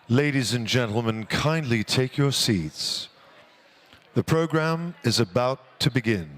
Ladies and gentlemen, kindly take your seats. The program is about to begin.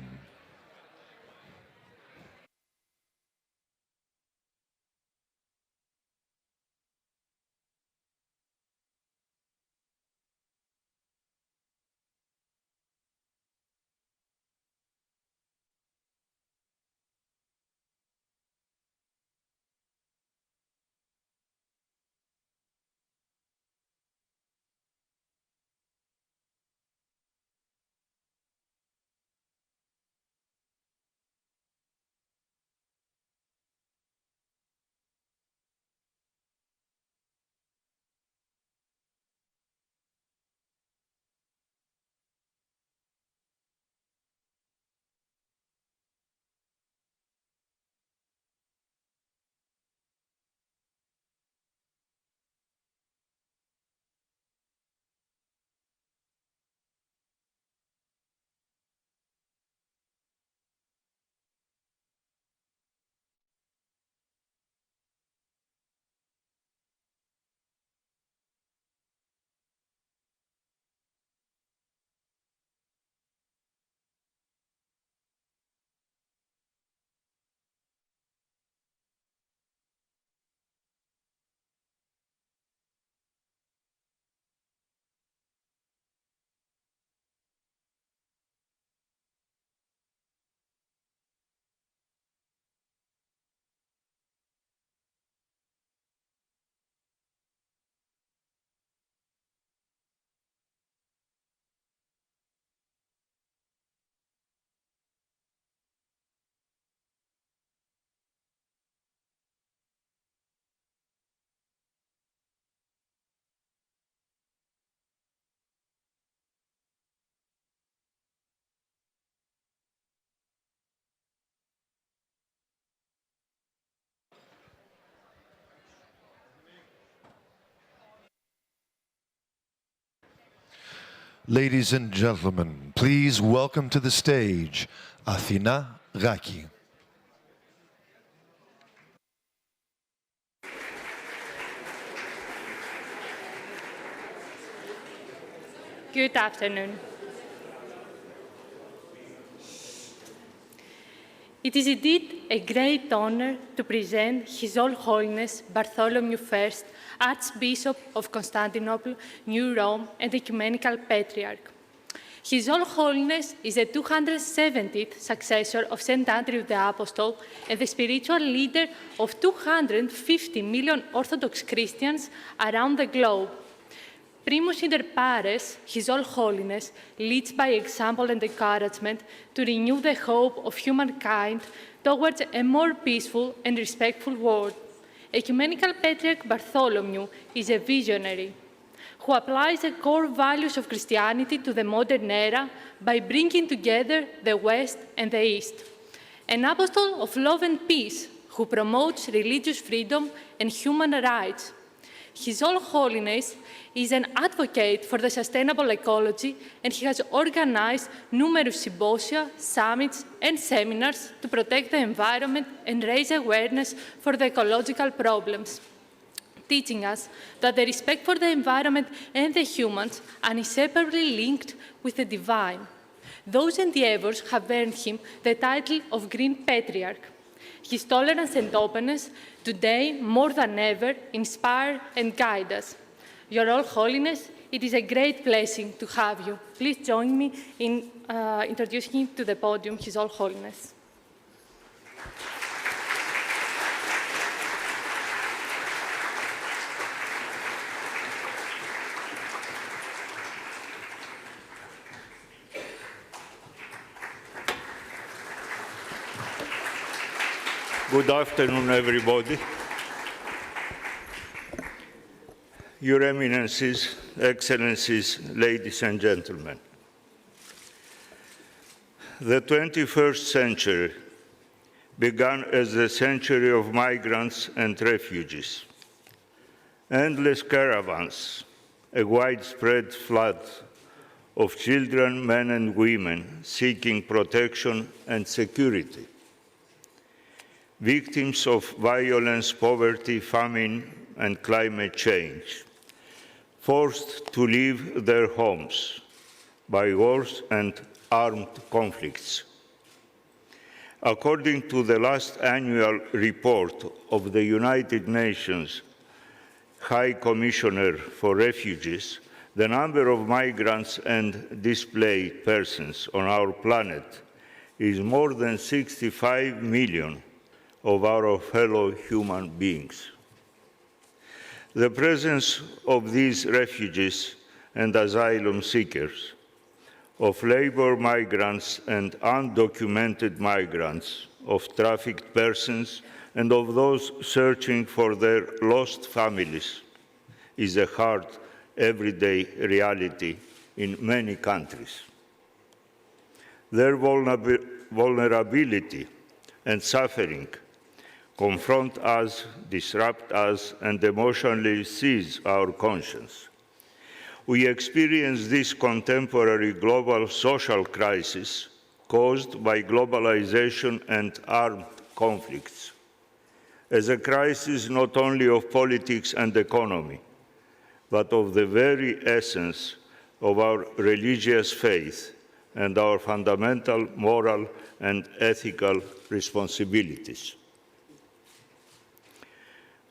Ladies and gentlemen, please welcome to the stage Athina Raki. Good afternoon. It is indeed a great honor to present His All Holiness Bartholomew I, Archbishop of Constantinople, New Rome, and Ecumenical Patriarch. His All Holiness is the 270th successor of St. Andrew the Apostle and the spiritual leader of 250 million Orthodox Christians around the globe. Primus inter pares, His All Holiness leads by example and encouragement to renew the hope of humankind towards a more peaceful and respectful world. Ecumenical Patriarch Bartholomew is a visionary who applies the core values of Christianity to the modern era by bringing together the West and the East. An apostle of love and peace who promotes religious freedom and human rights. His All Holiness is an advocate for the sustainable ecology, and he has organized numerous symposia, summits, and seminars to protect the environment and raise awareness for the ecological problems, teaching us that the respect for the environment and the humans are inseparably linked with the divine. Those endeavors have earned him the title of Green Patriarch. His tolerance and openness today, more than ever, inspire and guide us. Your All Holiness, it is a great blessing to have you. Please join me in introducing him to the podium, His All Holiness. Good afternoon, everybody. Your Eminences, Excellencies, ladies and gentlemen. The 21st century began as the century of migrants and refugees. Endless caravans, a widespread flood of children, men and women seeking protection and security. Victims of violence, poverty, famine, and climate change, forced to leave their homes by wars and armed conflicts. According to the last annual report of the United Nations High Commissioner for Refugees, the number of migrants and displaced persons on our planet is more than 65 million of our fellow human beings. The presence of these refugees and asylum seekers, of labor migrants and undocumented migrants, of trafficked persons, and of those searching for their lost families is a hard, everyday reality in many countries. Their vulnerability and suffering confront us, disrupt us, and emotionally seize our conscience. We experience this contemporary global social crisis caused by globalization and armed conflicts as a crisis not only of politics and economy, but of the very essence of our religious faith and our fundamental moral and ethical responsibilities.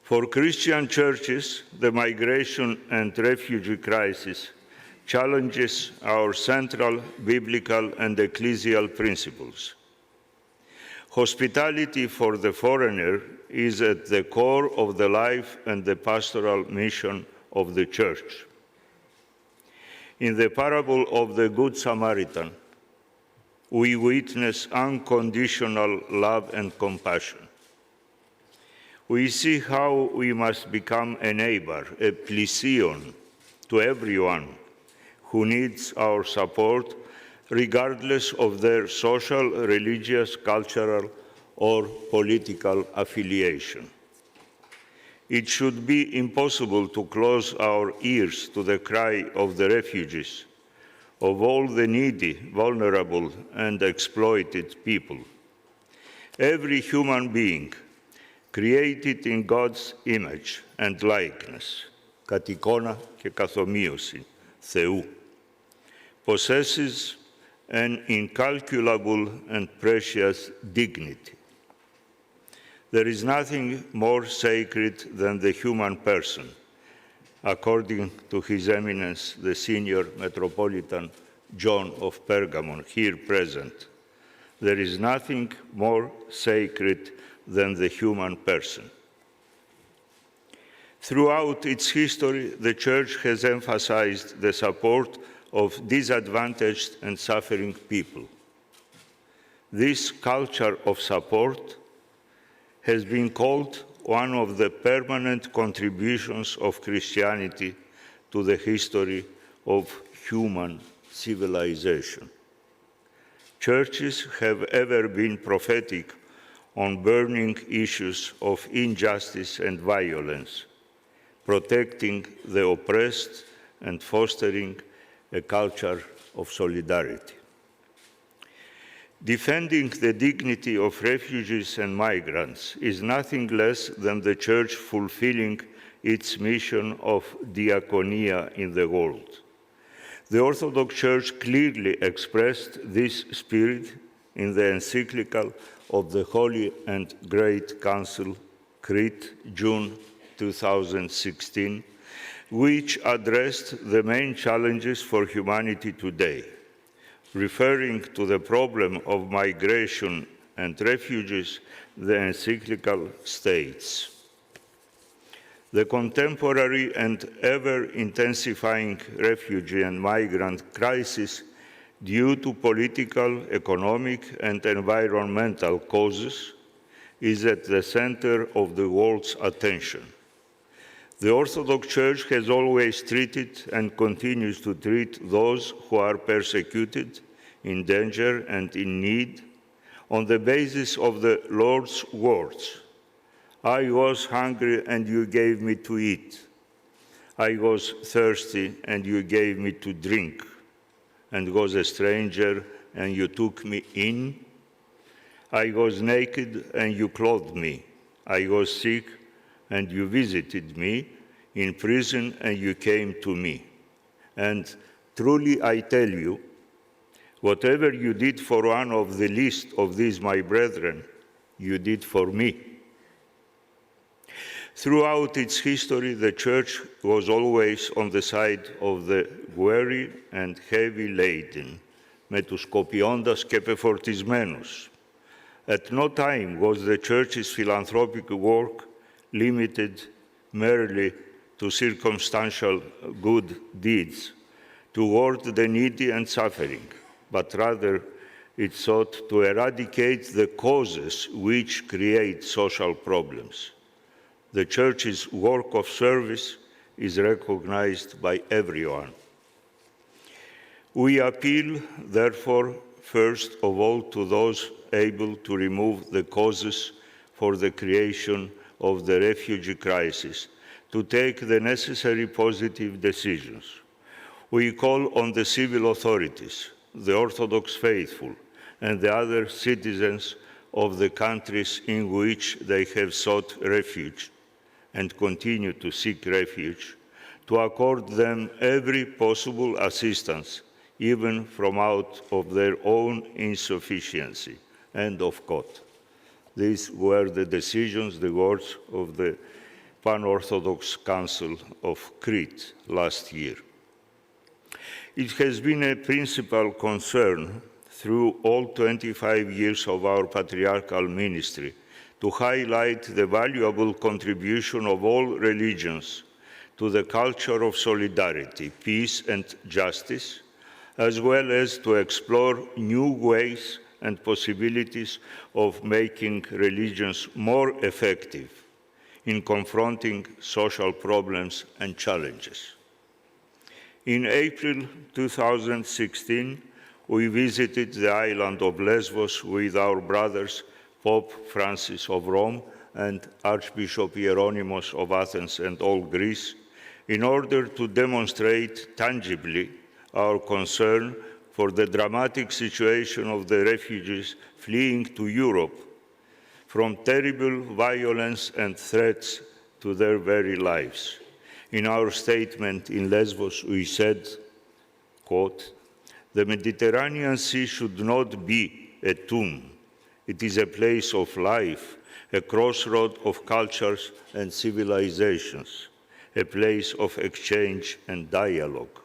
For Christian churches, the migration and refugee crisis challenges our central biblical and ecclesial principles. Hospitality for the foreigner is at the core of the life and the pastoral mission of the Church. In the parable of the Good Samaritan, we witness unconditional love and compassion. We see how we must become a neighbor, a plesion to everyone who needs our support, regardless of their social, religious, cultural, or political affiliation. It should be impossible to close our ears to the cry of the refugees, of all the needy, vulnerable, and exploited people. Every human being, created in God's image and likeness, κατ' εικόνα και καθομοίωση Θεού, possesses an incalculable and precious dignity. There is nothing more sacred than the human person, according to His Eminence, the Senior Metropolitan John of Pergamon, here present. There is nothing more sacred than the human person. Throughout its history, the Church has emphasized the support of disadvantaged and suffering people. This culture of support has been called one of the permanent contributions of Christianity to the history of human civilization. Churches have ever been prophetic on burning issues of injustice and violence, protecting the oppressed and fostering a culture of solidarity. Defending the dignity of refugees and migrants is nothing less than the Church fulfilling its mission of diaconia in the world. The Orthodox Church clearly expressed this spirit in the encyclical of the Holy and Great Council, Crete, June 2016, which addressed the main challenges for humanity today. Referring to the problem of migration and refugees, the encyclical states, "The contemporary and ever-intensifying refugee and migrant crisis due to political, economic, and environmental causes is at the center of the world's attention. The Orthodox Church has always treated and continues to treat those who are persecuted, in danger, and in need on the basis of the Lord's words. I was hungry and you gave me to eat. I was thirsty and you gave me to drink, and was a stranger and you took me in. I was naked and you clothed me. I was sick and you visited me. in prison, and you came to me. And truly I tell you, whatever you did for one of the least of these my brethren, you did for me. Throughout its history, the Church was always on the side of the weary and heavy laden, με τους σκοπιώντας και πεφορτισμένους. At no time was the Church's philanthropic work limited merely to circumstantial good deeds toward the needy and suffering, but rather it sought to eradicate the causes which create social problems. The Church's work of service is recognized by everyone. We appeal, therefore, first of all to those able to remove the causes for the creation of the refugee crisis, to take the necessary positive decisions. We call on the civil authorities, the Orthodox faithful, and the other citizens of the countries in which they have sought refuge and continue to seek refuge, to accord them every possible assistance, even from out of their own insufficiency. End of quote. These were the decisions, the words of the Pan-Orthodox Council of Crete last year. It has been a principal concern through all 25 years of our patriarchal ministry to highlight the valuable contribution of all religions to the culture of solidarity, peace, and justice, as well as to explore new ways and possibilities of making religions more effective in confronting social problems and challenges. In April 2016, we visited the island of Lesbos with our brothers Pope Francis of Rome and Archbishop Hieronymus of Athens and all Greece, in order to demonstrate tangibly our concern for the dramatic situation of the refugees fleeing to Europe from terrible violence and threats to their very lives. In our statement in Lesbos, we said, quote, "The Mediterranean Sea should not be a tomb. It is a place of life, a crossroad of cultures and civilizations, a place of exchange and dialogue.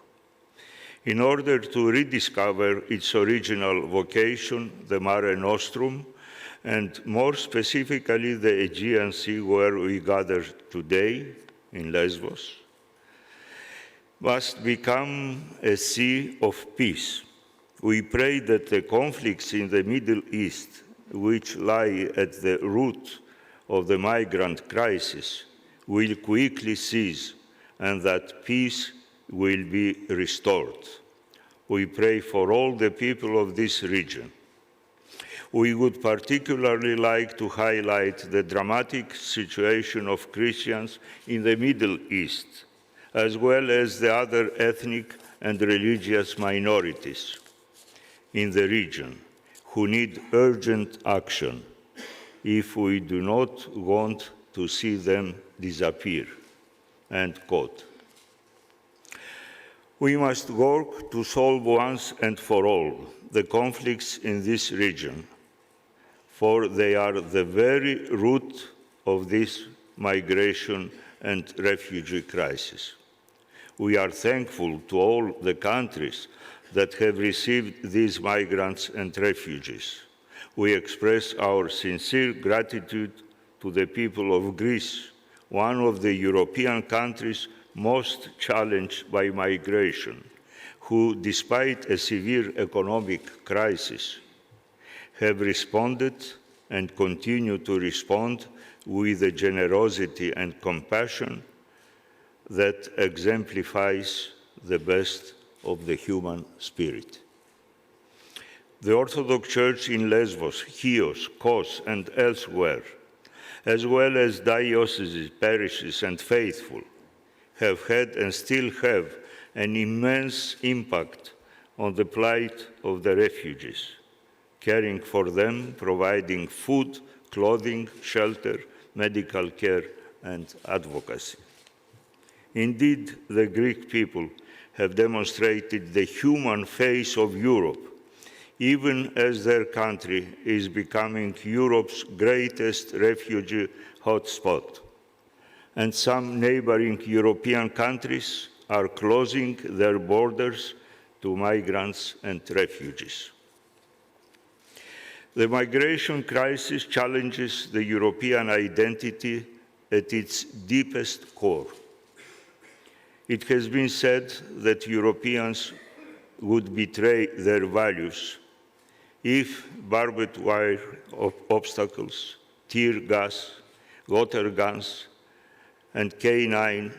In order to rediscover its original vocation, the Mare Nostrum, and more specifically the Aegean Sea where we gather today, in Lesbos, must become a sea of peace. We pray that the conflicts in the Middle East, which lie at the root of the migrant crisis, will quickly cease and that peace will be restored. We pray for all the people of this region. We would particularly like to highlight the dramatic situation of Christians in the Middle East, as well as the other ethnic and religious minorities in the region, who need urgent action if we do not want to see them disappear." End quote. We must work to solve once and for all the conflicts in this region, for they are the very root of this migration and refugee crisis. We are thankful to all the countries that have received these migrants and refugees. We express our sincere gratitude to the people of Greece, one of the European countries most challenged by migration, who, despite a severe economic crisis, have responded and continue to respond with a generosity and compassion that exemplifies the best of the human spirit. The Orthodox Church in Lesbos, Chios, Kos, and elsewhere, as well as dioceses, parishes, and faithful, have had and still have an immense impact on the plight of the refugees, caring for them, providing food, clothing, shelter, medical care, and advocacy. Indeed, the Greek people have demonstrated the human face of Europe, even as their country is becoming Europe's greatest refugee hotspot. And some neighboring European countries are closing their borders to migrants and refugees. The migration crisis challenges the European identity at its deepest core. It has been said that Europeans would betray their values if barbed wire obstacles, tear gas, water guns, and K9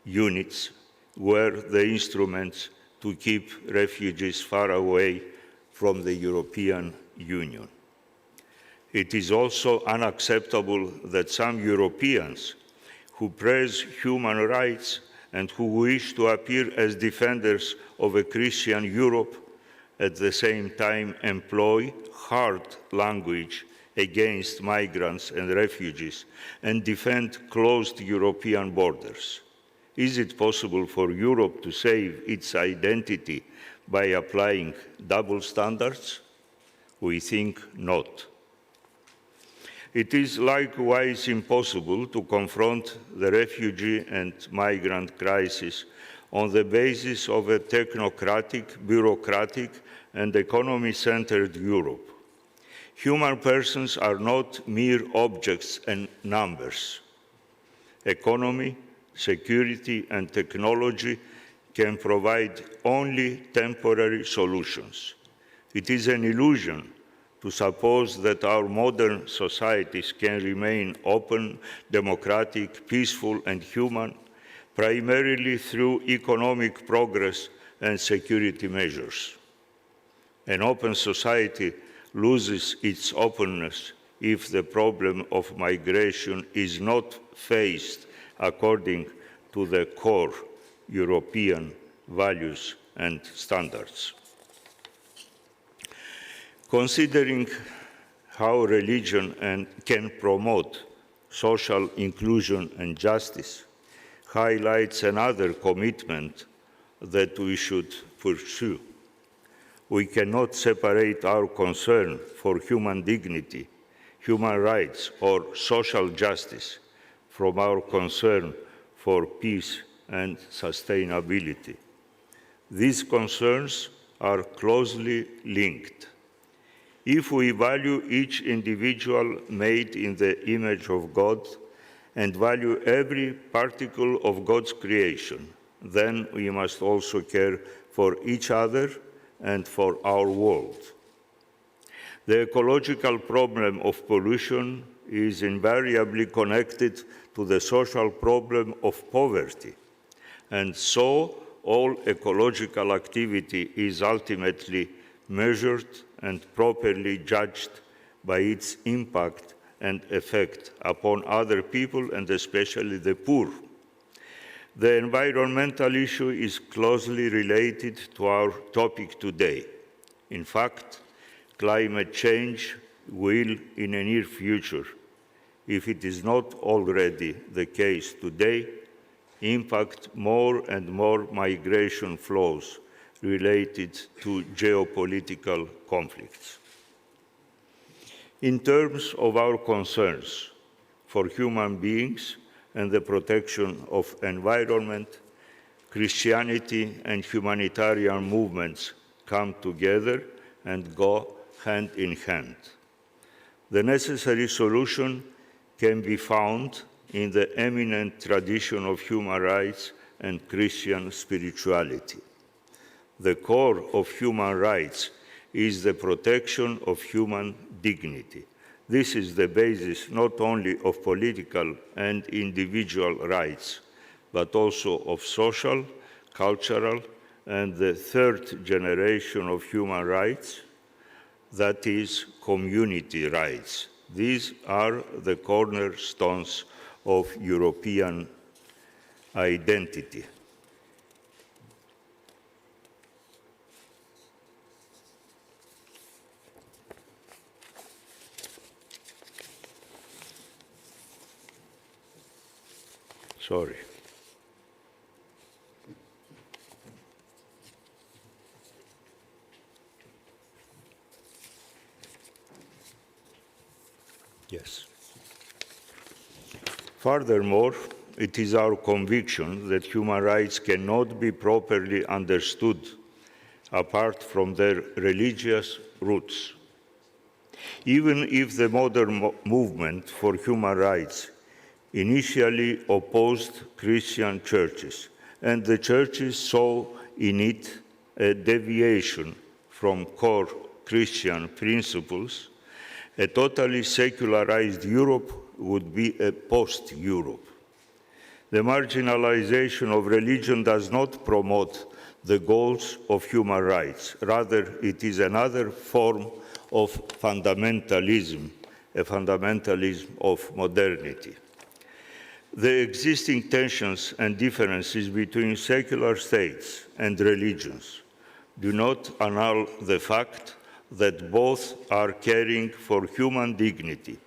units were the instruments to keep refugees far away from the European Union. It is also unacceptable that some Europeans who praise human rights and who wish to appear as defenders of a Christian Europe at the same time employ hard language against migrants and refugees and defend closed European borders. Is it possible for Europe to save its identity by applying double standards? We think not. It is likewise impossible to confront the refugee and migrant crisis on the basis of a technocratic, bureaucratic, and economy-centered Europe. Human persons are not mere objects and numbers. Economy, security, and technology can provide only temporary solutions. It is an illusion to suppose that our modern societies can remain open, democratic, peaceful, and human, primarily through economic progress and security measures. An open society loses its openness if the problem of migration is not faced according to the core European values and standards. Considering how religion can promote social inclusion and justice highlights another commitment that we should pursue. We cannot separate our concern for human dignity, human rights, or social justice from our concern for peace and sustainability. These concerns are closely linked. If we value each individual made in the image of God and value every particle of God's creation, then we must also care for each other and for our world. The ecological problem of pollution is invariably connected to the social problem of poverty, and so all ecological activity is ultimately measured and properly judged by its impact and effect upon other people and especially the poor. The environmental issue is closely related to our topic today. In fact, climate change will, in the near future, if it is not already the case today, impact more and more migration flows related to geopolitical conflicts. In terms of our concerns for human beings and the protection of environment, Christianity and humanitarian movements come together and go hand in hand. The necessary solution can be found in the eminent tradition of human rights and Christian spirituality. The core of human rights is the protection of human dignity. This is the basis not only of political and individual rights, but also of social, cultural, and the third generation of human rights, that is, community rights. These are the cornerstones of European identity. Sorry. Yes. Furthermore, it is our conviction that human rights cannot be properly understood apart from their religious roots. Even if the modern movement for human rights initially opposed Christian churches, and the churches saw in it a deviation from core Christian principles, a totally secularized Europe would be a post-Europe. The marginalization of religion does not promote the goals of human rights. Rather, it is another form of fundamentalism, a fundamentalism of modernity. The existing tensions and differences between secular states and religions do not annul the fact that both are caring for human dignity.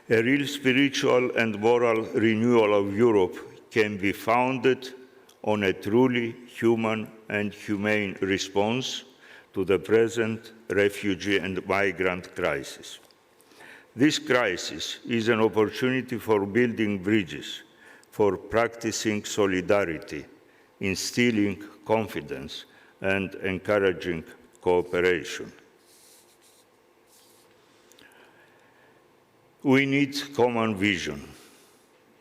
A real spiritual and moral renewal of Europe can be founded on a truly human and humane response to the present refugee and migrant crisis. This crisis is an opportunity for building bridges, for practicing solidarity, instilling confidence, and encouraging cooperation. We need common vision.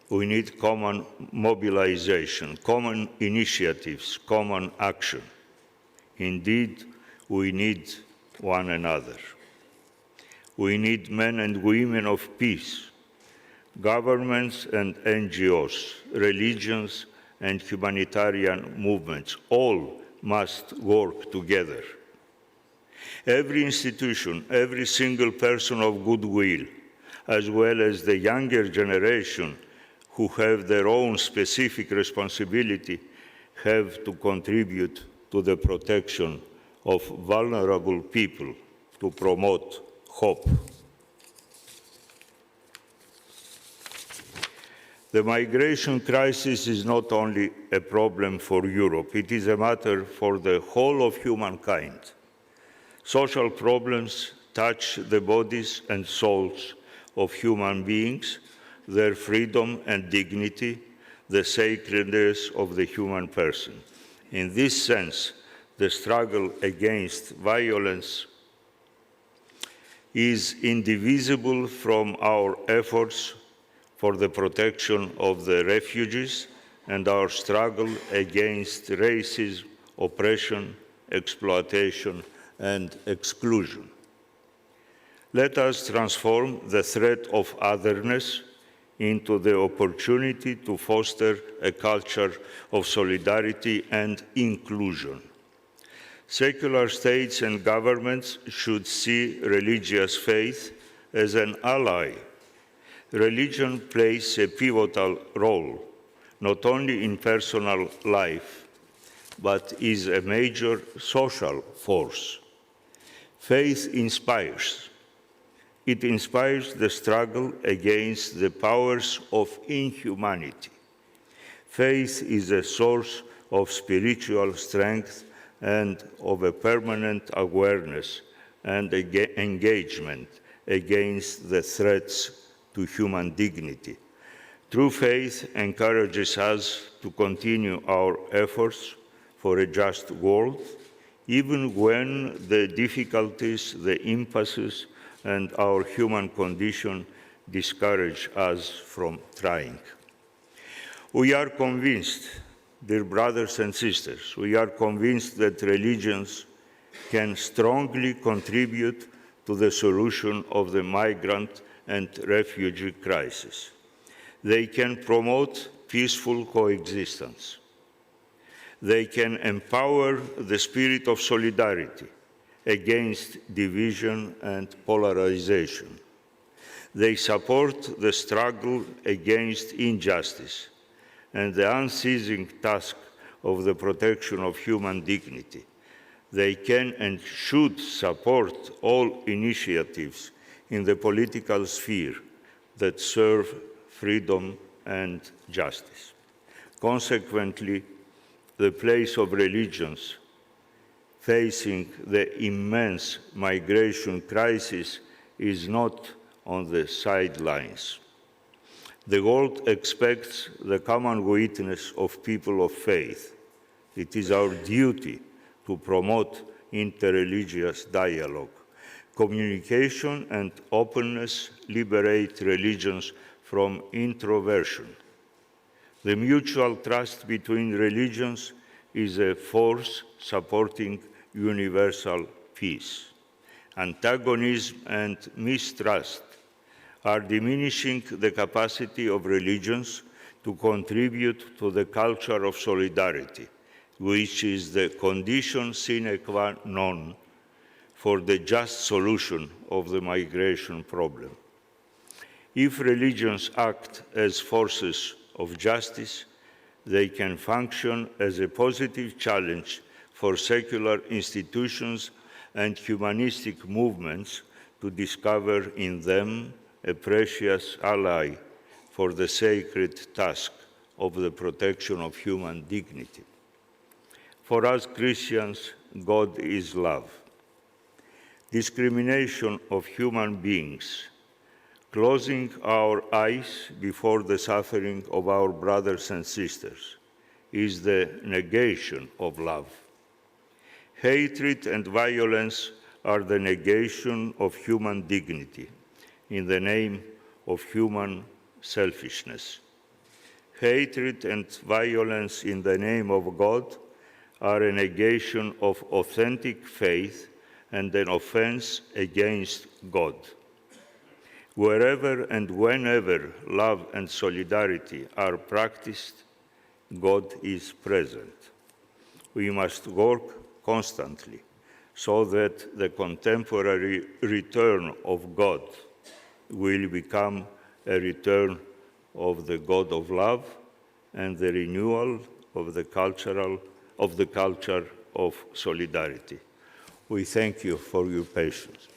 We need common mobilization, common initiatives, common action. Indeed, we need one another. We need men and women of peace, governments and NGOs, religions and humanitarian movements. All must work together. Every institution, every single person of goodwill, as well as the younger generation who have their own specific responsibility, have to contribute to the protection of vulnerable people, to promote hope. The migration crisis is not only a problem for Europe, it is a matter for the whole of humankind. Social problems touch the bodies and souls of human beings, their freedom and dignity, the sacredness of the human person. In this sense, the struggle against violence is indivisible from our efforts for the protection of the refugees and our struggle against racism, oppression, exploitation, and exclusion. Let us transform the threat of otherness into the opportunity to foster a culture of solidarity and inclusion. Secular states and governments should see religious faith as an ally. Religion plays a pivotal role, not only in personal life, but is a major social force. Faith inspires. It inspires the struggle against the powers of inhumanity. Faith is a source of spiritual strength and of a permanent awareness and engagement against the threats to human dignity. True faith encourages us to continue our efforts for a just world, even when the difficulties, the impasses, and our human condition discourage us from trying. We are convinced, dear brothers and sisters, we are convinced that religions can strongly contribute to the solution of the migrant and refugee crisis. They can promote peaceful coexistence. They can empower the spirit of solidarity against division and polarization. They support the struggle against injustice and the unceasing task of the protection of human dignity. They can and should support all initiatives in the political sphere that serve freedom and justice. Consequently, the place of religions facing the immense migration crisis is not on the sidelines. The world expects the common witness of people of faith. It is our duty to promote interreligious dialogue. Communication and openness liberate religions from introversion. The mutual trust between religions is a force supporting universal peace. Antagonism and mistrust are diminishing the capacity of religions to contribute to the culture of solidarity, which is the condition sine qua non for the just solution of the migration problem. If religions act as forces of justice, they can function as a positive challenge for secular institutions and humanistic movements to discover in them a precious ally for the sacred task of the protection of human dignity. For us Christians, God is love. Discrimination of human beings, closing our eyes before the suffering of our brothers and sisters, is the negation of love. Hatred and violence are the negation of human dignity in the name of human selfishness. Hatred and violence in the name of God are a negation of authentic faith and an offense against God. Wherever and whenever love and solidarity are practiced, God is present. We must work constantly so that the contemporary return of God will become a return of the God of love and the renewal of the culture of solidarity. We thank you for your patience.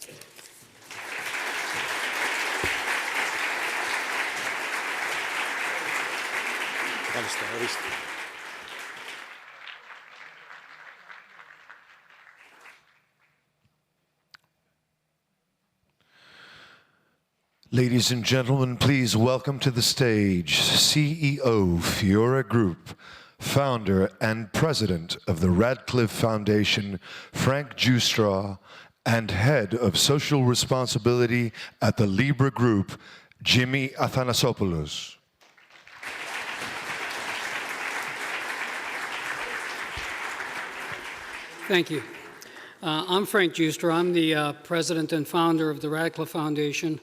Ladies and gentlemen, please welcome to the stage CEO, Fiora Group, founder and president of the Radcliffe Foundation, Frank Giustra, and head of social responsibility at the Libra Group, Jimmy Athanasopoulos. Thank you. I'm Frank Giustra. I'm the president and founder of the Radcliffe Foundation.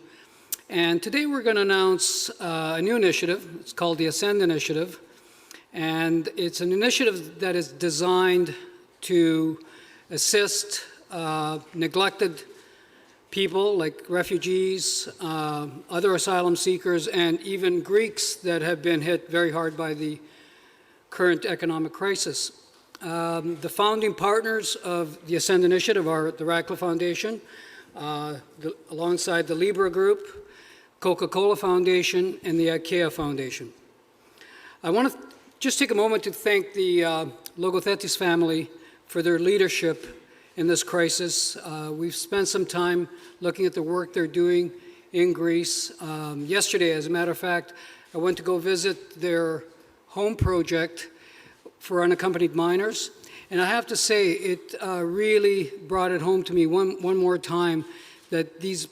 And today we're going to announce a new initiative. It's called the Ascend Initiative. And it's an initiative that is designed to assist neglected people like refugees, other asylum seekers, and even Greeks that have been hit very hard by the current economic crisis. The founding partners of the Ascend Initiative are the Radcliffe Foundation, alongside the Libra Group, Coca-Cola Foundation, and the IKEA Foundation. I want to just take a moment to thank the Logothetis family for their leadership in this crisis. We've spent some time looking at the work they're doing in Greece. Yesterday, as a matter of fact, I went to go visit their home project for unaccompanied minors. And I have to say, it really brought it home to me one more time that these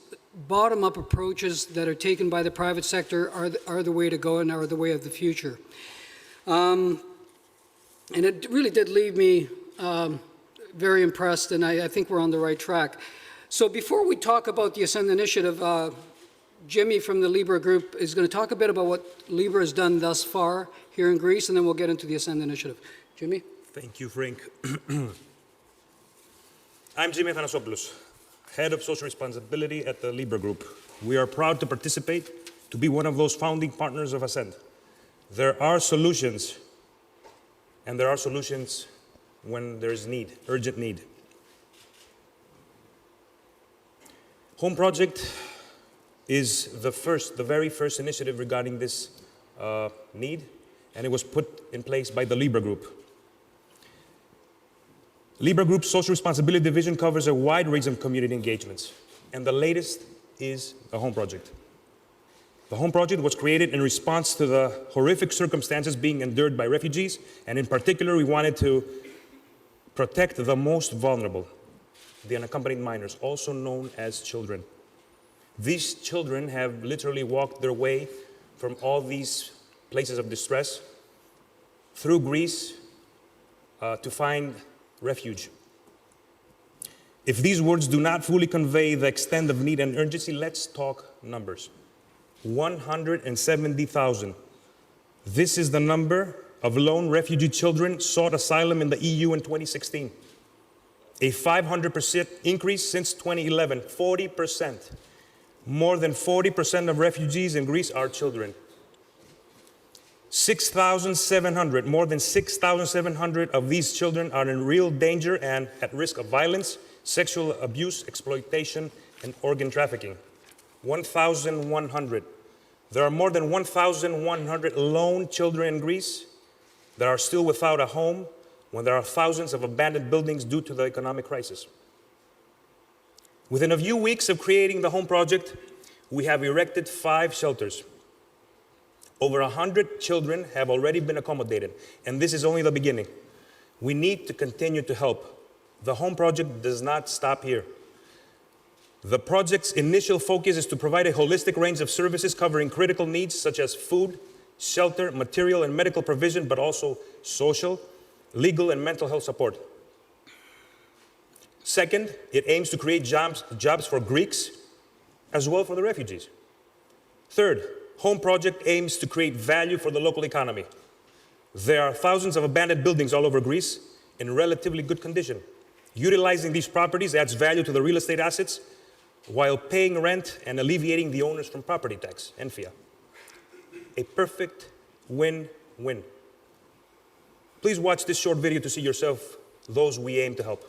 bottom-up approaches that are taken by the private sector are the way to go and are the way of the future. And it really did leave me very impressed, and I think we're on the right track. So before we talk about the Ascend Initiative, Jimmy from the Libra Group is going to talk a bit about what Libra has done thus far here in Greece, and then we'll get into the Ascend Initiative. Jimmy? Thank you, Frank. I'm Jimmy Athanasopoulos, Head of Social Responsibility at the Libra Group. We are proud to participate, to be one of those founding partners of Ascend. There are solutions, and there are solutions when there's need, urgent need. Home Project is the very first initiative regarding this need, and it was put in place by the Libra Group. Libra Group's Social Responsibility Division covers a wide range of community engagements, and the latest is the Home Project. The Home Project was created in response to the horrific circumstances being endured by refugees, and in particular, we wanted to protect the most vulnerable, the unaccompanied minors, also known as children. These children have literally walked their way from all these places of distress through Greece to find refuge. If these words do not fully convey the extent of need and urgency, let's talk numbers. 170,000. This is the number of lone refugee children sought asylum in the EU in 2016. A 500% increase since 2011, 40%. More than 40% of refugees in Greece are children. 6,700, more than 6,700 of these children are in real danger and at risk of violence, sexual abuse, exploitation, and organ trafficking. 1,100. There are more than 1,100 lone children in Greece that are still without a home when there are thousands of abandoned buildings due to the economic crisis. Within a few weeks of creating the Home Project, we have erected 5 shelters. Over 100 children have already been accommodated, and this is only the beginning. We need to continue to help. The Home Project does not stop here. The project's initial focus is to provide a holistic range of services covering critical needs such as food, shelter, material and medical provision, but also social, legal, and mental health support. Second, it aims to create jobs for Greeks as well for the refugees. Third, Home Project aims to create value for the local economy. There are thousands of abandoned buildings all over Greece in relatively good condition. Utilizing these properties adds value to the real estate assets while paying rent and alleviating the owners from property tax, ENFIA. A perfect win-win. Please watch this short video to see yourself those we aim to help.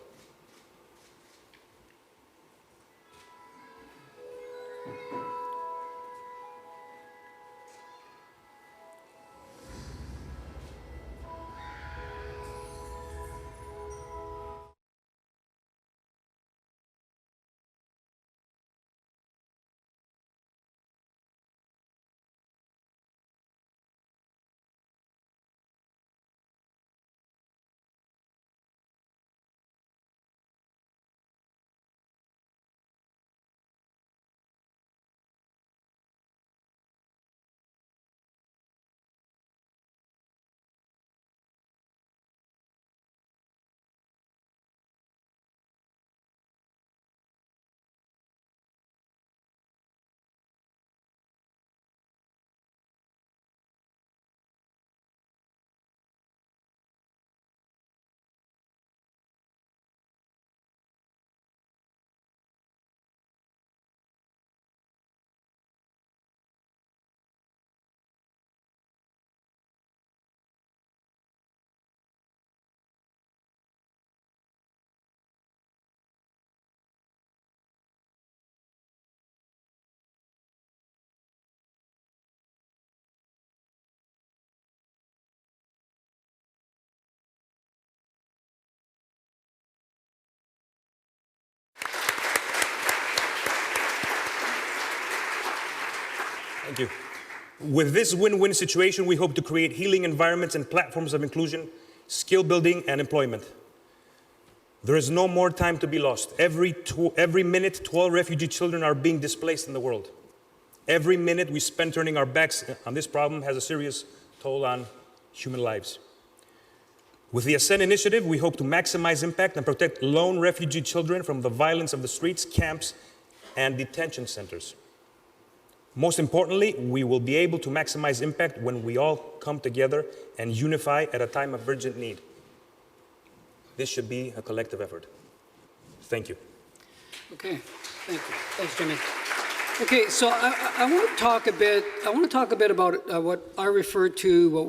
Thank you. With this win-win situation, we hope to create healing environments and platforms of inclusion, skill building, and employment. There is no more time to be lost. Every minute, 12 refugee children are being displaced in the world. Every minute we spend turning our backs on this problem has a serious toll on human lives. With the Ascend initiative, we hope to maximize impact and protect lone refugee children from the violence of the streets, camps, and detention centers. Most importantly, we will be able to maximize impact when we all come together and unify at a time of urgent need. This should be a collective effort. Thank you. Okay, thank you. Thanks, Jimmy. Okay, so I want to talk a bit about what we refer to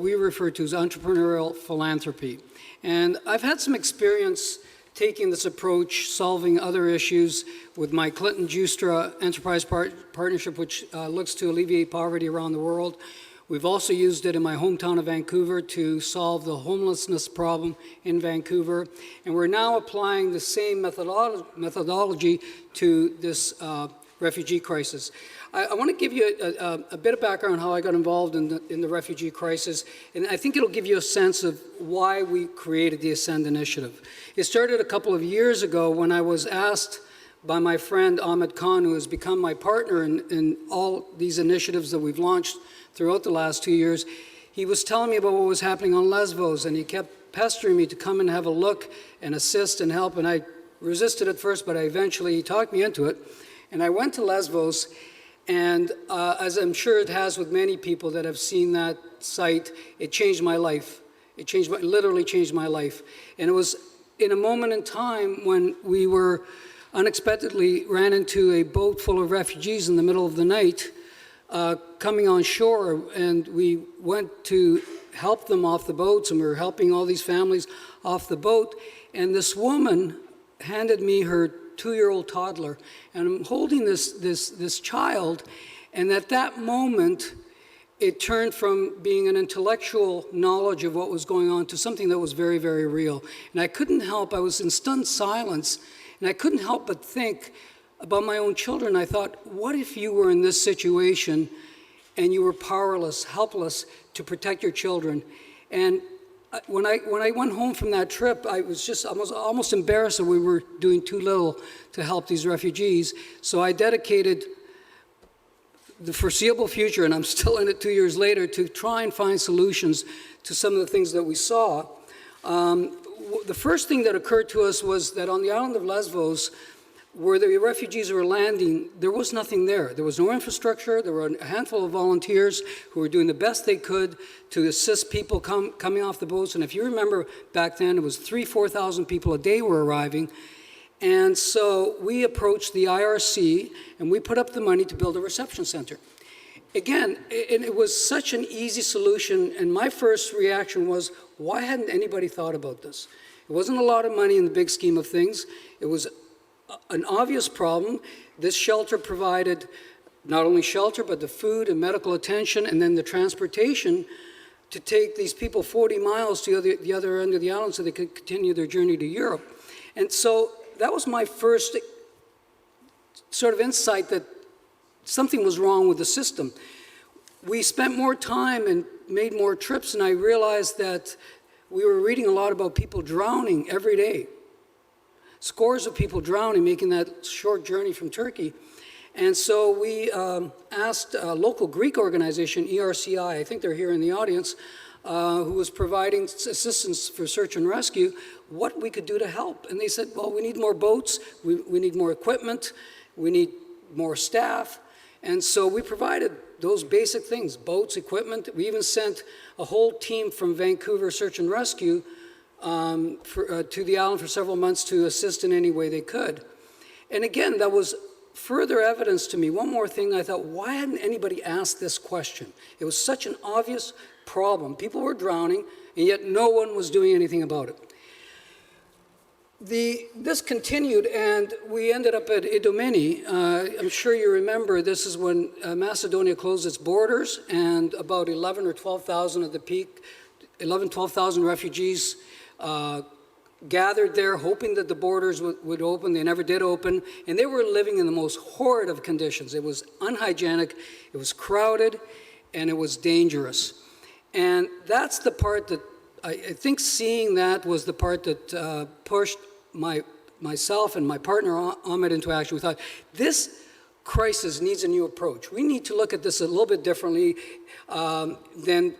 as entrepreneurial philanthropy. And I've had some experience taking this approach, solving other issues with my Clinton-Justra Enterprise Partnership, which looks to alleviate poverty around the world. We've also used it in my hometown of Vancouver to solve the homelessness problem in Vancouver. And we're now applying the same methodology to this refugee crisis. I want to give you a bit of background on how I got involved in the refugee crisis, and I think it'll give you a sense of why we created the Ascend Initiative. It started a couple of years ago when I was asked by my friend Ahmed Khan, who has become my partner in all these initiatives that we've launched throughout the last 2 years. He was telling me about what was happening on Lesbos, and he kept pestering me to come and have a look and assist and help, and I resisted at first, but he talked me into it. And I went to Lesbos, and as I'm sure it has with many people that have seen that site, it changed my life. It literally changed my life. And it was in a moment in time when we were unexpectedly ran into a boat full of refugees in the middle of the night coming on shore, and we went to help them off the boats, and we were helping all these families off the boat, and this woman handed me her 2-year-old toddler, and I'm holding this child, and at that moment, it turned from being an intellectual knowledge of what was going on to something that was very, very real. And I couldn't help, I was in stunned silence, and I couldn't help but think about my own children. I thought, what if you were in this situation and you were powerless, helpless to protect your children? And when I went home from that trip, I was almost embarrassed that we were doing too little to help these refugees. So I dedicated the foreseeable future, and I'm still in it 2 years later, to try and find solutions to some of the things that we saw. The first thing that occurred to us was that on the island of Lesbos, where the refugees were landing, there was nothing there. There was no infrastructure. There were a handful of volunteers who were doing the best they could to assist people coming off the boats. And if you remember back then, it was 4,000 people a day were arriving. And so we approached the IRC, and we put up the money to build a reception center. Again, it was such an easy solution, and my first reaction was, why hadn't anybody thought about this? It wasn't a lot of money in the big scheme of things. It was an obvious problem. This shelter provided not only shelter, but the food and medical attention, and then the transportation to take these people 40 miles to the other end of the island so they could continue their journey to Europe. And so that was my first sort of insight that something was wrong with the system. We spent more time and made more trips, and I realized that we were reading a lot about people drowning every day. Scores of people drowning, making that short journey from Turkey. And so we asked a local Greek organization, ERCI, I think they're here in the audience, who was providing assistance for search and rescue, what we could do to help. And they said, well, we need more boats, we need more equipment, we need more staff. And so we provided those basic things, boats, equipment. We even sent a whole team from Vancouver Search and Rescue to the island for several months to assist in any way they could. And again, that was further evidence to me. One more thing, I thought, why hadn't anybody asked this question? It was such an obvious problem. People were drowning, and yet no one was doing anything about it. This continued, and we ended up at Idomeni. I'm sure you remember this is when Macedonia closed its borders, and about 11 or 12,000 at the peak, 12,000 refugees gathered there, hoping that the borders would open. They never did open, and they were living in the most horrid of conditions. It was unhygienic, it was crowded, and it was dangerous. And that's the part that I think seeing that was the part that pushed myself and my partner Ahmed into action. We thought, this crisis needs a new approach. We need to look at this a little bit differently than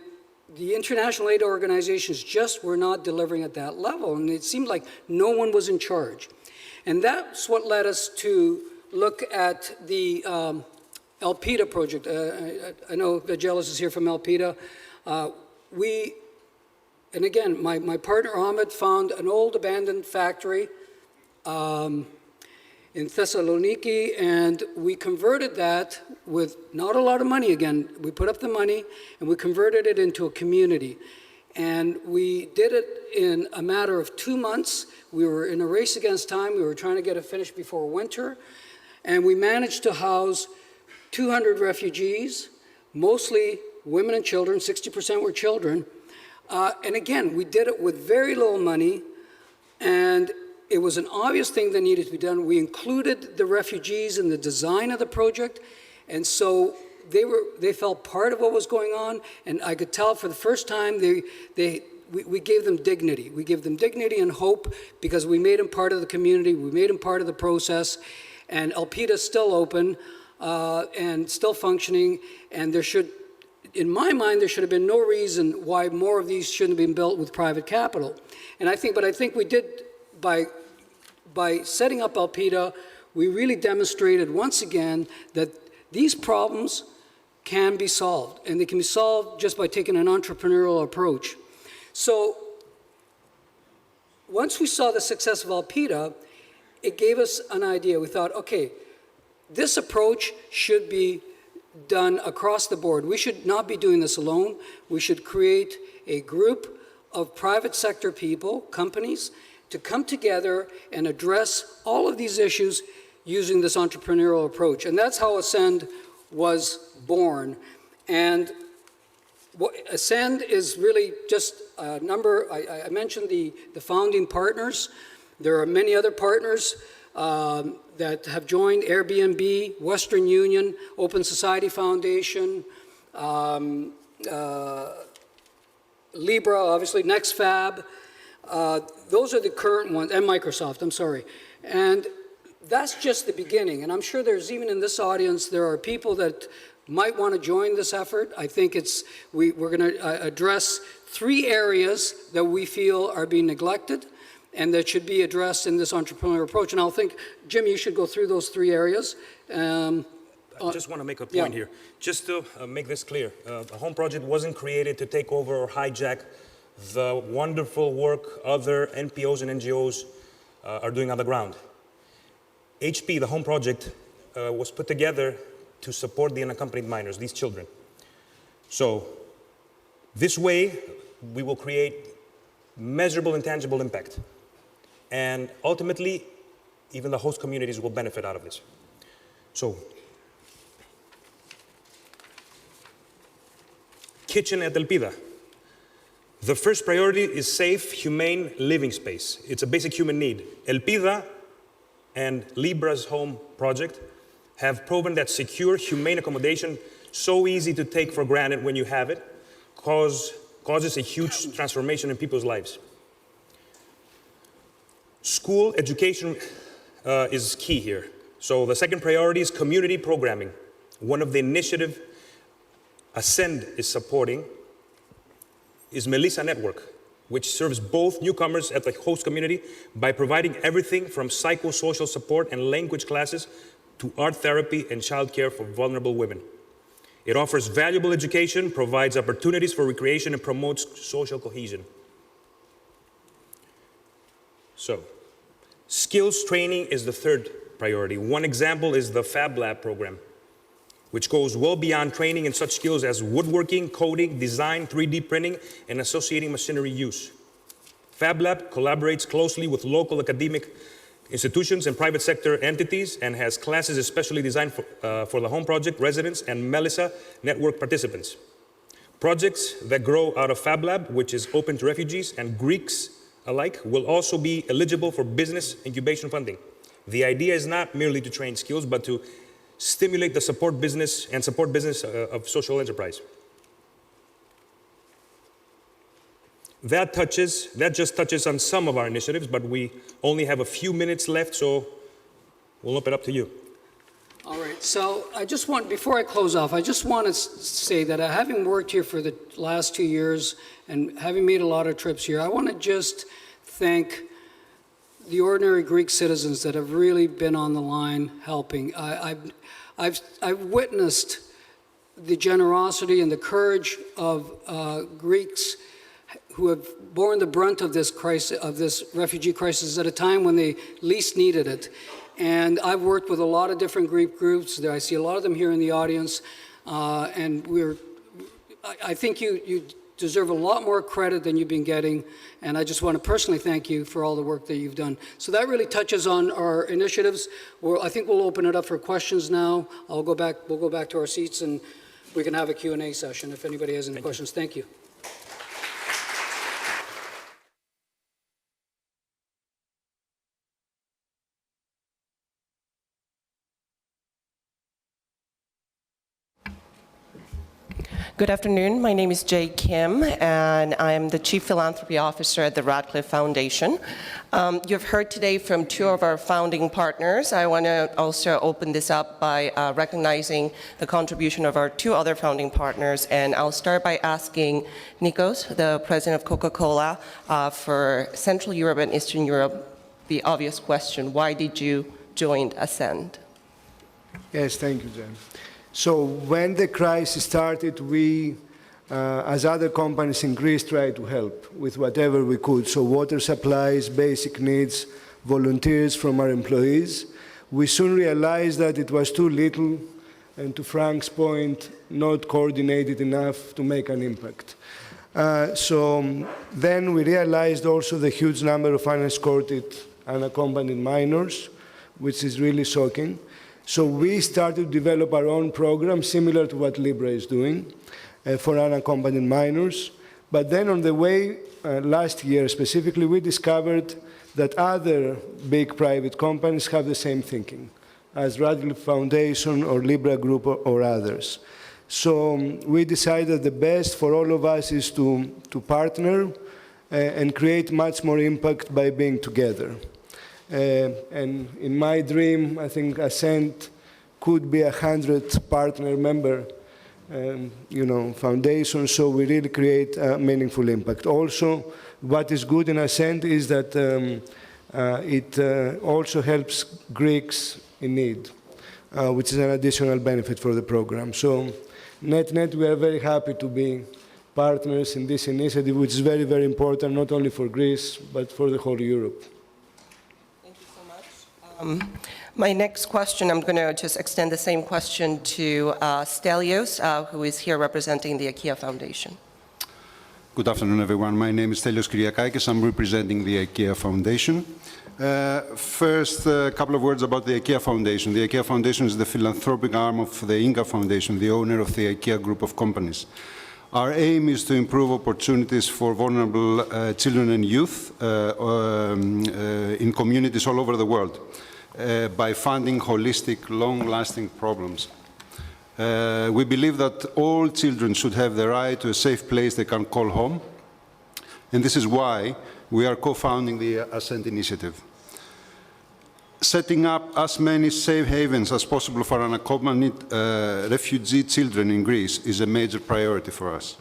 the international aid organizations just were not delivering at that level, and it seemed like no one was in charge. And that's what led us to look at the Elpida project. I know Vagelis is here from Elpida. And again, my partner Ahmed found an old abandoned factory in Thessaloniki, and we converted that with not a lot of money again. We put up the money, and we converted it into a community. And we did it in a matter of 2 months. We were in a race against time. We were trying to get it finished before winter. And we managed to house 200 refugees, mostly women and children, 60% were children. And again, we did it with very little money, and it was an obvious thing that needed to be done. We included the refugees in the design of the project, and so they felt part of what was going on, and I could tell for the first time we gave them dignity. We gave them dignity and hope because we made them part of the community, we made them part of the process, and Elpida is still open and still functioning, and there should, in my mind, there should have been no reason why more of these shouldn't have been built with private capital. And I think we did, by setting up Elpida, we really demonstrated once again that these problems can be solved, and they can be solved just by taking an entrepreneurial approach. So once we saw the success of Elpida, it gave us an idea. We thought, okay, this approach should be done across the board. We should not be doing this alone. We should create a group of private sector people, companies, to come together and address all of these issues using this entrepreneurial approach. And that's how Ascend was born. And Ascend is really just a number. I mentioned the founding partners. There are many other partners that have joined: Airbnb, Western Union, Open Society Foundation, Libra, obviously, NextFab. Those are the current ones, and Microsoft, I'm sorry. And that's just the beginning. And I'm sure there's, even in this audience, there are people that might want to join this effort. I think we're going to address 3 areas that we feel are being neglected and that should be addressed in this entrepreneurial approach. And I'll think, Jim, you should go through those 3 areas. I just want to make a point here. Just to make this clear, the Home Project wasn't created to take over or hijack the wonderful work other NPOs and NGOs are doing on the ground. HP, the Home Project, was put together to support the unaccompanied minors, these children. So this way, we will create measurable and tangible impact. And ultimately, even the host communities will benefit out of this. So, kitchen at Elpida. The first priority is safe, humane living space. It's a basic human need. Elpida and Libra's Home Project have proven that secure, humane accommodation, so easy to take for granted when you have it, causes a huge transformation in people's lives. School education is key here. So the second priority is community programming. One of the initiatives Ascend is supporting is Melissa Network, which serves both newcomers at the host community by providing everything from psychosocial support and language classes to art therapy and childcare for vulnerable women. It offers valuable education, provides opportunities for recreation, and promotes social cohesion. So, skills training is the third priority. One example is the Fab Lab program, which goes well beyond training in such skills as woodworking, coding, design, 3D printing, and associating machinery use. Fab Lab collaborates closely with local academic institutions and private sector entities and has classes especially designed for the Home Project residents and Melissa Network participants. Projects that grow out of Fab Lab, which is open to refugees and Greeks alike, will also be eligible for business incubation funding. The idea is not merely to train skills, but to stimulate the support business of social enterprise. That just touches on some of our initiatives, but we only have a few minutes left, so we'll open it up to you. All right, so before I close off, I just want to say that having worked here for the last 2 years and having made a lot of trips here, I want to just thank the ordinary Greek citizens that have really been on the line helping. I've witnessed the generosity and the courage of Greeks who have borne the brunt of this crisis, of this refugee crisis, at a time when they least needed it. And I've worked with a lot of different Greek groups. I see a lot of them here in the audience, and I think you deserve a lot more credit than you've been getting, and I just want to personally thank you for all the work that you've done. So that really touches on our initiatives. I think we'll open it up for questions now. We'll go back to our seats, and we can have a Q&A session if anybody has any questions. Thank you. Good afternoon. My name is Jay Kim, and I'm the Chief Philanthropy Officer at the Radcliffe Foundation. You've heard today from two of our founding partners. I want to also open this up by recognizing the contribution of our two other founding partners, and I'll start by asking Nikos, the President of Coca-Cola, for Central Europe and Eastern Europe, the obvious question: why did you join Ascend? Yes, thank you, Jen. So when the crisis started, we, as other companies in Greece, tried to help with whatever we could. So water supplies, basic needs, volunteers from our employees. We soon realized that it was too little, and to Frank's point, not coordinated enough to make an impact. So then we realized also the huge number of unescorted, unaccompanied minors, which is really shocking. So we started to develop our own program, similar to what Libra is doing, for unaccompanied minors. But then on the way, last year specifically, we discovered that other big private companies have the same thinking, as Radcliffe Foundation or Libra Group or others. So we decided the best for all of us is to partner and create much more impact by being together. And in my dream, I think Ascend could be 100 partner member foundation, so we really create a meaningful impact. Also, what is good in Ascend is that it also helps Greeks in need, which is an additional benefit for the program. So net, we are very happy to be partners in this initiative, which is very, very important, not only for Greece, but for the whole Europe. My next question, I'm going to just extend the same question to Stelios, who is here representing the IKEA Foundation. Good afternoon, everyone. My name is Stelios Kyriakakis. I'm representing the IKEA Foundation. First, a couple of words about the IKEA Foundation. The IKEA Foundation is the philanthropic arm of the Inga Foundation, the owner of the IKEA group of companies. Our aim is to improve opportunities for vulnerable children and youth in communities all over the world by funding holistic, long-lasting problems. We believe that all children should have the right to a safe place they can call home, and this is why we are co-founding the Ascend initiative. Setting up as many safe havens as possible for unaccompanied refugee children in Greece is a major priority for us.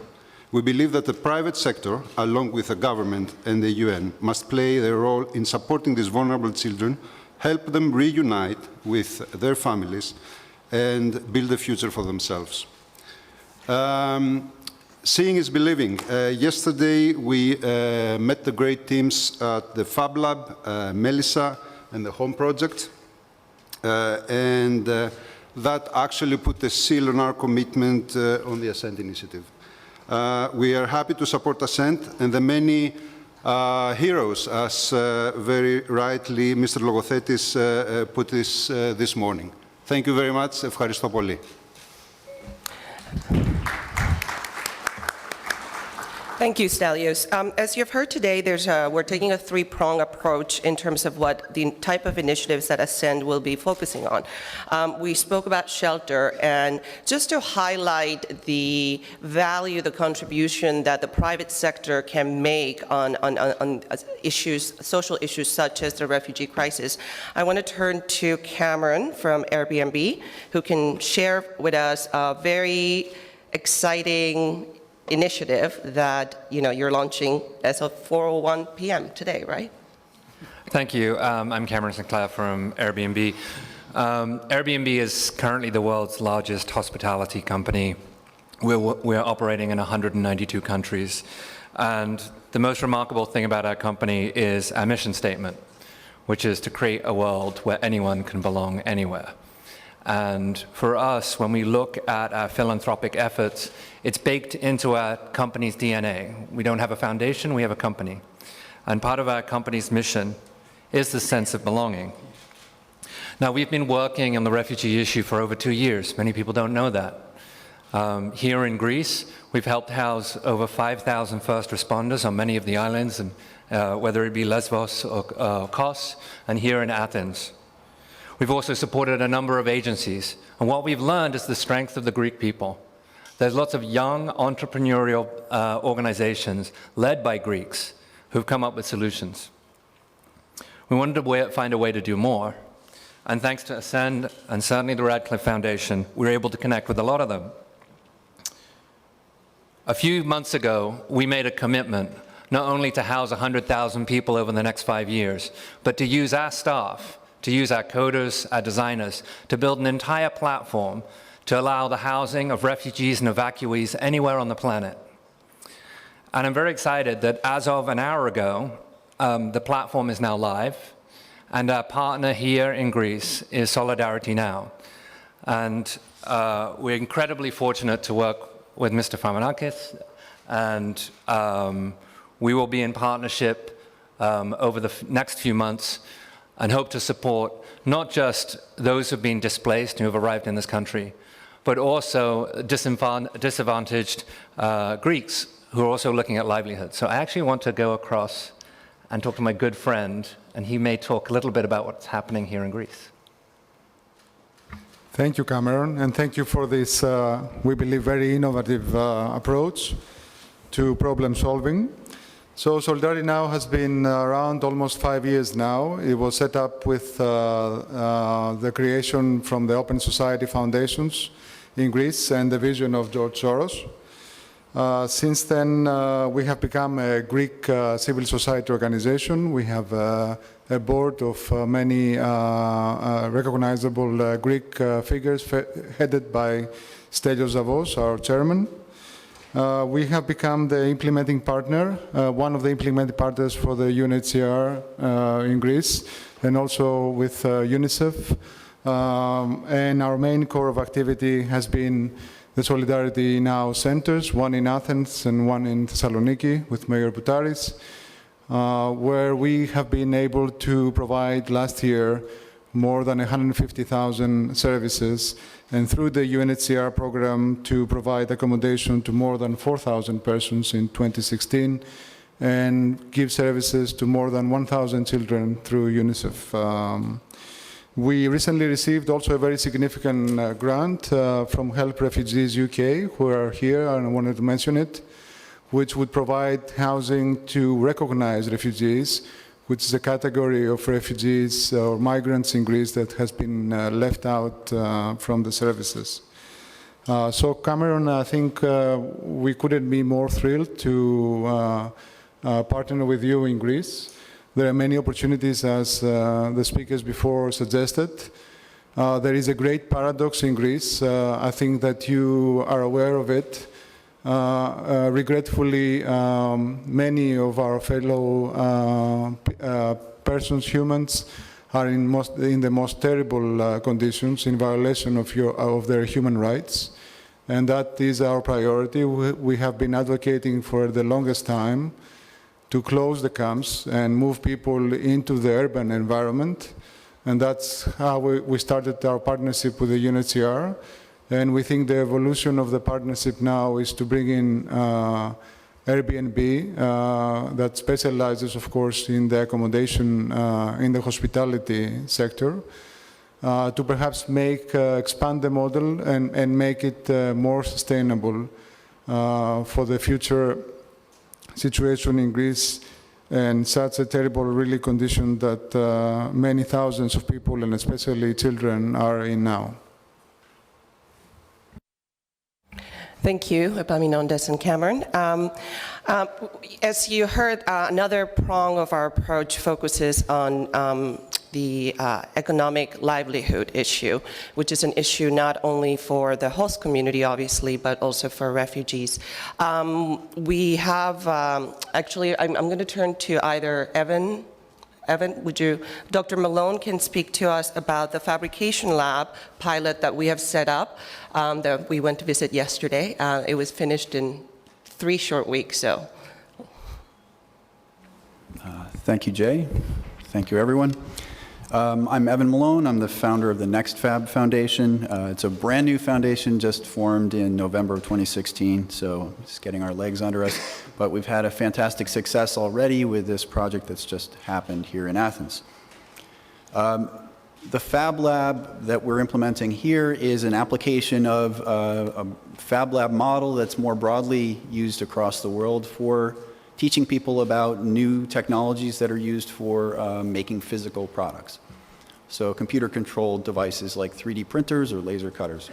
We believe that the private sector, along with the government and the UN, must play their role in supporting these vulnerable children, help them reunite with their families, and build a future for themselves. Seeing is believing. Yesterday, we met the great teams at the Fab Lab, Melissa, and the Home Project, and that actually put a seal on our commitment on the Ascend initiative. We are happy to support Ascend and the many heroes, as very rightly Mr. Logothetis put this morning. Thank you very much. Ευχαριστώ πολύ. Thank you, Stelios. As you've heard today, we're taking a three-pronged approach in terms of what the type of initiatives that Ascend will be focusing on. We spoke about shelter, and just to highlight the value, the contribution that the private sector can make on issues, social issues such as the refugee crisis, I want to turn to Cameron from Airbnb, who can share with us a very exciting initiative that you're launching as of 4:01 p.m. today, right? Thank you. I'm Cameron Sinclair from Airbnb. Airbnb is currently the world's largest hospitality company. We're operating in 192 countries. And the most remarkable thing about our company is our mission statement, which is to create a world where anyone can belong anywhere. And for us, when we look at our philanthropic efforts, it's baked into our company's DNA. We don't have a foundation, we have a company. And part of our company's mission is the sense of belonging. Now, we've been working on the refugee issue for over 2 years. Many people don't know that. Here in Greece, we've helped house over 5,000 first responders on many of the islands, and whether it be Lesbos or Kos, and here in Athens. We've also supported a number of agencies. And what we've learned is the strength of the Greek people. There's lots of young entrepreneurial organizations led by Greeks who've come up with solutions. We wanted to find a way to do more, and thanks to Ascend and certainly the Radcliffe Foundation, we were able to connect with a lot of them. A few months ago, we made a commitment not only to house 100,000 people over the next 5 years, but to use our staff, to use our coders, our designers, to build an entire platform to allow the housing of refugees and evacuees anywhere on the planet. And I'm very excited that as of an hour ago, the platform is now live, and our partner here in Greece is Solidarity Now. And we're incredibly fortunate to work with Mr. Farmanakis, and we will be in partnership over the next few months and hope to support not just those who've been displaced and who have arrived in this country, but also disadvantaged Greeks who are also looking at livelihood. So I actually want to go across and talk to my good friend, and he may talk a little bit about what's happening here in Greece. Thank you, Cameron, and thank you for this, we believe, very innovative approach to problem solving. So Solidarity Now has been around almost 5 years now. It was set up with the creation from the Open Society Foundations in Greece and the vision of George Soros. Since then, we have become a Greek civil society organization. We have a board of many recognizable Greek figures headed by Stelios Zavos, our chairman. We have become the implementing partner, one of the implementing partners for the UNHCR in Greece, and also with UNICEF. And our main core of activity has been the Solidarity Now centers, one in Athens and one in Thessaloniki with Mayor Boutaris, where we have been able to provide last year more than 150,000 services, and through the UNHCR program to provide accommodation to more than 4,000 persons in 2016, and give services to more than 1,000 children through UNICEF. We recently received also a very significant grant from Help Refugees UK, who are here, and I wanted to mention it, which would provide housing to recognized refugees, which is a category of refugees or migrants in Greece that has been left out from the services. So Cameron, I think we couldn't be more thrilled to partner with you in Greece. There are many opportunities, as the speakers before suggested. There is a great paradox in Greece. I think that you are aware of it. Regretfully, many of our fellow persons, humans, are in the most terrible conditions, in violation of their human rights. And that is our priority. We have been advocating for the longest time to close the camps and move people into the urban environment. And that's how we started our partnership with the UNHCR. And we think the evolution of the partnership now is to bring in Airbnb that specializes, of course, in the accommodation, in the hospitality sector, to perhaps expand the model and make it more sustainable for the future situation in Greece, and such a terrible, really, condition that many thousands of people, and especially children, are in now. Thank you, Epaminondas and Cameron. As you heard, another prong of our approach focuses on the economic livelihood issue, which is an issue not only for the host community, obviously, but also for refugees. We have, actually, I'm going to turn to either Evan, would you, Dr. Malone can speak to us about the fabrication lab pilot that we have set up, that we went to visit yesterday. It was finished in 3 short weeks, so. Thank you, Jay. Thank you, everyone. I'm Evan Malone. I'm the founder of the Next Fab Foundation. It's a brand new foundation just formed in November of 2016, so just getting our legs under us. But we've had a fantastic success already with this project that's just happened here in Athens. The Fab Lab that we're implementing here is an application of a Fab Lab model that's more broadly used across the world for teaching people about new technologies that are used for making physical products. So computer-controlled devices like 3D printers or laser cutters.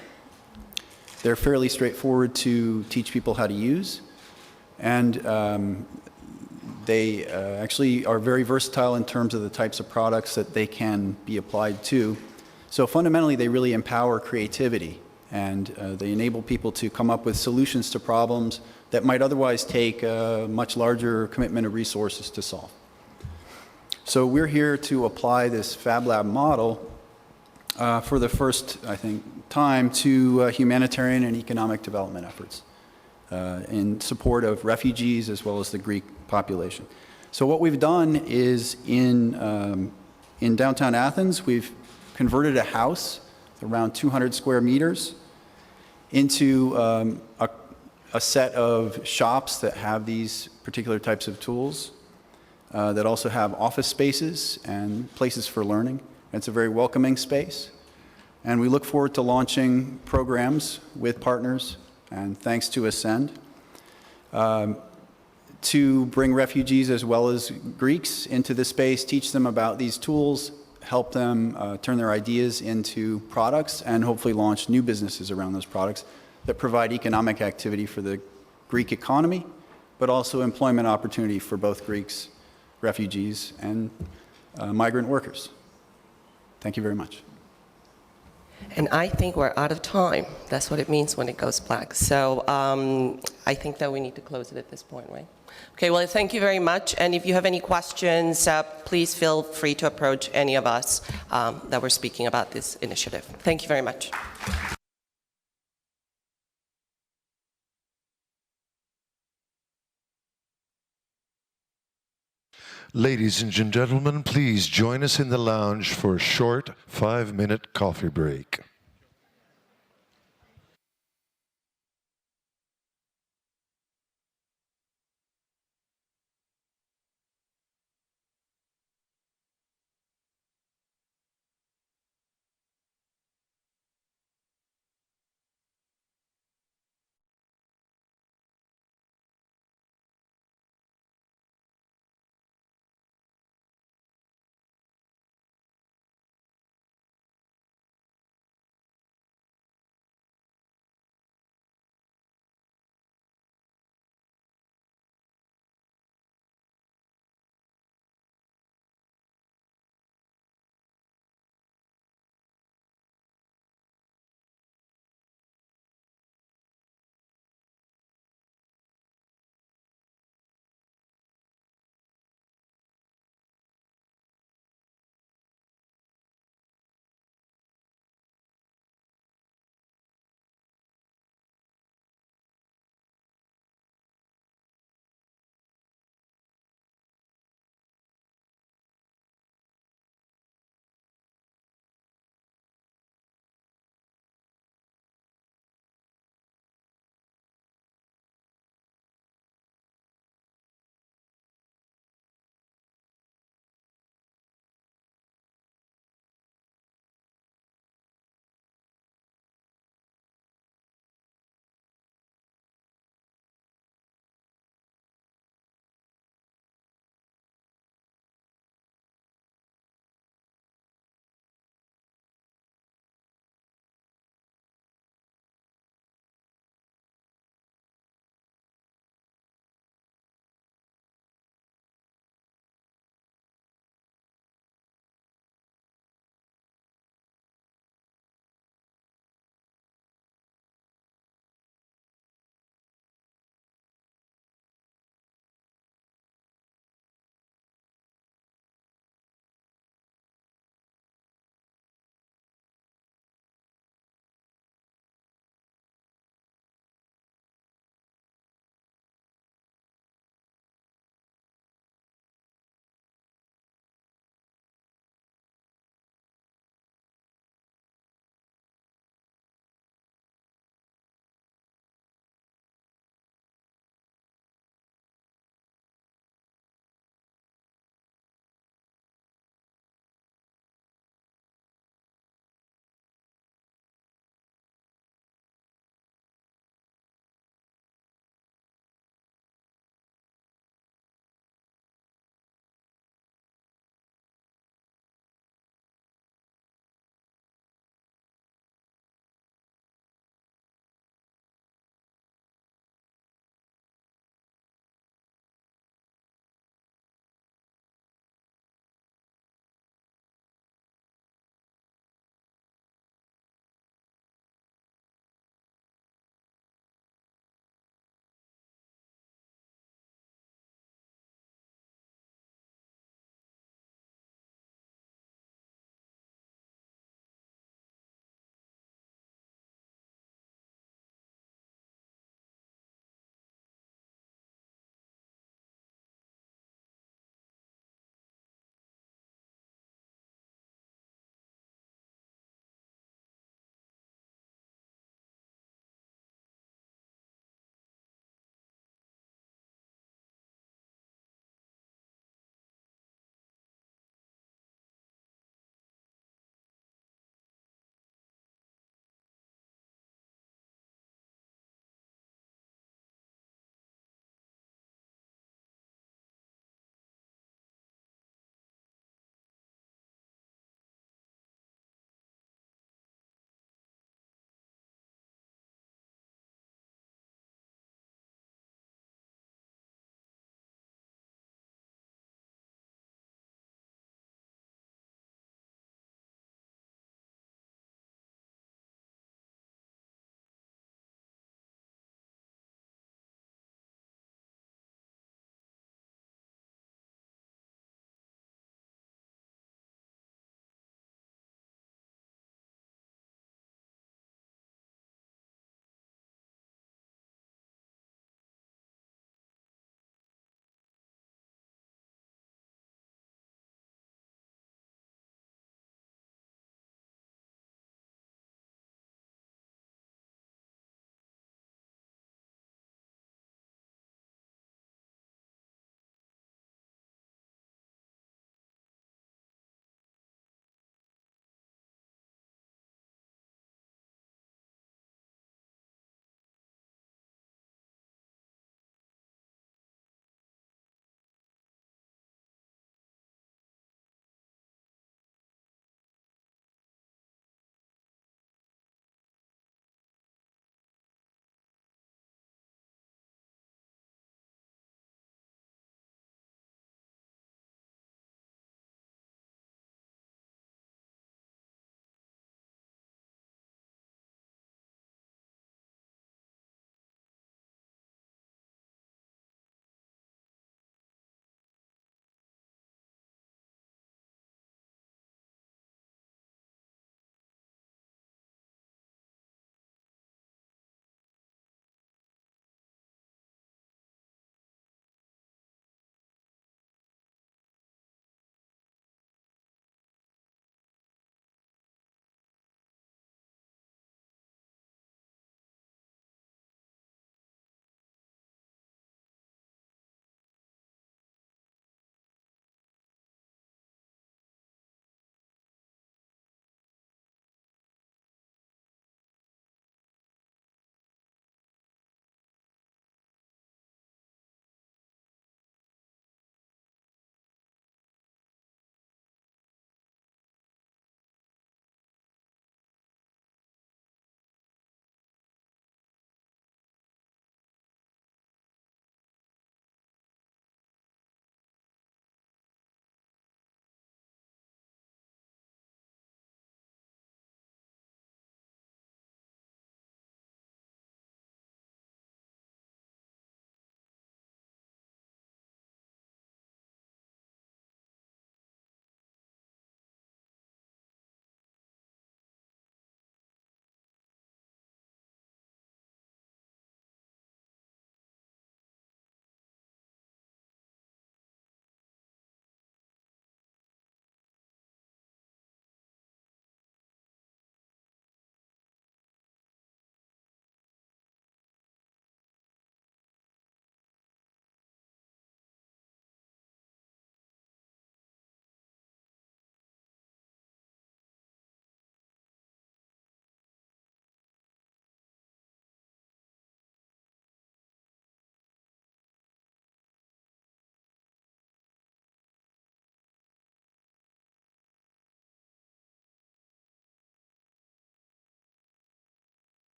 They're fairly straightforward to teach people how to use, and they actually are very versatile in terms of the types of products that they can be applied to. So fundamentally, they really empower creativity, and they enable people to come up with solutions to problems that might otherwise take a much larger commitment of resources to solve. So we're here to apply this Fab Lab model for the first, I think, time to humanitarian and economic development efforts in support of refugees as well as the Greek population. So what we've done is in downtown Athens, we've converted a house around 200 square meters into a set of shops that have these particular types of tools that also have office spaces and places for learning. It's a very welcoming space. And we look forward to launching programs with partners, and thanks to Ascend, to bring refugees as well as Greeks into the space, teach them about these tools, help them turn their ideas into products, and hopefully launch new businesses around those products that provide economic activity for the Greek economy, but also employment opportunity for both Greeks, refugees, and migrant workers. Thank you very much. And I think we're out of time. That's what it means when it goes black. So I think that we need to close it at this point, right? Okay, well, thank you very much. And if you have any questions, please feel free to approach any of us that were speaking about this initiative. Thank you very much. Ladies and gentlemen, please join us in the lounge for a short 5-minute coffee break.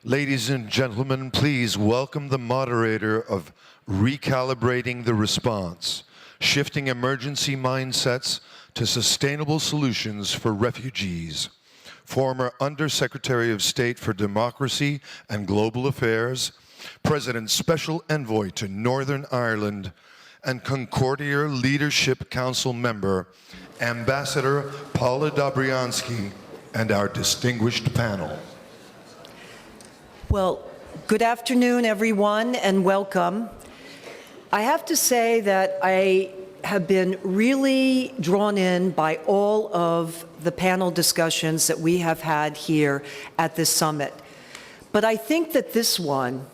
Ladies and gentlemen, please welcome the moderator of Recalibrating the Response, Shifting Emergency Mindsets to Sustainable Solutions for Refugees, former Undersecretary of State for Democracy and Global Affairs, President's Special Envoy to Northern Ireland, and Concordia Leadership Council member, Ambassador Paula Dobriansky, and our distinguished panel. Well, good afternoon, everyone, and welcome. I have to say that I have been really drawn in by all of the panel discussions that we have had here at this summit. But I think that this one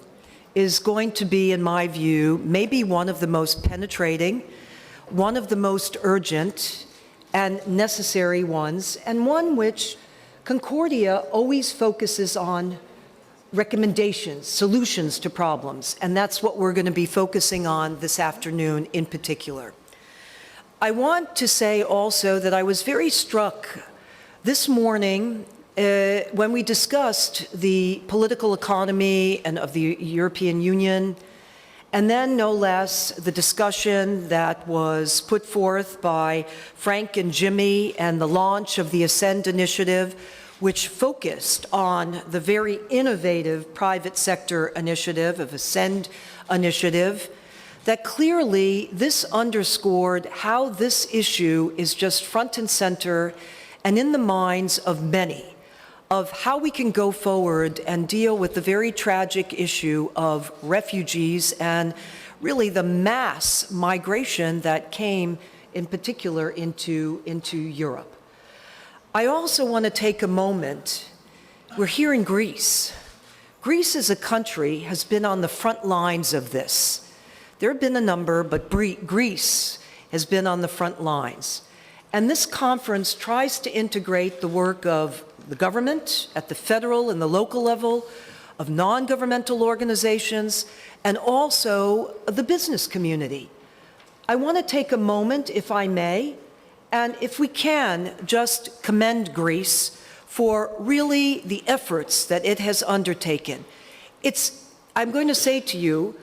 is going to be, in my view, maybe one of the most penetrating, one of the most urgent and necessary ones, and one which Concordia always focuses on recommendations, solutions to problems, and that's what we're going to be focusing on this afternoon in particular. I want to say also that I was very struck this morning when we discussed the political economy and of the European Union, and then no less the discussion that was put forth by Frank and Jimmy and the launch of the Ascend initiative, which focused on the very innovative private sector initiative of Ascend initiative, that clearly this underscored how this issue is just front and center and in the minds of many, of how we can go forward and deal with the very tragic issue of refugees and really the mass migration that came in particular into Europe. I also want to take a moment. We're here in Greece. Greece as a country has been on the front lines of this. There have been a number, but Greece has been on the front lines. And this conference tries to integrate the work of the government at the federal and the local level, of non-governmental organizations, and also the business community. I want to take a moment, if I may, and if we can, just commend Greece for really the efforts that it has undertaken. I'm going to say to you,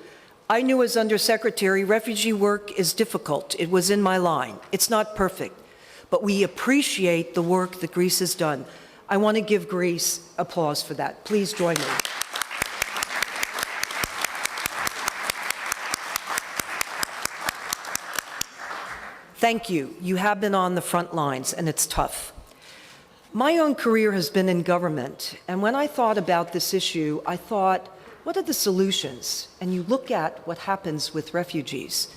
I knew as Undersecretary, refugee work is difficult. It was in my line. It's not perfect, but we appreciate the work that Greece has done. I want to give Greece applause for that. Please join me. Thank you. You have been on the front lines, and it's tough. My own career has been in government, and when I thought about this issue, I thought, what are the solutions? And you look at what happens with refugees.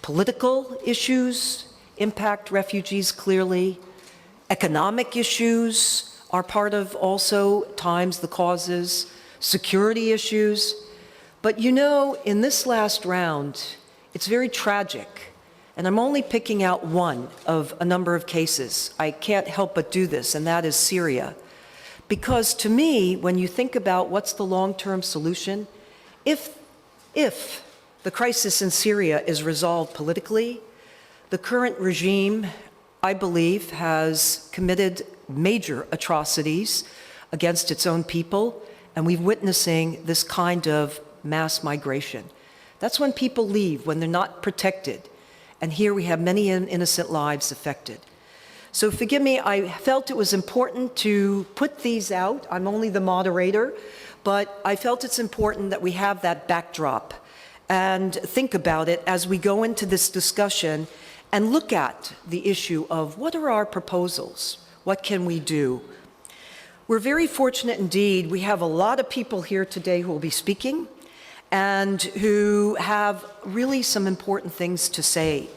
Political issues impact refugees clearly. Economic issues are part of also times the causes. Security issues. But you know, in this last round, it's very tragic. And I'm only picking out one of a number of cases. I can't help but do this, and that is Syria. Because to me, when you think about what's the long-term solution, if the crisis in Syria is resolved politically, the current regime, I believe, has committed major atrocities against its own people, and we're witnessing this kind of mass migration. That's when people leave, when they're not protected. And here we have many innocent lives affected. So forgive me, I felt it was important to put these out. I'm only the moderator, but I felt it's important that we have that backdrop and think about it as we go into this discussion and look at the issue of what are our proposals? What can we do? We're very fortunate indeed. We have a lot of people here today who will be speaking and who have really some important things to say.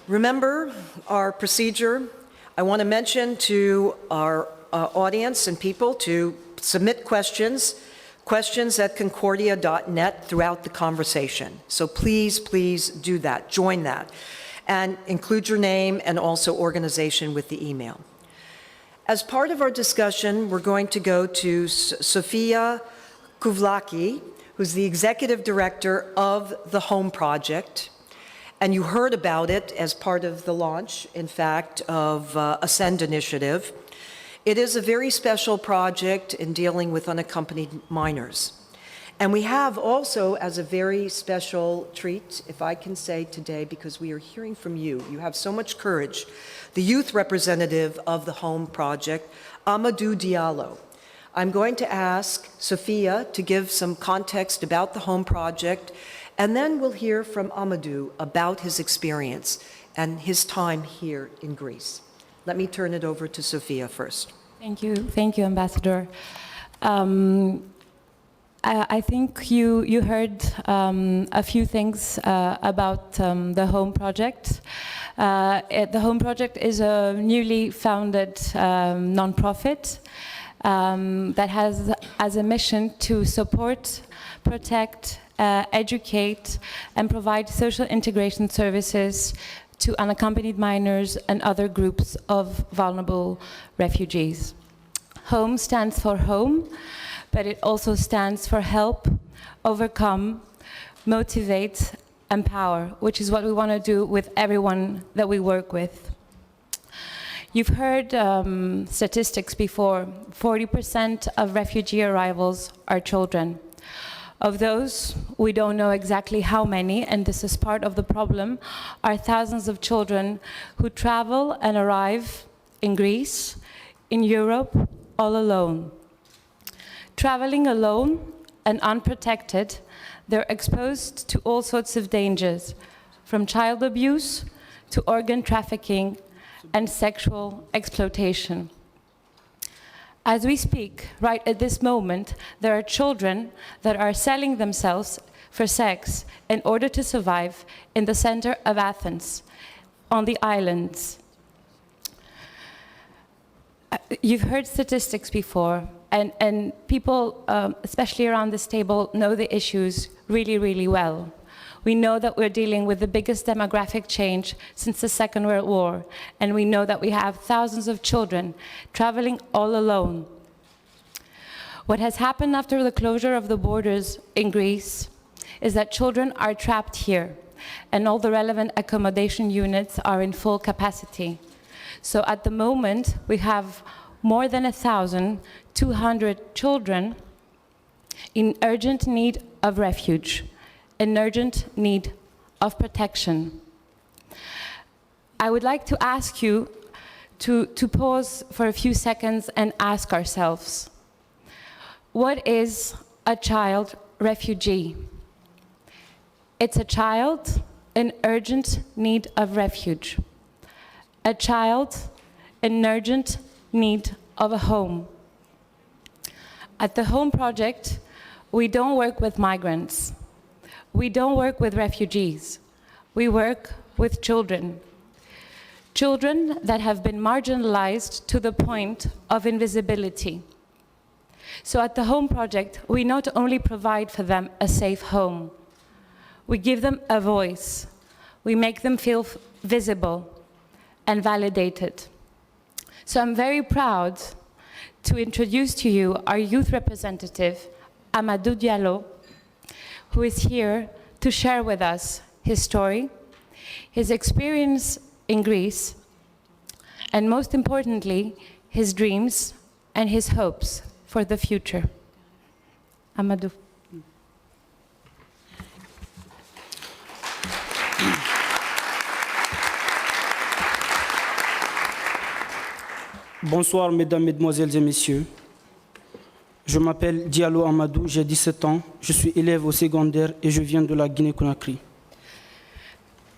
Remember our procedure. I want to mention to our audience and people to submit questions at concordia.net throughout the conversation. So please, please do that, join that, and include your name and also organization with the email. As part of our discussion, we're going to go to Sofia Kuvlaki, who's the executive director of the Home Project. And you heard about it as part of the launch, in fact, of Ascend initiative. It is a very special project in dealing with unaccompanied minors. And we have also, as a very special treat, if I can say today, because we are hearing from you, you have so much courage, the youth representative of the Home Project, Amadou Diallo. I'm going to ask Sophia to give some context about the Home Project, and then we'll hear from Amadou about his experience and his time here in Greece. Let me turn it over to Sophia first. Thank you, Ambassador. I think you heard a few things about the Home Project. The Home Project is a newly founded nonprofit that has as a mission to support, protect, educate, and provide social integration services to unaccompanied minors and other groups of vulnerable refugees. HOME stands for home, but it also stands for help, overcome, motivate, empower, which is what we want to do with everyone that we work with. You've heard statistics before. 40% of refugee arrivals are children. Of those, we don't know exactly how many, and this is part of the problem, are thousands of children who travel and arrive in Greece, in Europe, all alone. Traveling alone and unprotected, they're exposed to all sorts of dangers, from child abuse to organ trafficking and sexual exploitation. As we speak, right at this moment, there are children that are selling themselves for sex in order to survive in the center of Athens, on the islands. You've heard statistics before, and people, especially around this table, know the issues really, really well. We know that we're dealing with the biggest demographic change since the Second World War, and we know that we have thousands of children traveling all alone. What has happened after the closure of the borders in Greece is that children are trapped here, and all the relevant accommodation units are in full capacity. So at the moment, we have more than 1,200 children in urgent need of refuge, in urgent need of protection. I would like to ask you to pause for a few seconds and ask ourselves, what is a child refugee? It's a child in urgent need of refuge, a child in urgent need of a home. At the Home Project, we don't work with migrants. We don't work with refugees. We work with children. Children that have been marginalized to the point of invisibility. So at the Home Project, we not only provide for them a safe home, we give them a voice. We make them feel visible and validated. So I'm very proud to introduce to you our youth representative, Amadou Diallo, who is here to share with us his story, his experience in Greece, and most importantly, his dreams and his hopes for the future. Amadou. Bonsoir, mesdames, mesdemoiselles et messieurs. Je m'appelle Diallo Amadou, j'ai 17 ans, je suis élève au secondaire et je viens de la Guinée-Conakry.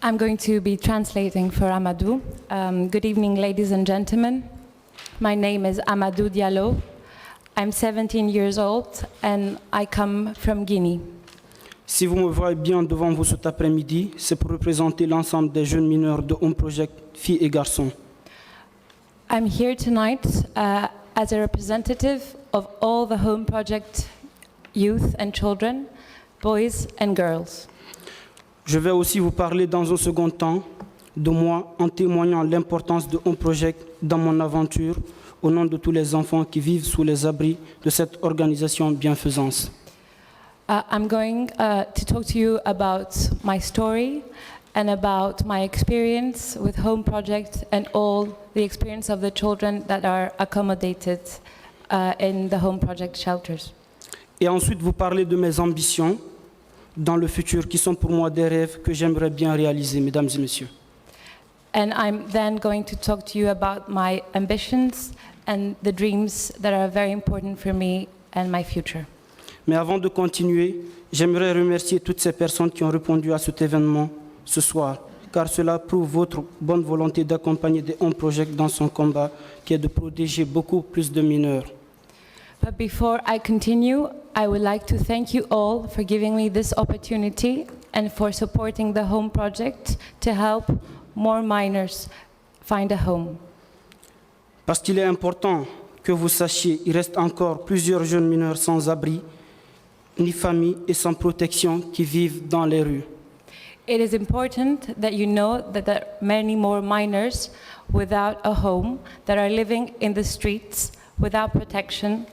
I'm going to be translating for Amadou. Good evening, ladies and gentlemen. My name is Amadou Diallo. I'm 17 years old and I come from Guinea. Si vous me voyez bien devant vous cet après-midi, c'est pour représenter l'ensemble des jeunes mineurs de Home Project, filles et garçons. I'm here tonight as a representative of all the Home Project youth and children, boys and girls. Je vais aussi vous parler dans un second temps de moi en témoignant l'importance de Home Project dans mon aventure au nom de tous les enfants qui vivent sous les abris de cette organisation bienfaisance. I'm going to talk to you about my story and about my experience with Home Project and all the experience of the children that are accommodated in the Home Project shelters. Et ensuite, vous parlez de mes ambitions dans le futur, qui sont pour moi des rêves que j'aimerais bien réaliser, mesdames et messieurs. And I'm then going to talk to you about my ambitions and the dreams that are very important for me and my future. Mais avant de continuer, j'aimerais remercier toutes ces personnes qui ont répondu à cet événement ce soir, car cela prouve votre bonne volonté d'accompagner des Home Project dans son combat, qui est de protéger beaucoup plus de mineurs. But before I continue, I would like to thank you all for giving me this opportunity and for supporting the Home Project to help more minors find a home. Parce qu'il est important que vous sachiez, il reste encore plusieurs jeunes mineurs sans abri, ni famille et sans protection qui vivent dans les rues. It is important that you know that there are many more minors without a home that are living in the streets without protection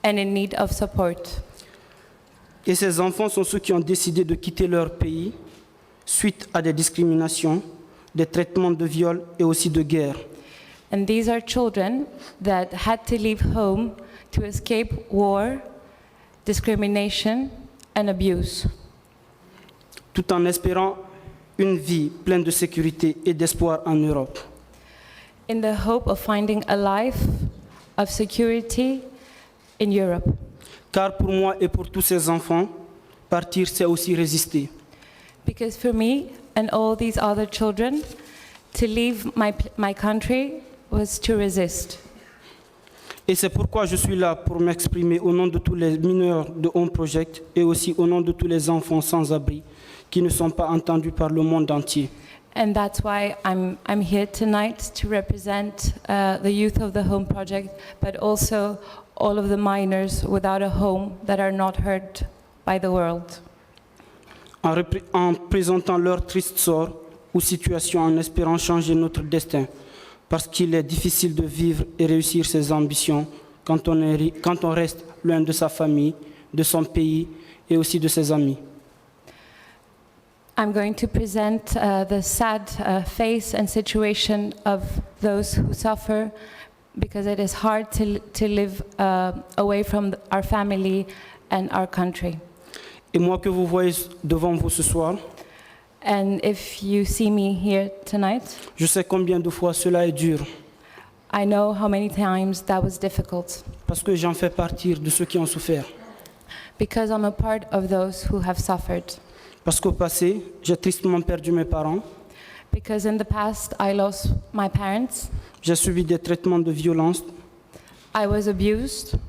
and in need of support. Et ces enfants sont ceux qui ont décidé de quitter leur pays suite à des discriminations, des traitements de viol et aussi de guerre. And these are children that had to leave home to escape war, discrimination, and abuse. Tout en espérant une vie pleine de sécurité et d'espoir en Europe. In the hope of finding a life of security in Europe. Car pour moi et pour tous ces enfants, partir c'est aussi résister. Because for me and all these other children, to leave my country was to resist. Et c'est pourquoi je suis là pour m'exprimer au nom de tous les mineurs de Home Project et aussi au nom de tous les enfants sans abri qui ne sont pas entendus par le monde entier. And that's why I'm here tonight to represent the youth of the Home Project, but also all of the minors without a home that are not heard by the world. En présentant leur triste sort ou situation en espérant changer notre destin, parce qu'il est difficile de vivre et réussir ses ambitions quand on reste loin de sa famille, de son pays et aussi de ses amis. I'm going to present the sad face and situation of those who suffer because it is hard to live away from our family and our country. Et moi que vous voyez devant vous ce soir, And if you see me here tonight, je sais combien de fois cela est dur, I know how many times that was difficult parce que j'en fais partie de ceux qui ont souffert. because I'm a part of those who have suffered. Parce qu'au passé, j'ai tristement perdu mes parents, Because in the past, I lost my parents, j'ai subi des traitements de violence, I was abused,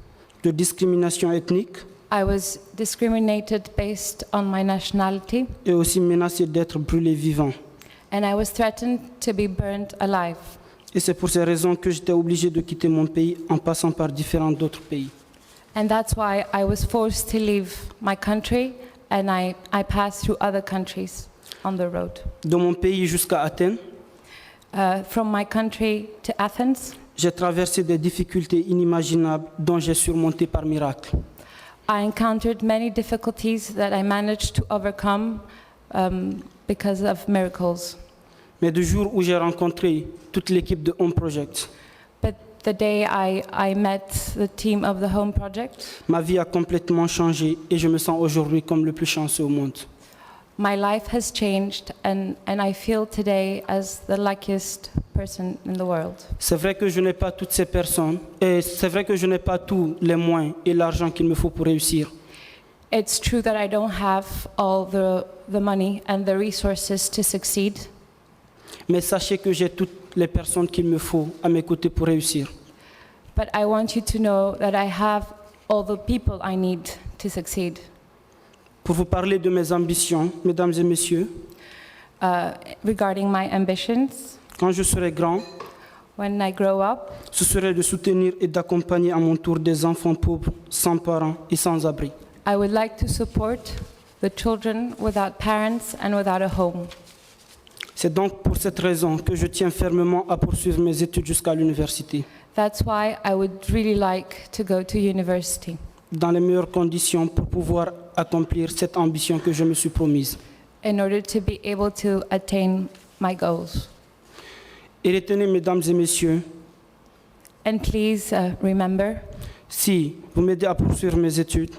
de discrimination ethnique I was discriminated based on my nationality, et aussi menacé d'être brûlé vivant. and I was threatened to be burned alive. Et c'est pour ces raisons que j'étais obligé de quitter mon pays en passant par différents d'autres pays. And that's why I was forced to leave my country, and I passed through other countries on the road. De mon pays jusqu'à Athènes, From my country to Athens, j'ai traversé des difficultés inimaginables dont j'ai surmonté par miracle. I encountered many difficulties that I managed to overcome because of miracles. Mais du jour où j'ai rencontré toute l'équipe de Home Project, But the day I met the team of the Home Project, ma vie a complètement changé et je me sens aujourd'hui comme le plus chanceux au monde. my life has changed, and I feel today as the luckiest person in the world. C'est vrai que je n'ai pas toutes ces personnes et c'est vrai que je n'ai pas tous les moyens et l'argent qu'il me faut pour réussir. It's true that I don't have all the money and the resources to succeed, Mais sachez que j'ai toutes les personnes qu'il me faut à mes côtés pour réussir. but I want you to know that I have all the people I need to succeed. Pour vous parler de mes ambitions, mesdames et messieurs, Regarding my ambitions, quand je serai grand, when I grow up, ce serait de soutenir et d'accompagner à mon tour des enfants pauvres, sans parents et sans abri. I would like to support the children without parents and without a home. C'est donc pour cette raison que je tiens fermement à poursuivre mes études jusqu'à l'université, That's why I would really like to go to university, dans les meilleures conditions pour pouvoir accomplir cette ambition que je me suis promise. in order to be able to attain my goals. Et retenez, mesdames et messieurs, And please remember, si vous m'aidez à poursuivre mes études,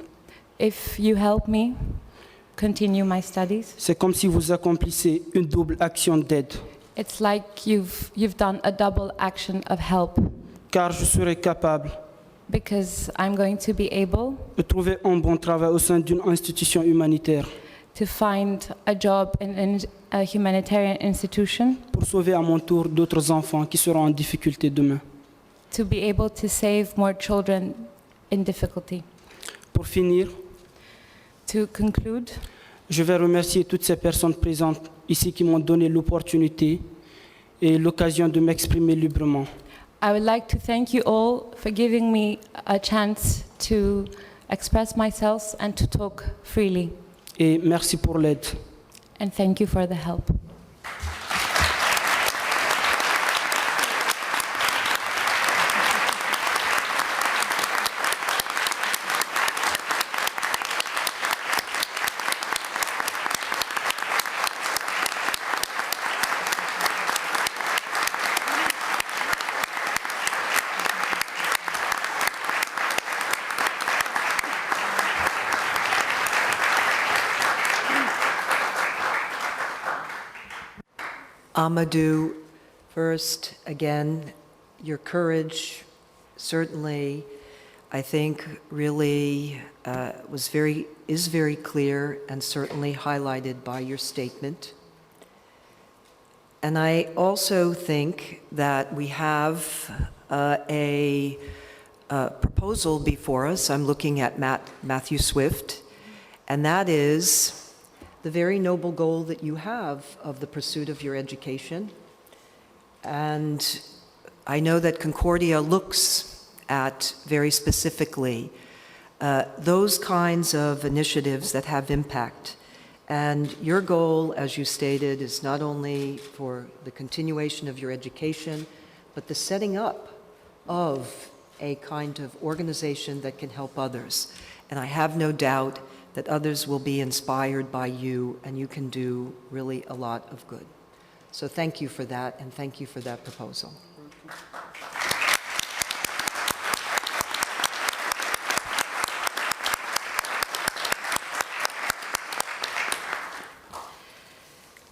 if you help me continue my studies, c'est comme si vous accomplissez une double action d'aide, it's like you've done a double action of help, car je serai capable because I'm going to be able de trouver un bon travail au sein d'une institution humanitaire to find a job in a humanitarian institution, pour sauver à mon tour d'autres enfants qui seront en difficulté demain. to be able to save more children in difficulty. Pour finir, To conclude, je vais remercier toutes ces personnes présentes ici qui m'ont donné l'opportunité et l'occasion de m'exprimer librement. I would like to thank you all for giving me a chance to express myself and to talk freely. Et merci pour l'aide. And thank you for the help. Amadou, first, again, your courage certainly, I think, really is very clear and certainly highlighted by your statement. And I also think that we have a proposal before us. I'm looking at Matthew Swift, and that is the very noble goal that you have of the pursuit of your education. And I know that Concordia looks at very specifically those kinds of initiatives that have impact. And your goal, as you stated, is not only for the continuation of your education, but the setting up of a kind of organization that can help others. And I have no doubt that others will be inspired by you, and you can do really a lot of good. So thank you for that, and thank you for that proposal.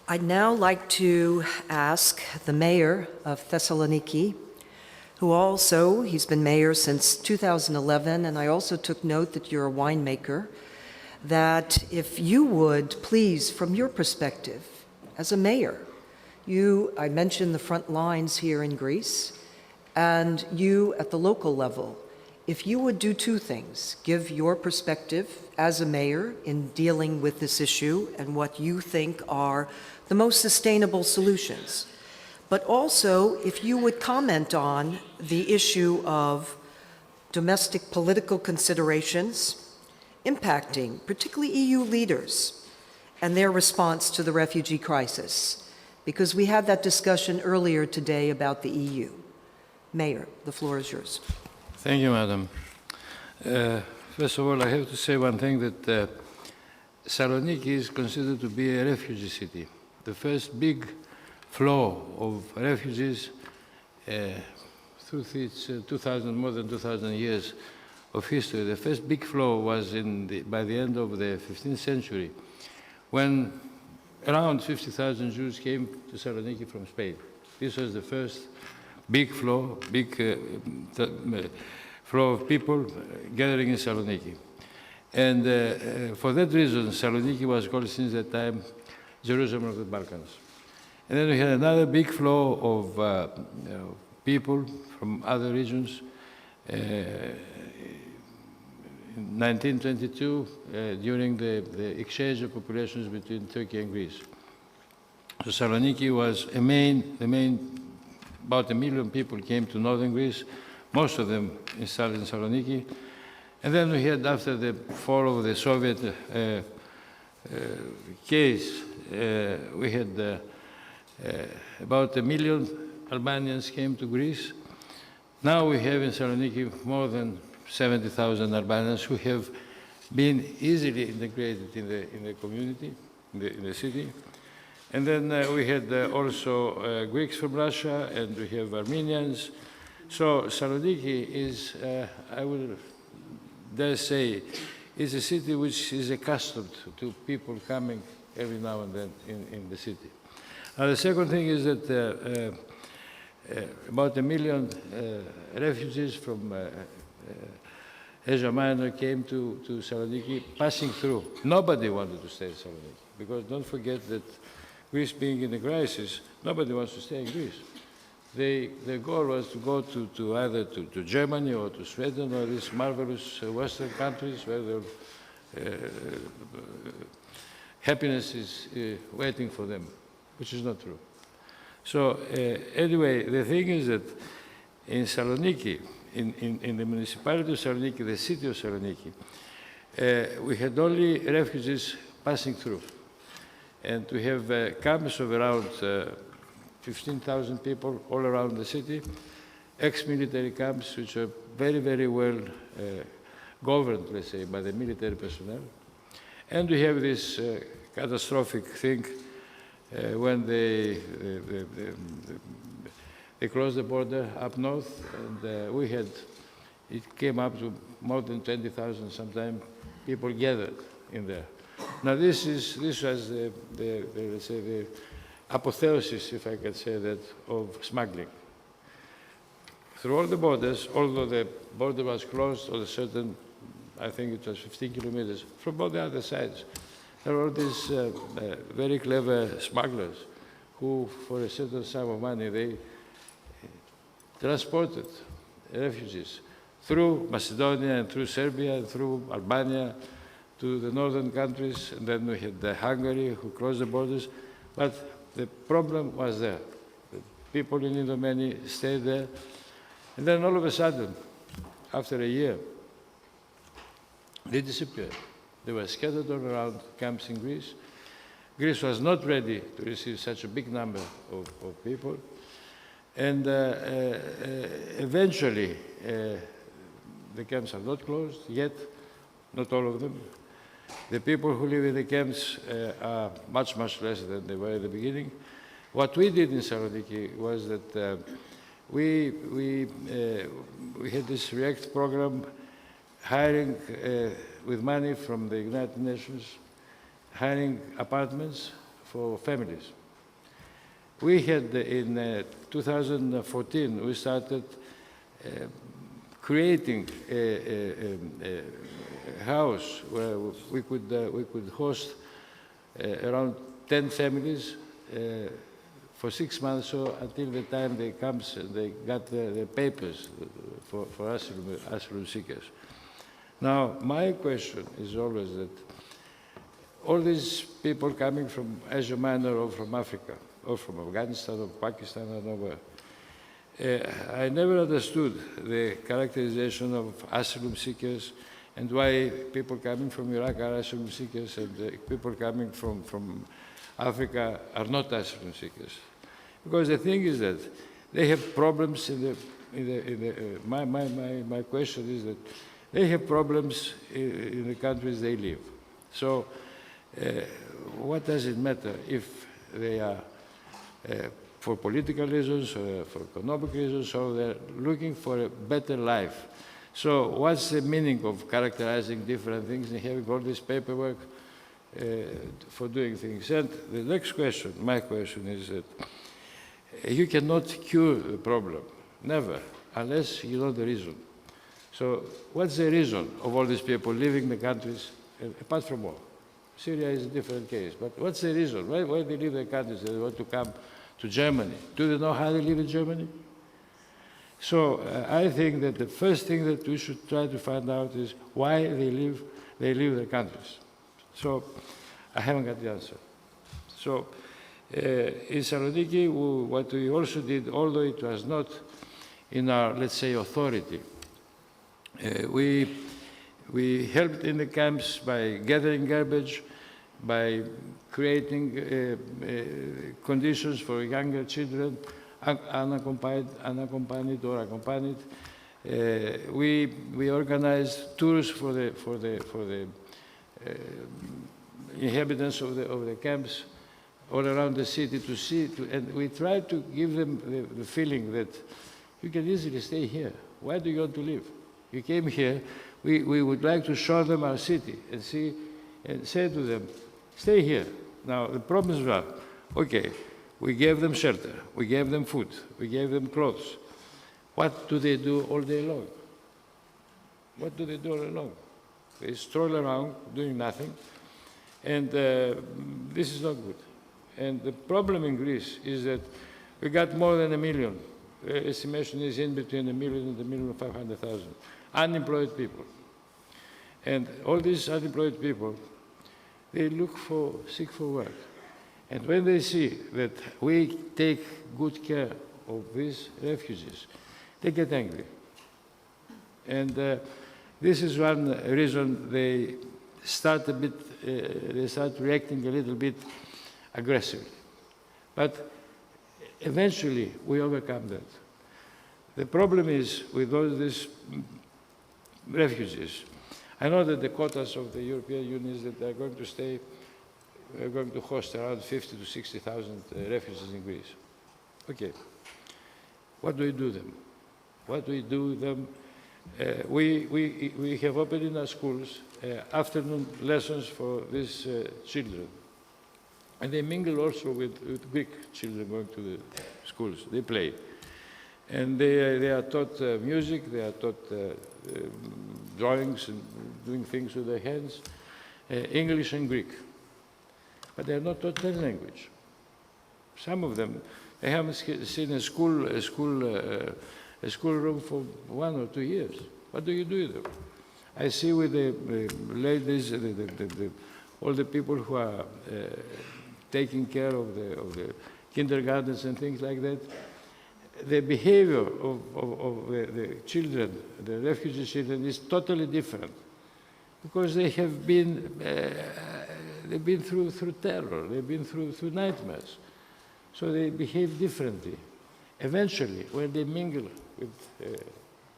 I'd now like to ask the mayor of Thessaloniki, who also, he's been mayor since 2011, and I also took note that you're a winemaker, that if you would please, from your perspective as a mayor, I mentioned the front lines here in Greece, and you at the local level, if you would do two things, give your perspective as a mayor in dealing with this issue and what you think are the most sustainable solutions, but also if you would comment on the issue of domestic political considerations impacting particularly EU leaders and their response to the refugee crisis, because we had that discussion earlier today about the EU. Mayor, the floor is yours. Thank you, Madam. First of all, I have to say one thing, that Thessaloniki is considered to be a refugee city. The first big flow of refugees through its more than 2,000 years of history. The first big flow was by the end of the 15th century, when around 50,000 Jews came to Thessaloniki from Spain. This was the first big flow, flow of people gathering in Thessaloniki. And for that reason, Thessaloniki was called since that time Jerusalem of the Balkans. And then we had another big flow of people from other regions. In 1922, during the exchange of populations between Turkey and Greece. Thessaloniki was about 1 million people came to northern Greece, most of them installed in Thessaloniki. And then we had, after the fall of the Soviet case, we had about 1 million Albanians came to Greece. Now we have in Thessaloniki more than 70,000 Albanians who have been easily integrated in the community, in the city. And then we had also Greeks from Russia, and we have Armenians. So Saloniki is, I would dare say, is a city which is accustomed to people coming every now and then in the city. Now, the second thing is that about 1 million refugees from Asia Minor came to Saloniki, passing through. Nobody wanted to stay in Saloniki, because don't forget that Greece being in a crisis, nobody wants to stay in Greece. Their goal was to go to either to Germany or to Sweden or these marvelous Western countries where their happiness is waiting for them, which is not true. So anyway, the thing is that in Saloniki, in the municipality of Saloniki, the city of Saloniki, we had only refugees passing through. And we have camps of around 15,000 people all around the city, ex-military camps, which are very, very well governed, let's say, by the military personnel. And we have this catastrophic thing when they closed the border up north, and we had, it came up to more than 20,000 sometimes people gathered in there. Now this was let's say, the apotheosis, if I can say that, of smuggling. Through all the borders, although the border was closed on a certain, I think it was 15 kilometers, from all the other sides, there were all these very clever smugglers who, for a certain sum of money, they transported refugees through Macedonia and through Serbia and through Albania to the northern countries, and then we had Hungary who closed the borders. But the problem was there. The people in Idomeni stayed there, and then all of a sudden, after a year, they disappeared. They were scattered all around camps in Greece. Greece was not ready to receive such a big number of people. And eventually, the camps are not closed yet, not all of them. The people who live in the camps are much, much less than they were at the beginning. What we did in Saloniki was that we had this REACT program, hiring with money from the United Nations, hiring apartments for families. We had, in 2014, we started creating a house where we could host around 10 families for 6 months, or until the time they comes and they got the papers for asylum seekers. Now, my question is always that all these people coming from Asia Minor or from Africa, or from Afghanistan or Pakistan or nowhere, I never understood the characterization of asylum seekers and why people coming from Iraq are asylum seekers and people coming from Africa are not asylum seekers. Because the thing is that they have problems my question is that they have problems in the countries they live. So what does it matter if they are for political reasons, or for economic reasons, or they're looking for a better life? So what's the meaning of characterizing different things and having all this paperwork for doing things? And the next question, my question, is that you cannot cure the problem, never, unless you know the reason. So what's the reason of all these people leaving the countries, apart from war? Syria is a different case, but what's the reason? Why they leave the countries? They want to come to Germany. Do they know how they live in Germany? So I think that the first thing that we should try to find out is why they leave their countries. So I haven't got the answer. So in Saloniki, what we also did, although it was not in our, let's say, authority, we helped in the camps by gathering garbage, by creating conditions for younger children, unaccompanied or accompanied. We organized tours for the inhabitants of the camps all around the city to see, and we try to give them the feeling that you can easily stay here. Why do you want to leave? You came here, we would like to show them our city and see, and say to them, stay here. Now, the problems are, okay, we gave them shelter, we gave them food, we gave them clothes. What do they do all day long? What do they do all day long? They stroll around doing nothing, and this is not good. And the problem in Greece is that we got more than 1 million. The estimation is in between 1 million and 1,500,000 unemployed people. And all these unemployed people, they seek for work. And when they see that we take good care of these refugees, they get angry. And this is one reason they start reacting a little bit aggressively. But eventually, we overcome that. The problem is with all these refugees. I know that the quotas of the European Union is that they're going to stay, we're going to host around 50 to 60,000 refugees in Greece. Okay. What do we do them? What do we do with them? We have opened in our schools afternoon lessons for these children. And they mingle also with Greek children going to the schools. They play. And they are taught music, they are taught drawings and doing things with their hands, English and Greek. But they are not taught their language. Some of them, they haven't seen a school room for 1 or 2 years. What do you do with them? I see with the ladies, all the people who are taking care of the kindergartens and things like that, the behavior of the children, the refugee children, is totally different, because they have been they've been through terror, they've been through nightmares, so they behave differently. Eventually, when they mingle with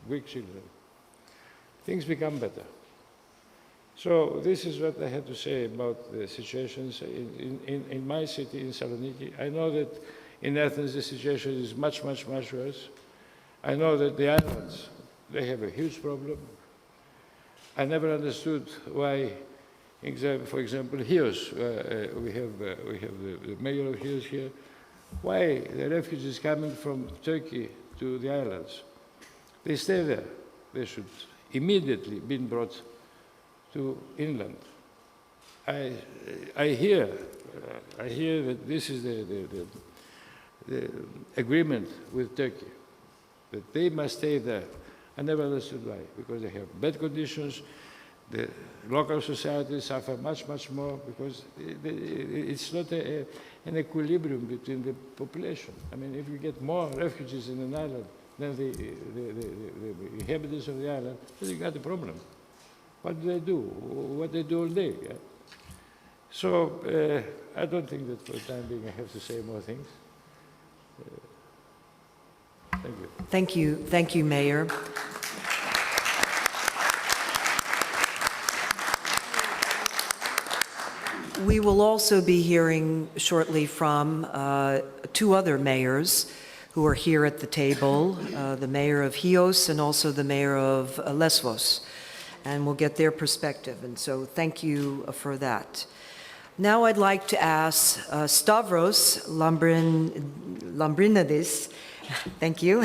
Greek children, things become better. So this is what I had to say about the situations in my city, in Saloniki. I know that in Athens the situation is much, much, much worse. I know that the islands, they have a huge problem. I never understood why, for example, Chios, we have the mayor of Chios here, why the refugees coming from Turkey to the islands, they stay there. They should immediately be brought to inland. I hear that this is the agreement with Turkey, that they must stay there. I never understood why, because they have bad conditions. The local societies suffer much, much more, because it's not an equilibrium between the population. I mean, if you get more refugees in an island than the inhabitants of the island, then you got a problem. What do they do? What they do all day? Yeah? So I don't think that for the time being I have to say more things. Thank you. Thank you. Thank you, Mayor. We will also be hearing shortly from 2 other mayors who are here at the table, the mayor of Chios and also the mayor of Lesvos, and we'll get their perspective. And so thank you for that. Now I'd like to ask Stavros Lambrinidis, thank you,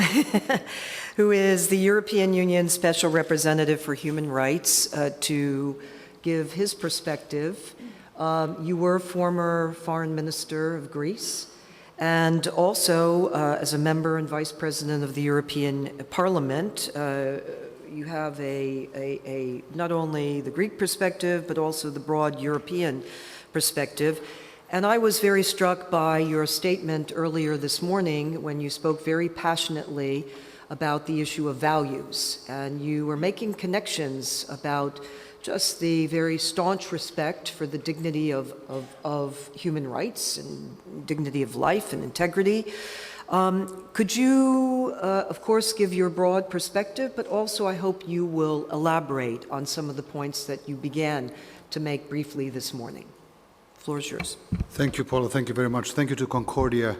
who is the European Union Special Representative for Human Rights, to give his perspective. You were former foreign minister of Greece, and also as a member and vice president of the European Parliament, you have not only the Greek perspective, but also the broad European perspective. And I was very struck by your statement earlier this morning when you spoke very passionately about the issue of values. And you were making connections about just the very staunch respect for the dignity of human rights and dignity of life and integrity. Could you, of course, give your broad perspective, but also I hope you will elaborate on some of the points that you began to make briefly this morning. The floor is yours. Thank you, Paula. Thank you very much. Thank you to Concordia,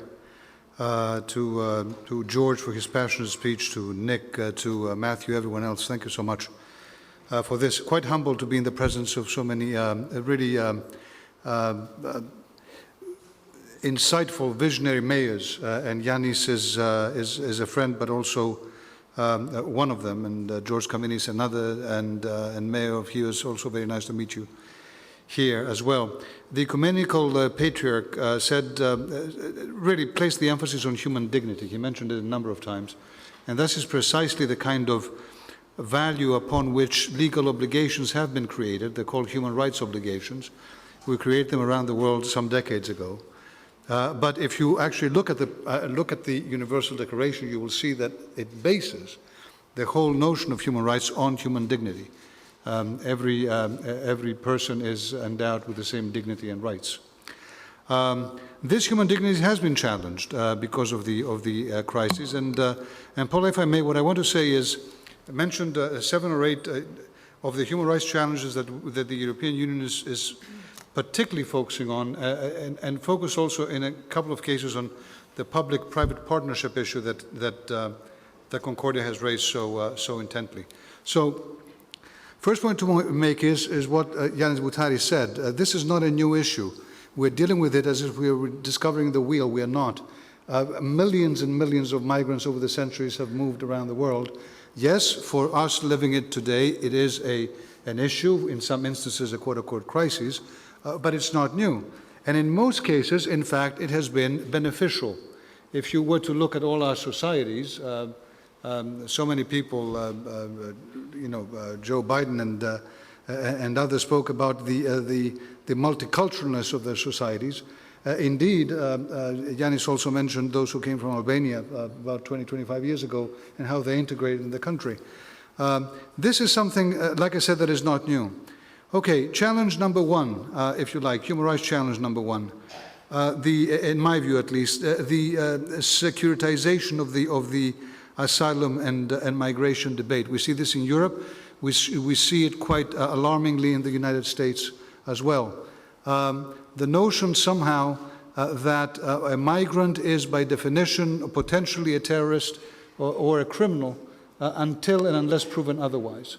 to George for his passionate speech, to Nick, to Matthew, everyone else. Thank you so much for this. Quite humbled to be in the presence of so many really insightful, visionary mayors. And Yanis is a friend, but also one of them. And George Kaminis, another, and Mayor of Hughes. Also very nice to meet you here as well. The ecumenical patriarch said, really placed the emphasis on human dignity. He mentioned it a number of times. And this is precisely the kind of value upon which legal obligations have been created. They're called human rights obligations. We created them around the world some decades ago. But if you actually look at the Universal Declaration, you will see that it bases the whole notion of human rights on human dignity. Every person is endowed with the same dignity and rights. This human dignity has been challenged because of the crisis. And Paul, if I may, what I want to say is, I mentioned 7 or 8 of the human rights challenges that the European Union is particularly focusing on, and focus also in a couple of cases on the public-private partnership issue that Concordia has raised so intently. So, first point to make is what Yanis Boutari said. This is not a new issue. We're dealing with it as if we were discovering the wheel. We are not. Millions and millions of migrants over the centuries have moved around the world. Yes, for us living it today, it is an issue, in some instances a quote-unquote crisis, but it's not new. And in most cases, in fact, it has been beneficial. If you were to look at all our societies, so many people, Joe Biden and others spoke about the multiculturalness of their societies. Indeed, Yanis also mentioned those who came from Albania about 20, 25 years ago and how they integrated in the country. This is something, like I said, that is not new. Okay, challenge number 1, if you like, human rights challenge number 1. In my view at least, the securitization of the asylum and migration debate. We see this in Europe. We see it quite alarmingly in the United States as well. The notion somehow that a migrant is by definition potentially a terrorist or a criminal until and unless proven otherwise.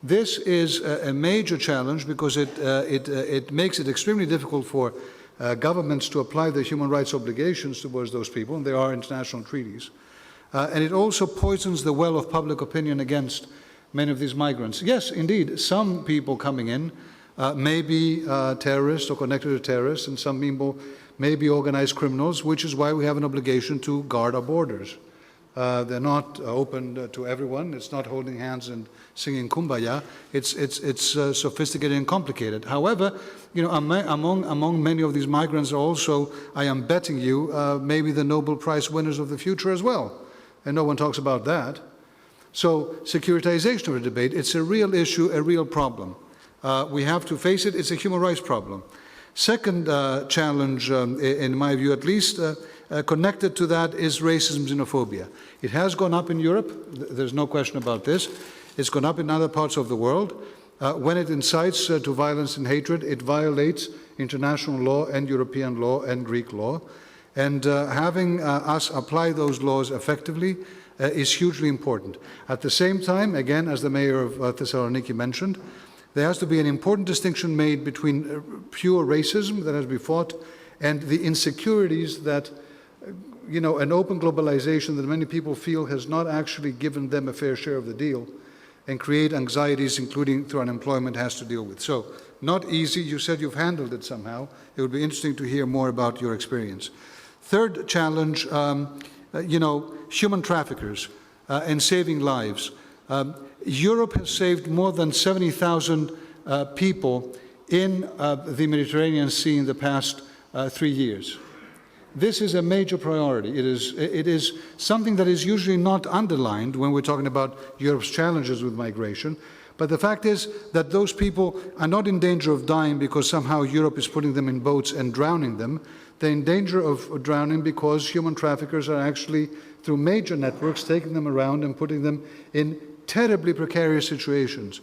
This is a major challenge because it makes it extremely difficult for governments to apply their human rights obligations towards those people, and there are international treaties. And it also poisons the well of public opinion against many of these migrants. Yes, indeed, some people coming in may be terrorists or connected to terrorists, and some people may be organized criminals, which is why we have an obligation to guard our borders. They're not open to everyone. It's not holding hands and singing Kumbaya. It's sophisticated and complicated. However, among many of these migrants are also, I am betting you, maybe the Nobel Prize winners of the future as well. And no one talks about that. So securitization of the debate, it's a real issue, a real problem. We have to face it. It's a human rights problem. Second challenge, in my view at least, connected to that is racism, xenophobia. It has gone up in Europe. There's no question about this. It's gone up in other parts of the world. When it incites to violence and hatred, it violates international law and European law and Greek law. And having us apply those laws effectively is hugely important. At the same time, again, as the mayor of Thessaloniki mentioned, there has to be an important distinction made between pure racism that has been fought and the insecurities that, an open globalization that many people feel has not actually given them a fair share of the deal and create anxieties, including through unemployment, has to deal with. So, not easy. You said you've handled it somehow. It would be interesting to hear more about your experience. Third challenge, human traffickers and saving lives. Europe has saved more than 70,000 people in the Mediterranean Sea in the past 3 years. This is a major priority. It is something that is usually not underlined when we're talking about Europe's challenges with migration. But the fact is that those people are not in danger of dying because somehow Europe is putting them in boats and drowning them. They're in danger of drowning because human traffickers are actually, through major networks, taking them around and putting them in terribly precarious situations.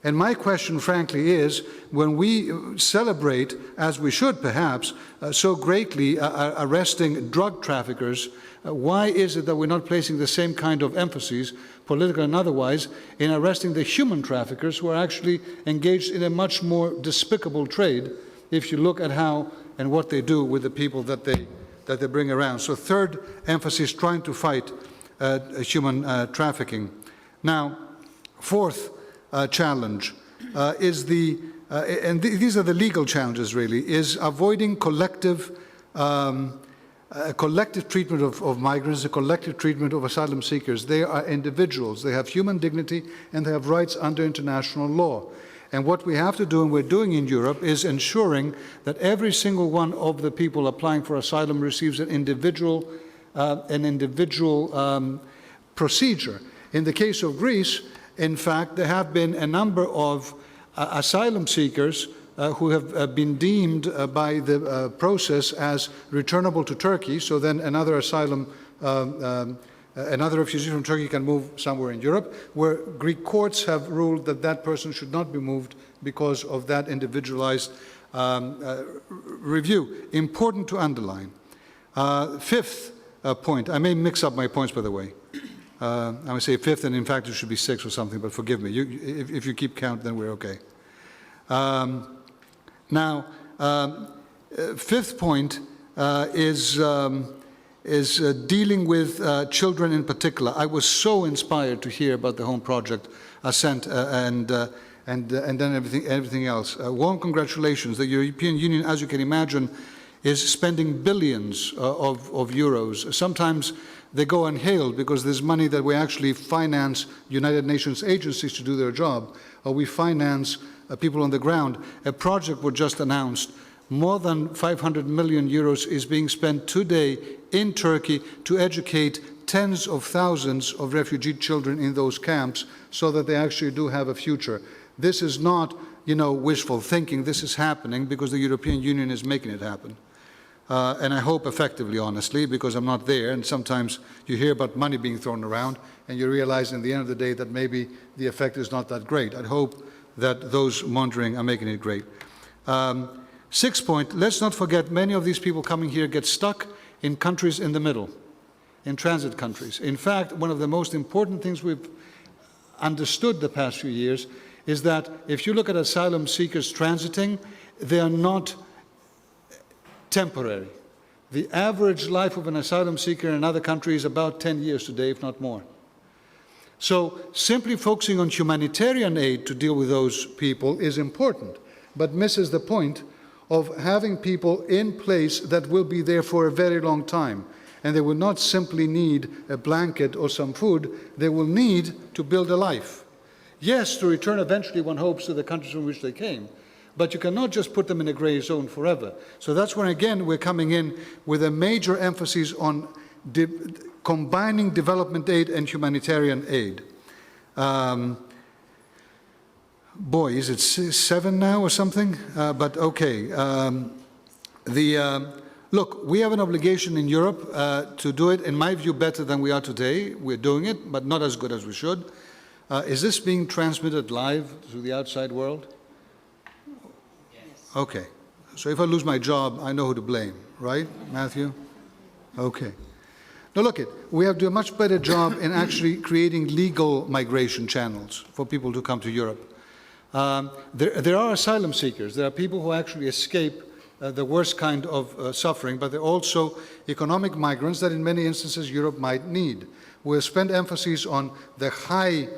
And my question, frankly, is when we celebrate, as we should perhaps, so greatly arresting drug traffickers, why is it that we're not placing the same kind of emphasis, political and otherwise, in arresting the human traffickers who are actually engaged in a much more despicable trade if you look at how and what they do with the people that they bring around. So third emphasis, trying to fight human trafficking. Now, fourth challenge is these are the legal challenges really, is avoiding collective treatment of migrants, a collective treatment of asylum seekers. They are individuals, they have human dignity and they have rights under international law. And what we have to do, and we're doing in Europe, is ensuring that every single one of the people applying for asylum receives an individual procedure. In the case of Greece, in fact, there have been a number of asylum seekers who have been deemed by the process as returnable to Turkey, so then another refugee from Turkey can move somewhere in Europe, where Greek courts have ruled that that person should not be moved because of that individualized review. Important to underline. Fifth point, I may mix up my points, by the way. I would say fifth, and in fact it should be six or something, but forgive me. If you keep count, then we're okay. Fifth point is dealing with children in particular. I was so inspired to hear about the Home Project, Ascent, and then everything else. Warm congratulations. The European Union, as you can imagine, is spending billions of euros. Sometimes they go unhailed because there's money that we actually finance United Nations agencies to do their job, or we finance people on the ground. A project was just announced. More than 500 million euros is being spent today in Turkey to educate tens of thousands of refugee children in those camps so that they actually do have a future. This is not, wishful thinking. This is happening because the European Union is making it happen. And I hope effectively, honestly, because I'm not there, and sometimes you hear about money being thrown around, and you realize in the end of the day that maybe the effect is not that great. I hope that those monitoring are making it great. Sixth point, let's not forget many of these people coming here get stuck in countries in the middle, in transit countries. In fact, one of the most important things we've understood the past few years is that if you look at asylum seekers transiting, they are not temporary. The average life of an asylum seeker in another country is about 10 years today, if not more. So simply focusing on humanitarian aid to deal with those people is important, but misses the point of having people in place that will be there for a very long time. And they will not simply need a blanket or some food, they will need to build a life. Yes, to return eventually, one hopes, to the countries from which they came, but you cannot just put them in a gray zone forever. So that's when, again, we're coming in with a major emphasis on combining development aid and humanitarian aid. Boy, is it 7 now or something? But okay. Look, we have an obligation in Europe to do it, in my view, better than we are today. We're doing it, but not as good as we should. Is this being transmitted live to the outside world? Yes. Okay. So if I lose my job, I know who to blame, right, Matthew? Okay. Now look, we have to do a much better job in actually creating legal migration channels for people to come to Europe. There are asylum seekers. There are people who actually escape the worst kind of suffering, but there are also economic migrants that in many instances Europe might need. We'll spend emphasis on the high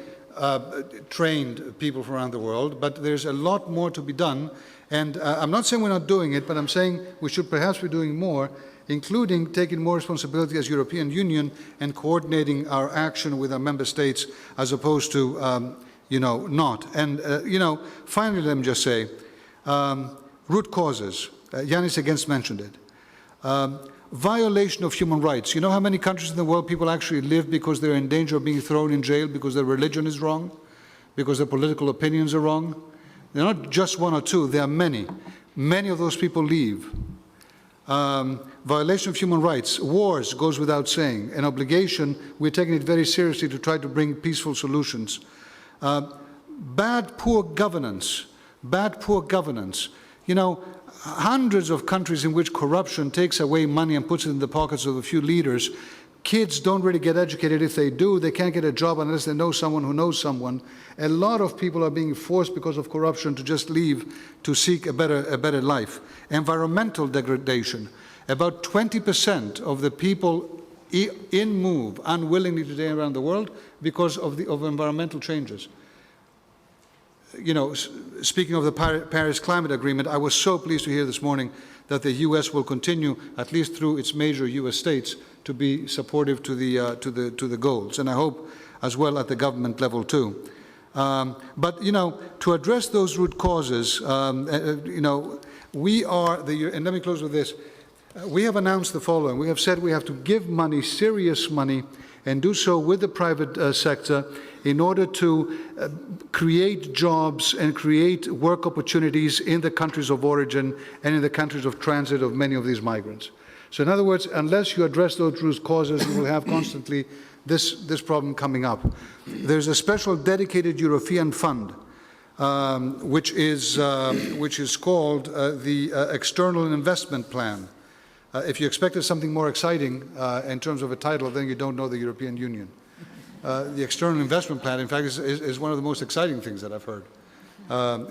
trained people from around the world, but there's a lot more to be done. And I'm not saying we're not doing it, but I'm saying we should perhaps be doing more, including taking more responsibility as European Union and coordinating our action with our member states as opposed to, not. And, finally, let me just say, root causes. Yanis against mentioned it. Violation of human rights. You know how many countries in the world people actually live because they're in danger of being thrown in jail because their religion is wrong, because their political opinions are wrong? They're not just one or two, there are many. Many of those people leave. Violation of human rights. Wars goes without saying. An obligation, we're taking it very seriously to try to bring peaceful solutions. bad, poor governance. You know, hundreds of countries in which corruption takes away money and puts it in the pockets of a few leaders. Kids don't really get educated. If they do, they can't get a job unless they know someone who knows someone. A lot of people are being forced because of corruption to just leave to seek a better life. Environmental degradation. About 20% of the people move unwillingly today around the world because of environmental changes. You know, speaking of the Paris Climate Agreement, I was so pleased to hear this morning that the U.S. will continue, at least through its major U.S. states, to be supportive to the goals, and I hope as well at the government level too. But you know, to address those root causes, you know, and let me close with this. We have announced the following. We have said we have to give money, serious money, and do so with the private sector in order to create jobs and create work opportunities in the countries of origin and in the countries of transit of many of these migrants. So in other words, unless you address those root causes, you will have constantly this problem coming up. There's a special dedicated European fund, which is called the External Investment Plan. If you expected something more exciting in terms of a title, then you don't know the European Union. The External Investment Plan, in fact, is one of the most exciting things that I've heard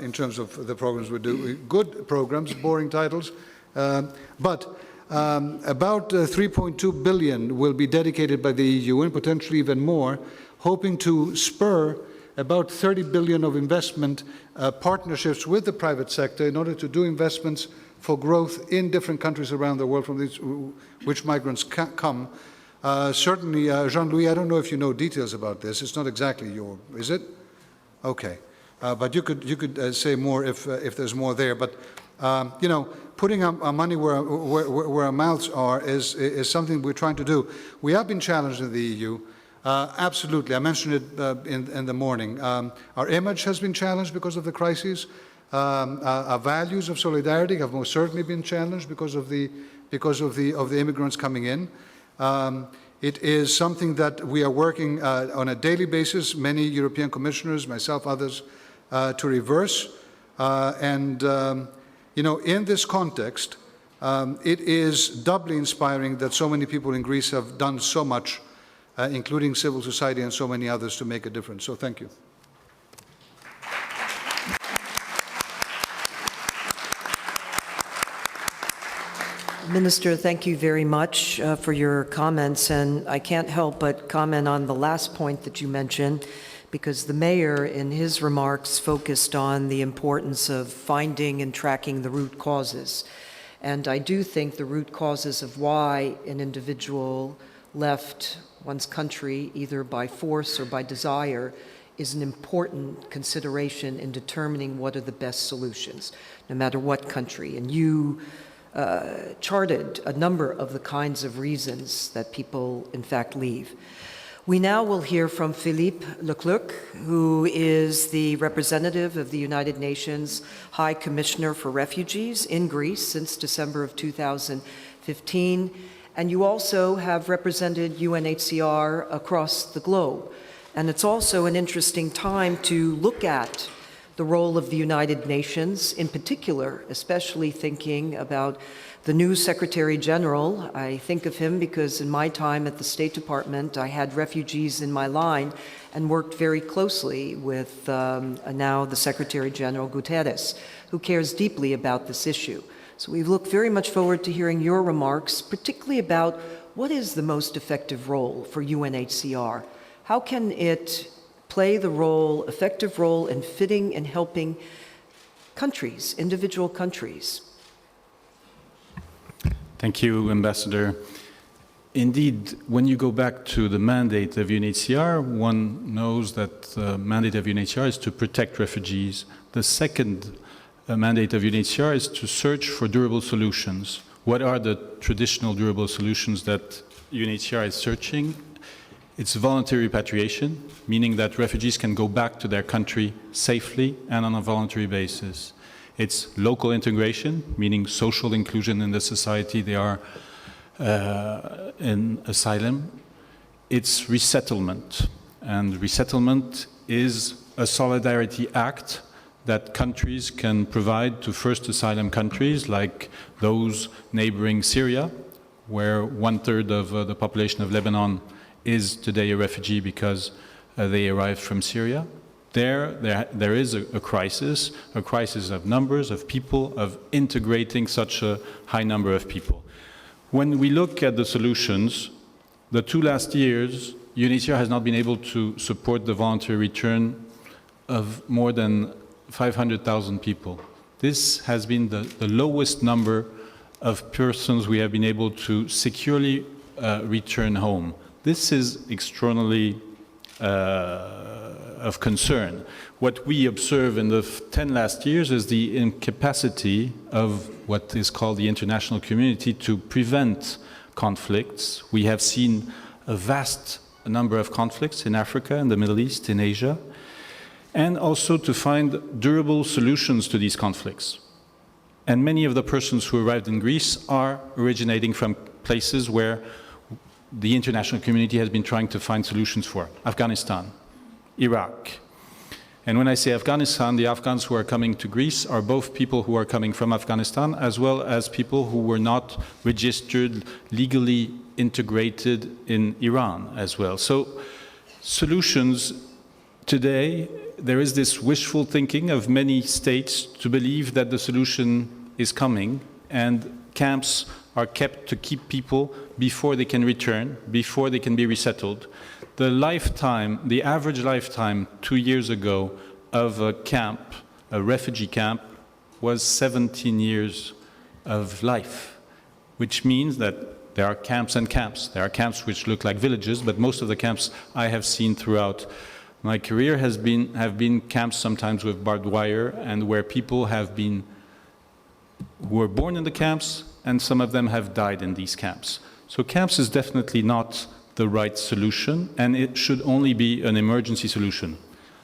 in terms of the programs we do. Good programs, boring titles, but about 3.2 billion will be dedicated by the EU and potentially even more, hoping to spur about 30 billion of investment partnerships with the private sector in order to do investments for growth in different countries around the world from which migrants come. Certainly, Jean-Louis, I don't know if you know details about this. It's not exactly is it? Okay. But you could say more if there's more there. But, you know, putting our money where our mouths are is something we're trying to do. We have been challenged in the EU. Absolutely. I mentioned it in the morning. Our image has been challenged because of the crises. Our values of solidarity have most certainly been challenged because of the immigrants coming in. It is something that we are working on a daily basis, many European commissioners, myself, others, to reverse. You know, in this context, it is doubly inspiring that so many people in Greece have done so much, including civil society and so many others, to make a difference. So thank you. Minister, thank you very much for your comments, and I can't help but comment on the last point that you mentioned, because the mayor in his remarks focused on the importance of finding and tracking the root causes. And I do think the root causes of why an individual left one's country, either by force or by desire, is an important consideration in determining what are the best solutions, no matter what country. And you charted a number of the kinds of reasons that people, in fact, leave. We now will hear from Philippe Leclerc, who is the representative of the United Nations High Commissioner for Refugees in Greece since December of 2015. And you also have represented UNHCR across the globe. And it's also an interesting time to look at the role of the United Nations, in particular, especially thinking about the new Secretary General. I think of him because in my time at the State Department, I had refugees in my line and worked very closely with now the Secretary General Guterres, who cares deeply about this issue. So we look very much forward to hearing your remarks, particularly about what is the most effective role for UNHCR? How can it play the role, effective role in fitting and helping countries, individual countries? Thank you, Ambassador. Indeed, when you go back to the mandate of UNHCR, one knows that the mandate of UNHCR is to protect refugees. The second mandate of UNHCR is to search for durable solutions. What are the traditional durable solutions that UNHCR is searching? It's voluntary repatriation, meaning that refugees can go back to their country safely and on a voluntary basis. It's local integration, meaning social inclusion in the society they are in asylum. It's resettlement, and resettlement is a solidarity act that countries can provide to first asylum countries like those neighboring Syria, where 1/3 of the population of Lebanon is today a refugee because they arrived from Syria. There is a crisis of numbers, of people, of integrating such a high number of people. When we look at the solutions, the 2 last years, UNHCR has not been able to support the voluntary return of more than 500,000 people. This has been the lowest number of persons we have been able to securely return home. This is extraordinarily of concern. What we observe in the 10 last years is the incapacity of what is called the international community to prevent conflicts. We have seen a vast number of conflicts in Africa, in the Middle East, in Asia, and also to find durable solutions to these conflicts. And many of the persons who arrived in Greece are originating from places where the international community has been trying to find solutions for: Afghanistan, Iraq. And when I say Afghanistan, the Afghans who are coming to Greece are both people who are coming from Afghanistan as well as people who were not registered, legally integrated in Iran as well. So solutions today, there is this wishful thinking of many states to believe that the solution is coming, and camps are kept to keep people before they can return, before they can be resettled. The average lifetime 2 years ago of a camp, a refugee camp, was 17 years of life, which means that there are camps and camps. There are camps which look like villages, but most of the camps I have seen throughout my career have been camps sometimes with barbed wire, and where people who were born in the camps, and some of them have died in these camps. So camps is definitely not the right solution, and it should only be an emergency solution.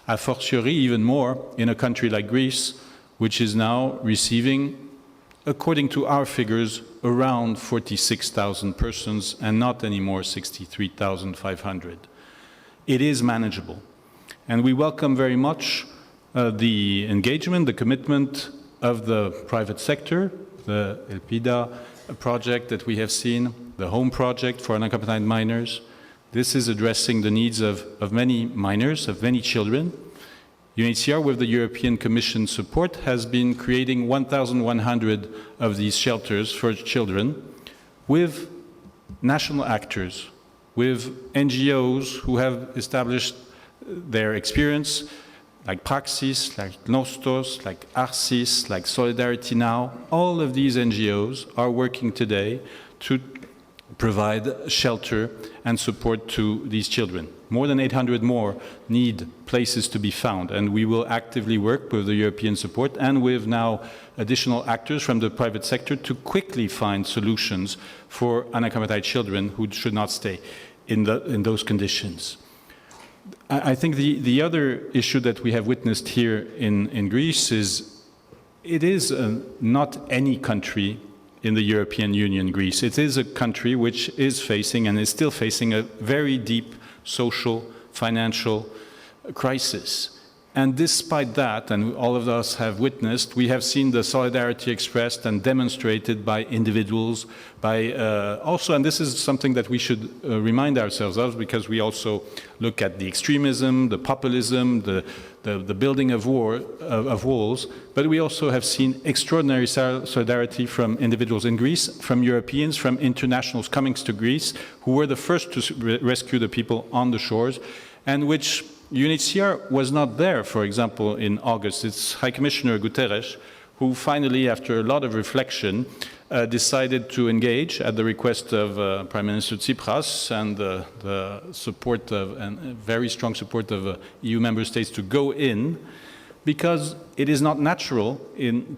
A fortiori, even more, in a country like Greece, which is now receiving, according to our figures, around 46,000 persons, and not anymore 63,500. It is manageable. And we welcome very much the engagement, the commitment of the private sector, the ELPIDA project that we have seen, the Home Project for unaccompanied minors. This is addressing the needs of many minors, of many children. UNHCR, with the European Commission support, has been creating 1,100 of these shelters for children with national actors, with NGOs who have established their experience, like Praxis, like Nostos, like Arsis, like Solidarity Now. All of these NGOs are working today to provide shelter and support to these children. More than 800 more need places to be found, and we will actively work with the European support and with now additional actors from the private sector to quickly find solutions for unaccompanied children who should not stay in those conditions. I think the other issue that we have witnessed here in Greece is it is not any country in the European Union, Greece. It is a country which is facing and is still facing a very deep social, financial crisis. And despite that, and all of us have witnessed, we have seen the solidarity expressed and demonstrated by individuals, by also, and this is something that we should remind ourselves of, because we also look at the extremism, the populism, the building of walls, but we also have seen extraordinary solidarity from individuals in Greece, from Europeans, from internationals coming to Greece, who were the first to rescue the people on the shores, and which UNHCR was not there, for example, in August. It's High Commissioner Guterres who finally, after a lot of reflection, decided to engage at the request of Prime Minister Tsipras and the support of, and very strong support of EU member states to go in, because it is not natural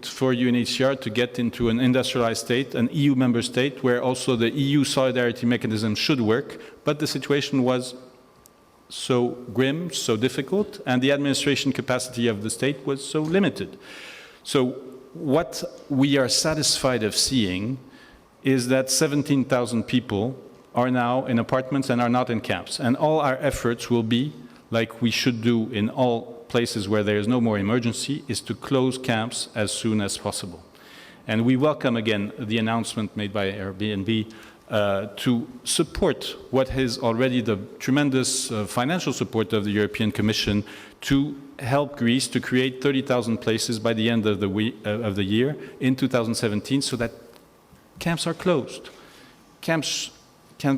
for UNHCR to get into an industrialized state, an EU member state, where also the EU solidarity mechanism should work, but the situation was so grim, so difficult, and the administration capacity of the state was so limited. So what we are satisfied of seeing is that 17,000 people are now in apartments and are not in camps. And all our efforts will be, like we should do in all places where there is no more emergency is to close camps as soon as possible. And we welcome again the announcement made by Airbnb to support what is already the tremendous financial support of the European Commission to help Greece to create 30,000 places by the end of the year in 2017 so that camps are closed. Camps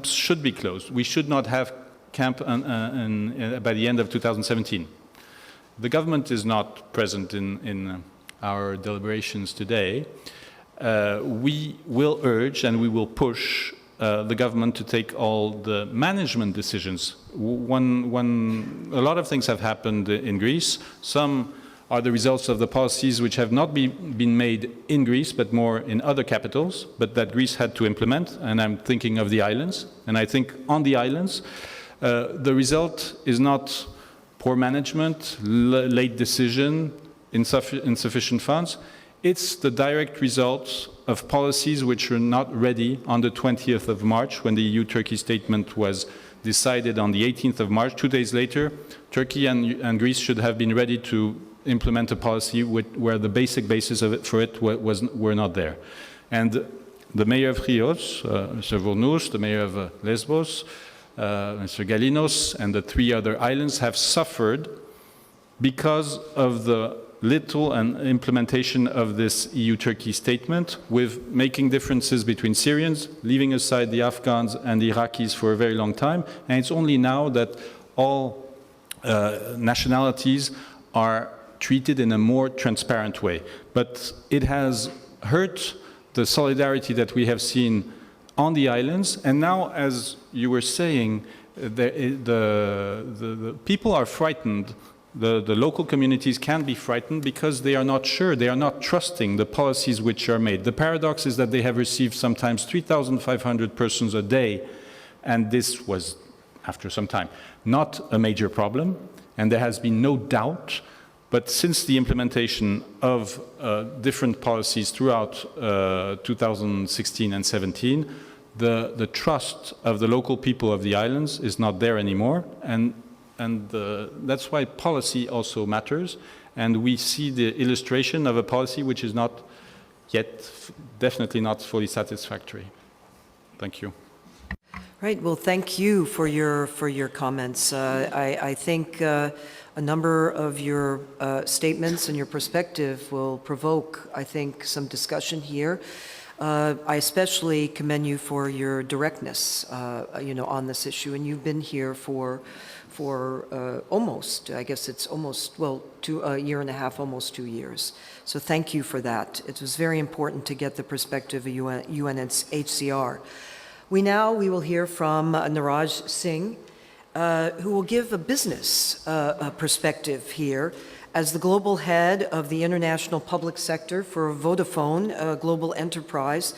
should be closed. We should not have camp by the end of 2017. The government is not present in our deliberations today. We will urge and we will push the government to take all the management decisions. A lot of things have happened in Greece. Some are the results of the policies which have not been made in Greece, but more in other capitals, but that Greece had to implement, and I'm thinking of the islands. And I think on the islands, the result is not poor management, late decision, insufficient funds. It's the direct result of policies which were not ready on the 20th of March when the EU-Turkey statement was decided on the 18th of March. 2 days later, Turkey and Greece should have been ready to implement a policy where the basic basis of it were not there. And the mayor of Chios, Mr. Vounous, the mayor of Lesbos, Mr. Galinos, and the 3 other islands have suffered because of the little implementation of this EU-Turkey statement, with making differences between Syrians, leaving aside the Afghans and the Iraqis for a very long time. And it's only now that all nationalities are treated in a more transparent way. But it has hurt the solidarity that we have seen on the islands. And now, as you were saying, the people are frightened. The local communities can be frightened because they are not sure, they are not trusting the policies which are made. The paradox is that they have received sometimes 3,500 persons a day, and this was, after some time, not a major problem, and there has been no doubt. But since the implementation of different policies throughout 2016 and 17, the trust of the local people of the islands is not there anymore, and that's why policy also matters. And we see the illustration of a policy which is not yet, definitely not fully satisfactory. Thank you. Right. Well, thank you for your comments. I think a number of your statements and your perspective will provoke, I think, some discussion here. I especially commend you for your directness, on this issue. And you've been here for almost, I guess it's almost, a year and a half, almost 2 years. So thank you for that. It was very important to get the perspective of UNHCR. We will hear from Niraj Singh, who will give a business perspective here. As the global head of the international public sector for Vodafone, a global enterprise,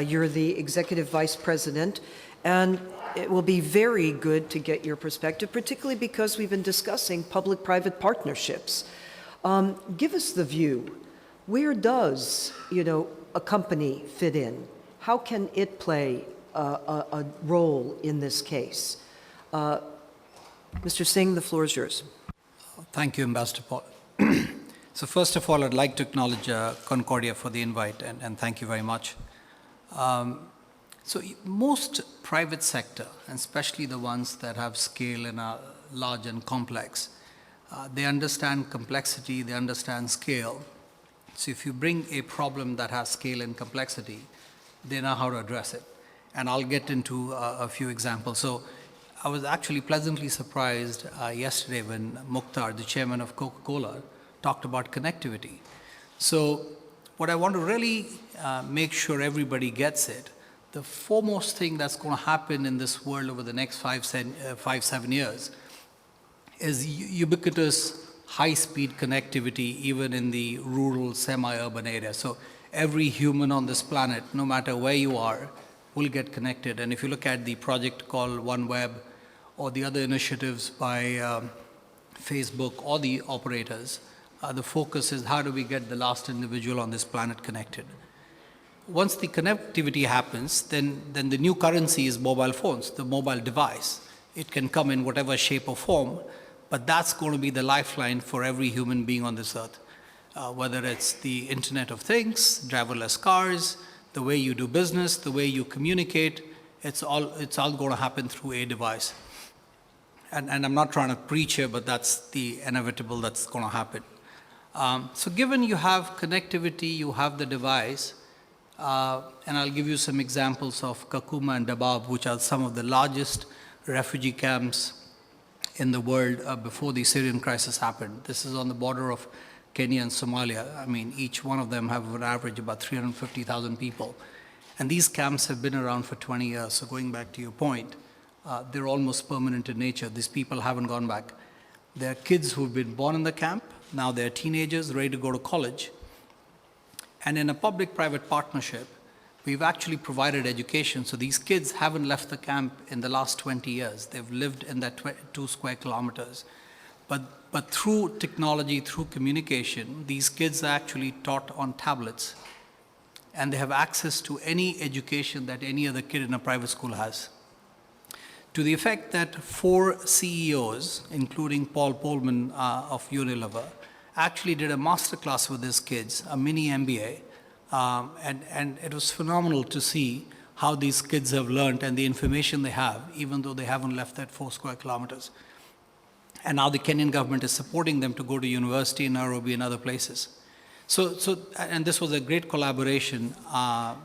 you're the executive vice president, and it will be very good to get your perspective, particularly because we've been discussing public-private partnerships. Give us the view. Where does, a company fit in? How can it play a role in this case? Mr. Singh, the floor is yours. Thank you, Ambassador Paul. So first of all, I'd like to acknowledge Concordia for the invite, and thank you very much. So most private sector, and especially the ones that have scale and are large and complex, they understand complexity, they understand scale. So if you bring a problem that has scale and complexity, they know how to address it. And I'll get into a few examples. So I was actually pleasantly surprised yesterday when Mukhtar, the chairman of Coca-Cola, talked about connectivity. So what I want to really make sure everybody gets it, the foremost thing that's going to happen in this world over the next 5-7 years is ubiquitous high-speed connectivity, even in the rural, semi-urban areas. So every human on this planet, no matter where you are, will get connected. And if you look at the project called OneWeb, or the other initiatives by Facebook or the operators, the focus is how do we get the last individual on this planet connected. Once the connectivity happens, then the new currency is mobile phones, the mobile device. It can come in whatever shape or form, but that's going to be the lifeline for every human being on this earth. Whether it's the Internet of Things, driverless cars, the way you do business, the way you communicate, it's all going to happen through a device. And I'm not trying to preach here, but that's the inevitable that's going to happen. So given you have connectivity, you have the device, and I'll give you some examples of Kakuma and Dadaab, which are some of the largest refugee camps in the world before the Syrian crisis happened. This is on the border of Kenya and Somalia. I mean, each one of them have an average about 350,000 people. And these camps have been around for 20 years. So going back to your point, they're almost permanent in nature. These people haven't gone back. They're kids who've been born in the camp. Now they're teenagers ready to go to college. And in a public-private partnership, we've actually provided education. So these kids haven't left the camp in the last 20 years. They've lived in that 2 square kilometers. But through technology, through communication, these kids are actually taught on tablets. And they have access to any education that any other kid in a private school has. To the effect that 4 CEOs, including Paul Polman of Unilever, actually did a masterclass with these kids, a mini MBA. And it was phenomenal to see how these kids have learned and the information they have, even though they haven't left that 4 square kilometers. And now the Kenyan government is supporting them to go to university in Nairobi and other places. And this was a great collaboration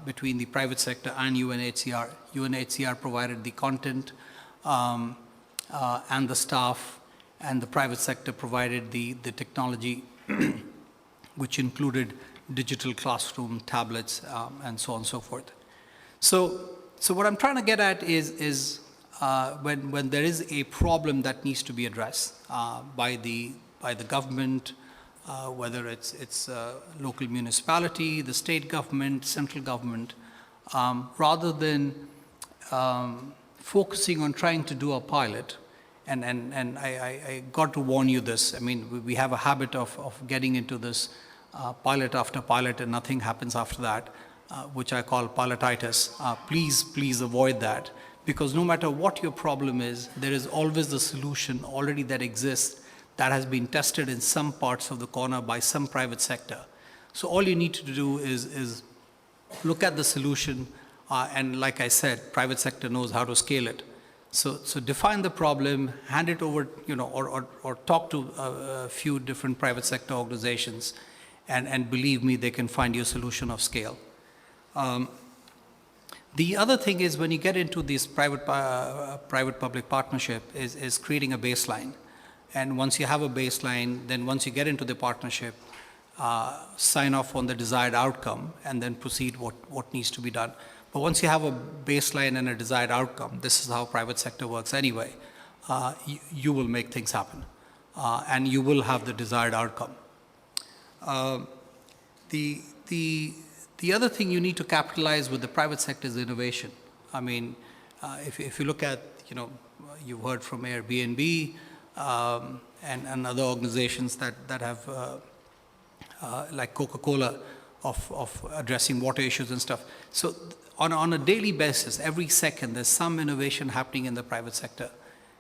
between the private sector and UNHCR. UNHCR provided the content and the staff, and the private sector provided the technology, which included digital classroom, tablets, and so on and so forth. So what I'm trying to get at is when there is a problem that needs to be addressed by the government, whether it's local municipality, the state government, central government, rather than focusing on trying to do a pilot, and I got to warn you this. I mean, we have a habit of getting into this pilot after pilot and nothing happens after that, which I call pilotitis. Please avoid that. Because no matter what your problem is, there is always the solution already that exists that has been tested in some parts of the corner by some private sector. So all you need to do is look at the solution, and like I said, private sector knows how to scale it. So define the problem, hand it over, or talk to a few different private sector organizations, and believe me, they can find you a solution of scale. The other thing is when you get into this private-public partnership is creating a baseline. And once you have a baseline, then once you get into the partnership, sign off on the desired outcome and then proceed what needs to be done. But once you have a baseline and a desired outcome, this is how private sector works anyway, you will make things happen. And you will have the desired outcome. The other thing you need to capitalize with the private sector is innovation. I mean, if you look at, you've heard from Airbnb and other organizations that have, like Coca-Cola, of addressing water issues and stuff. So on a daily basis, every second, there's some innovation happening in the private sector,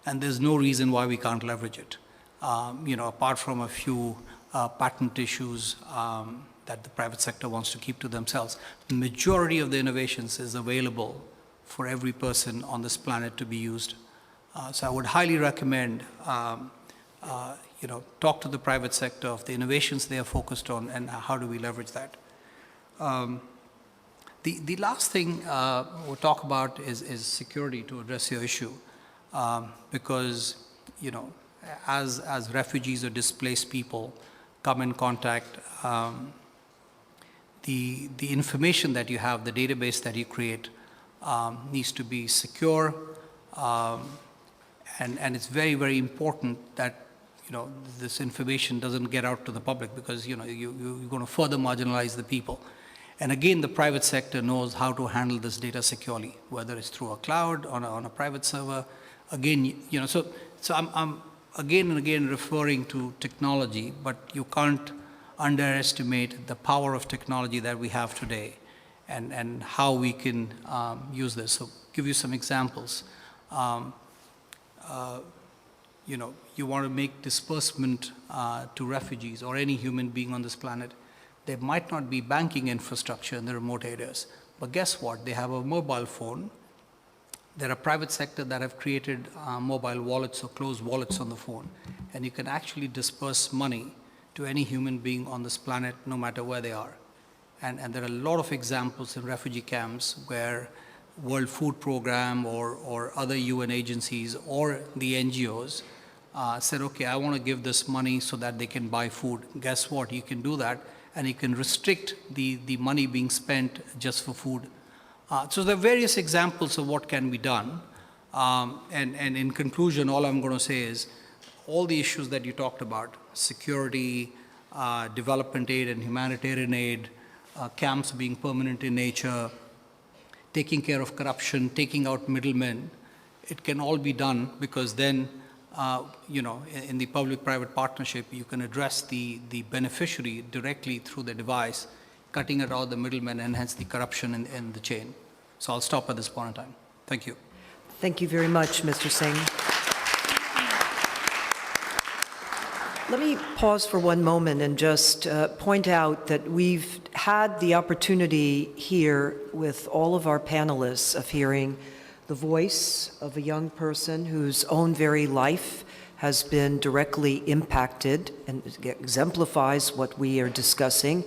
and there's no reason why we can't leverage it. Apart from a few patent issues that the private sector wants to keep to themselves. The majority of the innovations is available for every person on this planet to be used. So I would highly recommend, talk to the private sector of the innovations they are focused on and how do we leverage that. The last thing we'll talk about is security to address your issue. Because, as refugees or displaced people come in contact, the information that you have, the database that you create, needs to be secure, and it's very, very important that this information doesn't get out to the public, because you're going to further marginalize the people. And again, the private sector knows how to handle this data securely, whether it's through a cloud, on a private server. Again, so I'm again and again referring to technology, but you can't underestimate the power of technology that we have today and how we can use this. So give you some examples. you want to make disbursement to refugees or any human being on this planet, there might not be banking infrastructure in the remote areas. But guess what? They have a mobile phone. There are private sector that have created mobile wallets or closed wallets on the phone. And you can actually disperse money to any human being on this planet, no matter where they are. And there are a lot of examples in refugee camps where World Food Program or other UN agencies or the NGOs said, okay, I want to give this money so that they can buy food. Guess what? You can do that, and you can restrict the money being spent just for food. So there are various examples of what can be done. And in conclusion, all I'm going to say is all the issues that you talked about, security, development aid and humanitarian aid, camps being permanent in nature, taking care of corruption, taking out middlemen, it can all be done because then, in the public-private partnership, you can address the beneficiary directly through the device, cutting out all the middlemen and hence the corruption in the chain. So I'll stop at this point in time. Thank you. Thank you very much, Mr. Singh. Let me pause for one moment and just point out that we've had the opportunity here with all of our panelists of hearing the voice of a young person whose own very life has been directly impacted and exemplifies what we are discussing.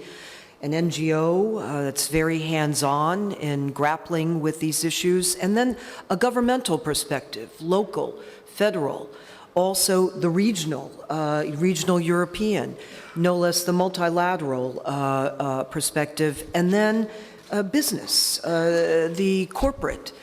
An NGO that's very hands-on in grappling with these issues, and then a governmental perspective, local, federal, also the regional European, no less the multilateral perspective, and then business, the corporate.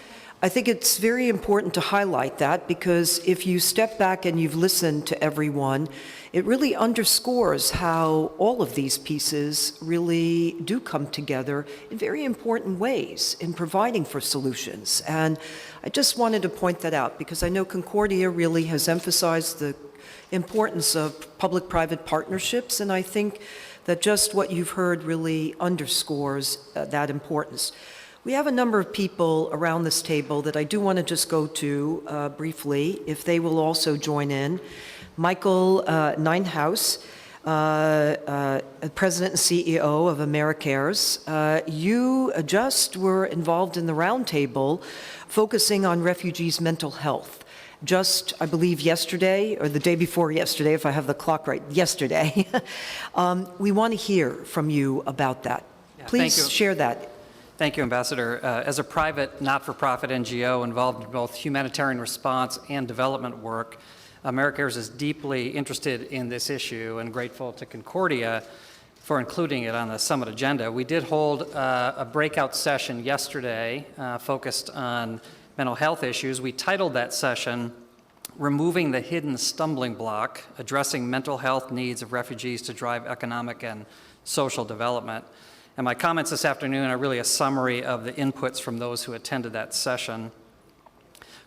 I think it's very important to highlight that because if you step back and you've listened to everyone, it really underscores how all of these pieces really do come together in very important ways in providing for solutions. And I just wanted to point that out because I know Concordia really has emphasized the importance of public-private partnerships, and I think that just what you've heard really underscores that importance. We have a number of people around this table that I do want to just go to briefly, if they will also join in. Michael Ninehouse, President and CEO of AmeriCares. You just were involved in the roundtable focusing on refugees' mental health. Just, I believe, yesterday, or the day before yesterday, if I have the clock right, yesterday. We want to hear from you about that. Yeah, Please share that. Thank you, Ambassador. As a private, not-for-profit NGO involved in both humanitarian response and development work, AmeriCares is deeply interested in this issue and grateful to Concordia for including it on the summit agenda. We did hold a breakout session yesterday focused on mental health issues. We titled that session, Removing the Hidden Stumbling Block, Addressing Mental Health Needs of Refugees to Drive Economic and Social Development. And my comments this afternoon are really a summary of the inputs from those who attended that session.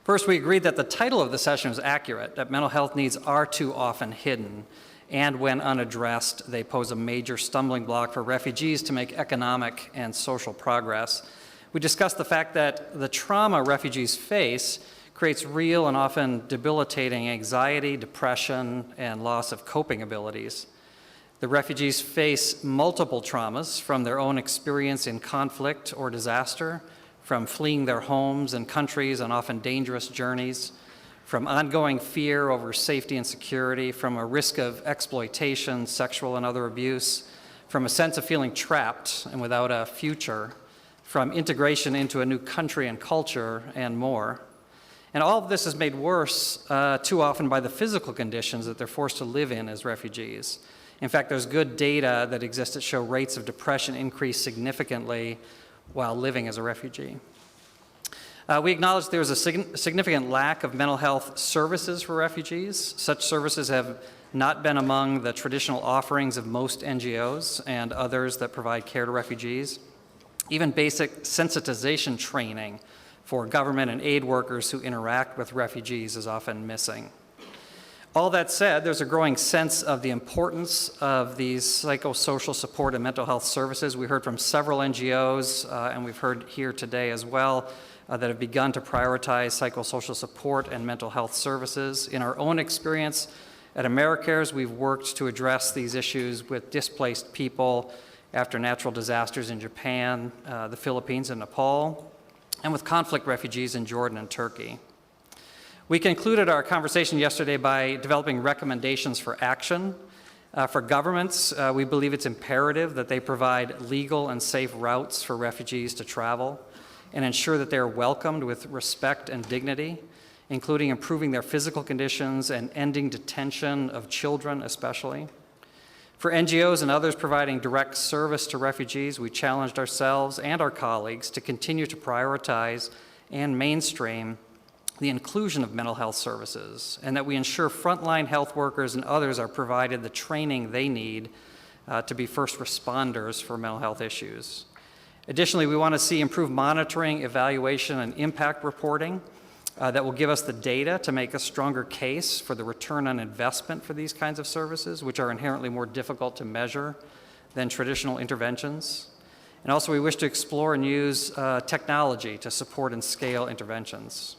First, we agreed that the title of the session was accurate, that mental health needs are too often hidden, and when unaddressed, they pose a major stumbling block for refugees to make economic and social progress. We discussed the fact that the trauma refugees face creates real and often debilitating anxiety, depression, and loss of coping abilities. The refugees face multiple traumas from their own experience in conflict or disaster, from fleeing their homes and countries on often dangerous journeys, from ongoing fear over safety and security, from a risk of exploitation, sexual and other abuse, from a sense of feeling trapped and without a future, from integration into a new country and culture, and more. And all of this is made worse too often by the physical conditions that they're forced to live in as refugees. In fact, there's good data that exists that show rates of depression increase significantly while living as a refugee. We acknowledge there's a significant lack of mental health services for refugees. Such services have not been among the traditional offerings of most NGOs and others that provide care to refugees. Even basic sensitization training for government and aid workers who interact with refugees is often missing. All that said, there's a growing sense of the importance of these psychosocial support and mental health services. We heard from several NGOs, and we've heard here today as well, that have begun to prioritize psychosocial support and mental health services. In our own experience at AmeriCares, we've worked to address these issues with displaced people after natural disasters in Japan, the Philippines, and Nepal, and with conflict refugees in Jordan and Turkey. We concluded our conversation yesterday by developing recommendations for action. For governments, we believe it's imperative that they provide legal and safe routes for refugees to travel and ensure that they are welcomed with respect and dignity, including improving their physical conditions and ending detention of children especially. For NGOs and others providing direct service to refugees, we challenged ourselves and our colleagues to continue to prioritize and mainstream the inclusion of mental health services, and that we ensure frontline health workers and others are provided the training they need to be first responders for mental health issues. Additionally, we want to see improved monitoring, evaluation, and impact reporting that will give us the data to make a stronger case for the return on investment for these kinds of services, which are inherently more difficult to measure than traditional interventions. And also, we wish to explore and use technology to support and scale interventions.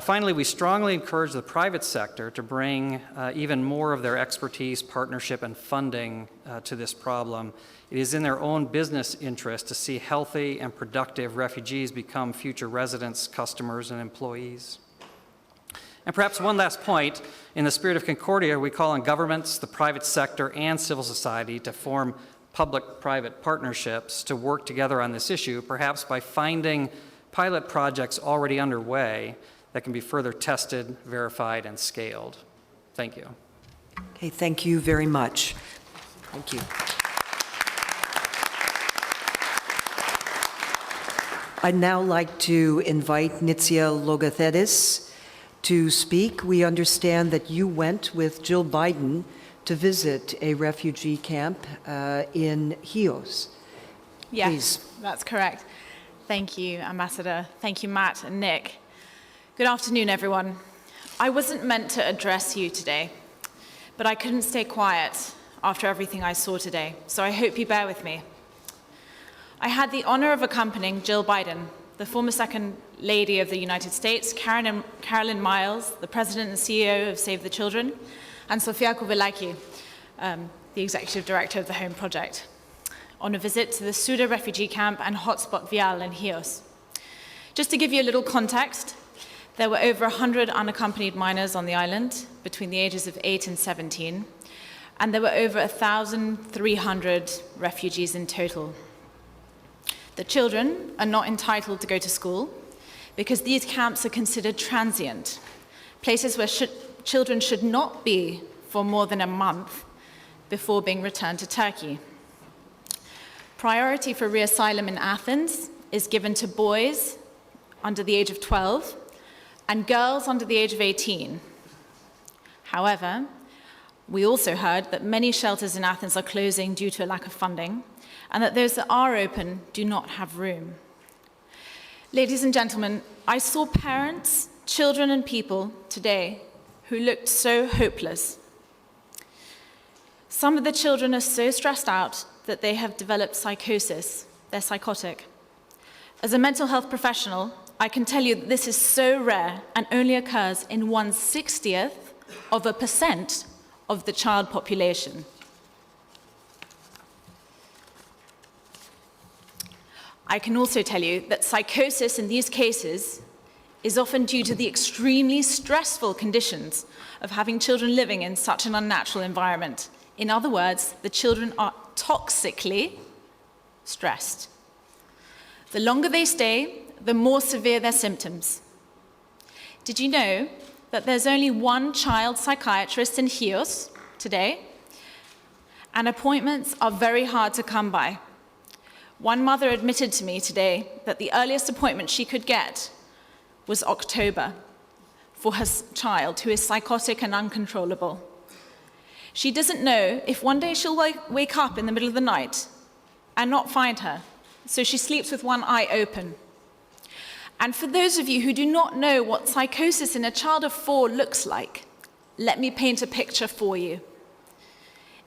Finally, we strongly encourage the private sector to bring even more of their expertise, partnership, and funding to this problem. It is in their own business interest to see healthy and productive refugees become future residents, customers, and employees. And perhaps one last point, in the spirit of Concordia, we call on governments, the private sector, and civil society to form public-private partnerships to work together on this issue, perhaps by finding pilot projects already underway that can be further tested, verified, and scaled. Thank you. Okay, thank you very much. Thank you. I'd now like to invite Nitsia Logothetis to speak. We understand that you went with Jill Biden to visit a refugee camp in Chios. Yes, Please. That's correct. Thank you, Ambassador. Thank you, Matt and Nick. Good afternoon, everyone. I wasn't meant to address you today, but I couldn't stay quiet after everything I saw today, so I hope you bear with me. I had the honor of accompanying Jill Biden, the former Second Lady of the United States, Carolyn Miles, the President and CEO of Save the Children, and Sofia Kouvelaki, the Executive Director of the Home Project, on a visit to the Suda refugee camp and hotspot Vial in Chios. Just to give you a little context, there were over 100 unaccompanied minors on the island between the ages of 8 and 17, and there were over 1,300 refugees in total. The children are not entitled to go to school because these camps are considered transient, places where children should not be for more than a month before being returned to Turkey. Priority for reasylum in Athens is given to boys under the age of 12 and girls under the age of 18. However, we also heard that many shelters in Athens are closing due to a lack of funding, and that those that are open do not have room. Ladies and gentlemen, I saw parents, children, and people today who looked so hopeless. Some of the children are so stressed out that they have developed psychosis. They're psychotic. As a mental health professional, I can tell you that this is so rare and only occurs in 1/60% of the child population. I can also tell you that psychosis in these cases is often due to the extremely stressful conditions of having children living in such an unnatural environment. In other words, the children are toxically stressed. The longer they stay, the more severe their symptoms. Did you know that there's only one child psychiatrist in Chios today? And appointments are very hard to come by. One mother admitted to me today that the earliest appointment she could get was October for her child, who is psychotic and uncontrollable. She doesn't know if one day she'll wake up in the middle of the night and not find her, so she sleeps with one eye open. And for those of you who do not know what psychosis in a child of 4 looks like, let me paint a picture for you.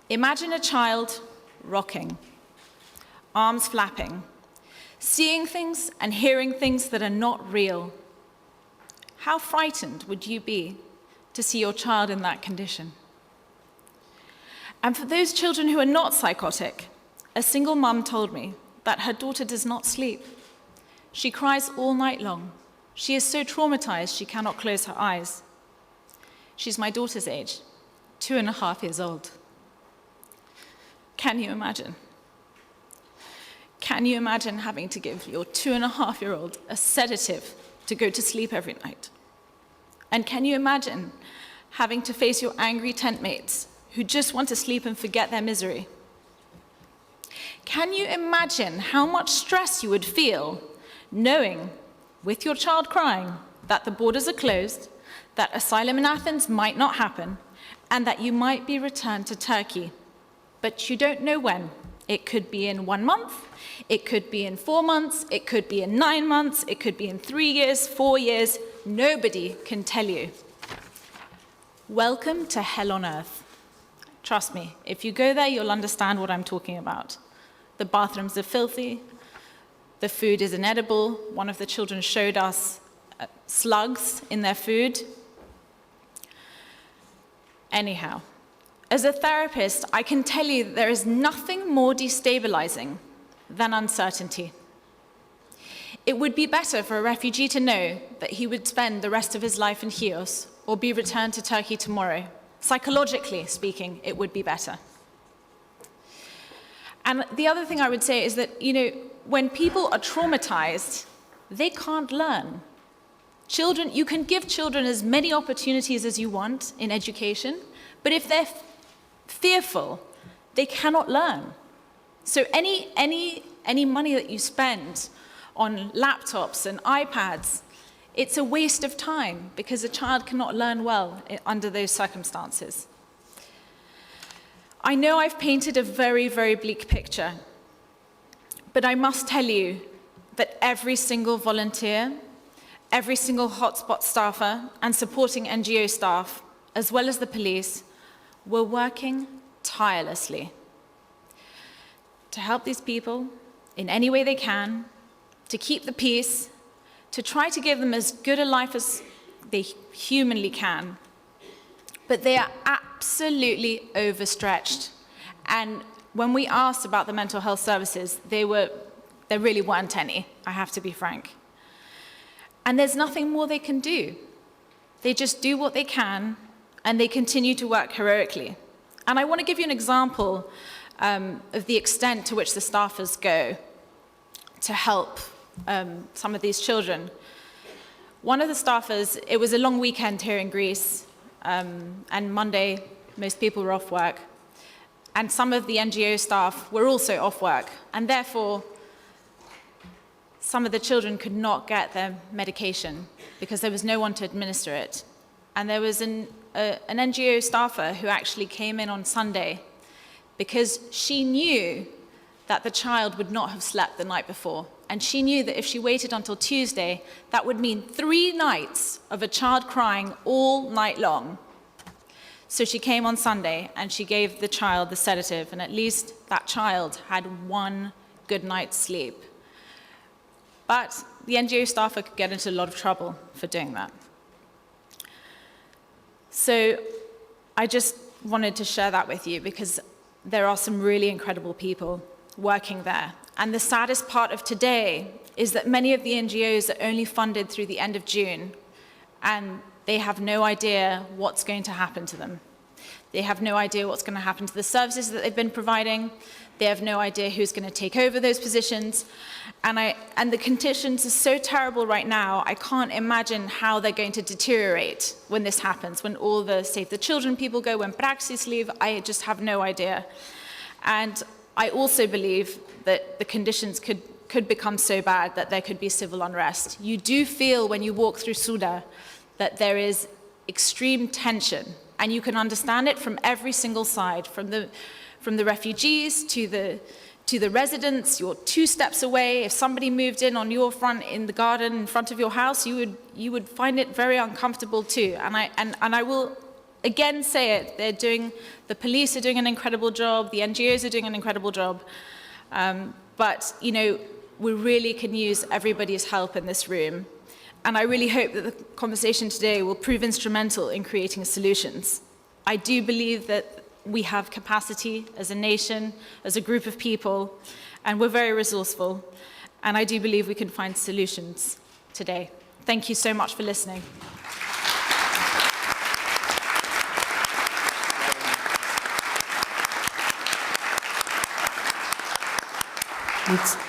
Imagine a child rocking, arms flapping, seeing things and hearing things that are not real. How frightened would you be to see your child in that condition? And for those children who are not psychotic, a single mum told me that her daughter does not sleep. She cries all night long. She is so traumatized she cannot close her eyes. She's my daughter's age, 2.5 years old. Can you imagine? Can you imagine having to give your 2.5-year-old a sedative to go to sleep every night? And can you imagine having to face your angry tent mates who just want to sleep and forget their misery? Can you imagine how much stress you would feel knowing, with your child crying, that the borders are closed, that asylum in Athens might not happen, and that you might be returned to Turkey? But you don't know when. It could be in 1 month, it could be in 4 months, it could be in 9 months, it could be in 3 years, 4 years. Nobody can tell you. Welcome to hell on earth. Trust me, if you go there, you'll understand what I'm talking about. The bathrooms are filthy, the food is inedible. One of the children showed us slugs in their food. Anyhow, as a therapist, I can tell you there is nothing more destabilizing than uncertainty. It would be better for a refugee to know that he would spend the rest of his life in Chios or be returned to Turkey tomorrow. Psychologically speaking, it would be better. And the other thing I would say is that, when people are traumatized, they can't learn. Children, you can give children as many opportunities as you want in education, but if they're fearful, they cannot learn. So any money that you spend on laptops and iPads, it's a waste of time because a child cannot learn well under those circumstances. I know I've painted a very, very bleak picture, but I must tell you that every single volunteer, every single hotspot staffer and supporting NGO staff, as well as the police, were working tirelessly to help these people in any way they can, to keep the peace, to try to give them as good a life as they humanly can. But they are absolutely overstretched. And when we asked about the mental health services, there really weren't any, I have to be frank. And there's nothing more they can do. They just do what they can, and they continue to work heroically. And I want to give you an example of the extent to which the staffers go to help some of these children. One of the staffers, it was a long weekend here in Greece, and Monday, most people were off work. And some of the NGO staff were also off work, and therefore, some of the children could not get their medication because there was no one to administer it. And there was an NGO staffer who actually came in on Sunday because she knew that the child would not have slept the night before. And she knew that if she waited until Tuesday, that would mean 3 nights of a child crying all night long. So she came on Sunday and she gave the child the sedative, and at least that child had 1 good night's sleep. But the NGO staffer could get into a lot of trouble for doing that. So I just wanted to share that with you because there are some really incredible people working there. And the saddest part of today is that many of the NGOs are only funded through the end of June, and they have no idea what's going to happen to them. They have no idea what's going to happen to the services that they've been providing. They have no idea who's going to take over those positions. And the conditions are so terrible right now, I can't imagine how they're going to deteriorate when this happens, when all the Save the Children people go, when Praxis leave. I just have no idea. And I also believe that the conditions could become so bad that there could be civil unrest. You do feel when you walk through Suda that there is extreme tension, and you can understand it from every single side, from the refugees to the residents. You're 2 steps away. If somebody moved in on your front in the garden in front of your house, you would find it very uncomfortable too. And I will again say it. The police are doing an incredible job. The NGOs are doing an incredible job. But we really can use everybody's help in this room. And I really hope that the conversation today will prove instrumental in creating solutions. I do believe that we have capacity as a nation, as a group of people, and we're very resourceful. And I do believe we can find solutions today. Thank you so much for listening.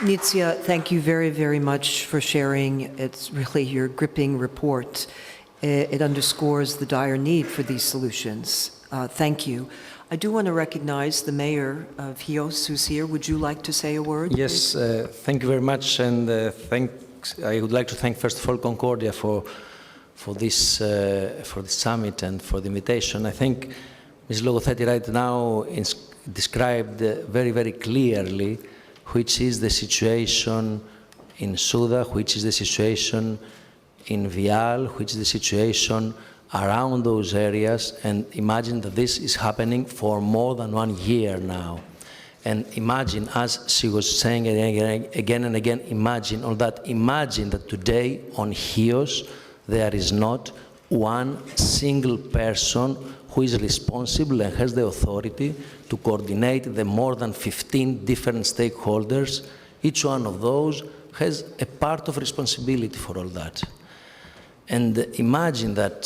Nizia, thank you very, very much for sharing. It's really your gripping report. It underscores the dire need for these solutions. Thank you. I do want to recognize the mayor of Chios, who's here. Would you like to say a word? Yes, thank you very much, and I would like to thank first of all Concordia for this summit and for the invitation. I think Ms. Logothetti right now described very, very clearly which is the situation in Suda, which is the situation in Vial, which is the situation around those areas, and imagine that this is happening for more than 1 year now. And imagine, as she was saying again and again, imagine that today on Chios there is not one single person who is responsible and has the authority to coordinate the more than 15 different stakeholders. Each one of those has a part of responsibility for all that. And imagine that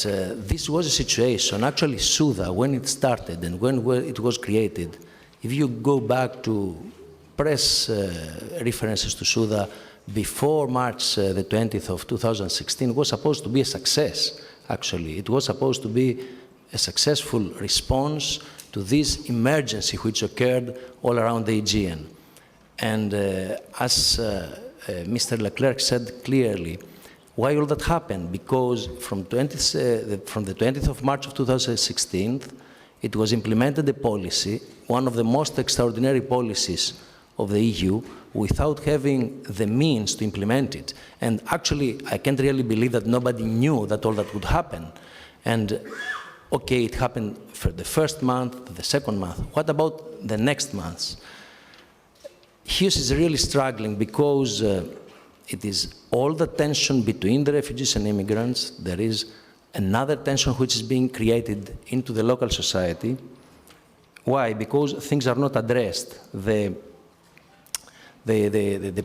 this was a situation, actually Suda, when it started and when it was created, if you go back to press references to Suda before March the 20th of 2016, it was supposed to be a success, actually. It was supposed to be a successful response to this emergency which occurred all around the Aegean. And as Mr. Leclerc said clearly, why all that happened? Because from the 20th of March of 2016, it was implemented a policy, one of the most extraordinary policies of the EU, without having the means to implement it. And actually, I can't really believe that nobody knew that all that would happen. And okay, it happened for the first month, the second month. What about the next months? Chios is really struggling because it is all the tension between the refugees and immigrants. There is another tension which is being created into the local society. Why? Because things are not addressed. The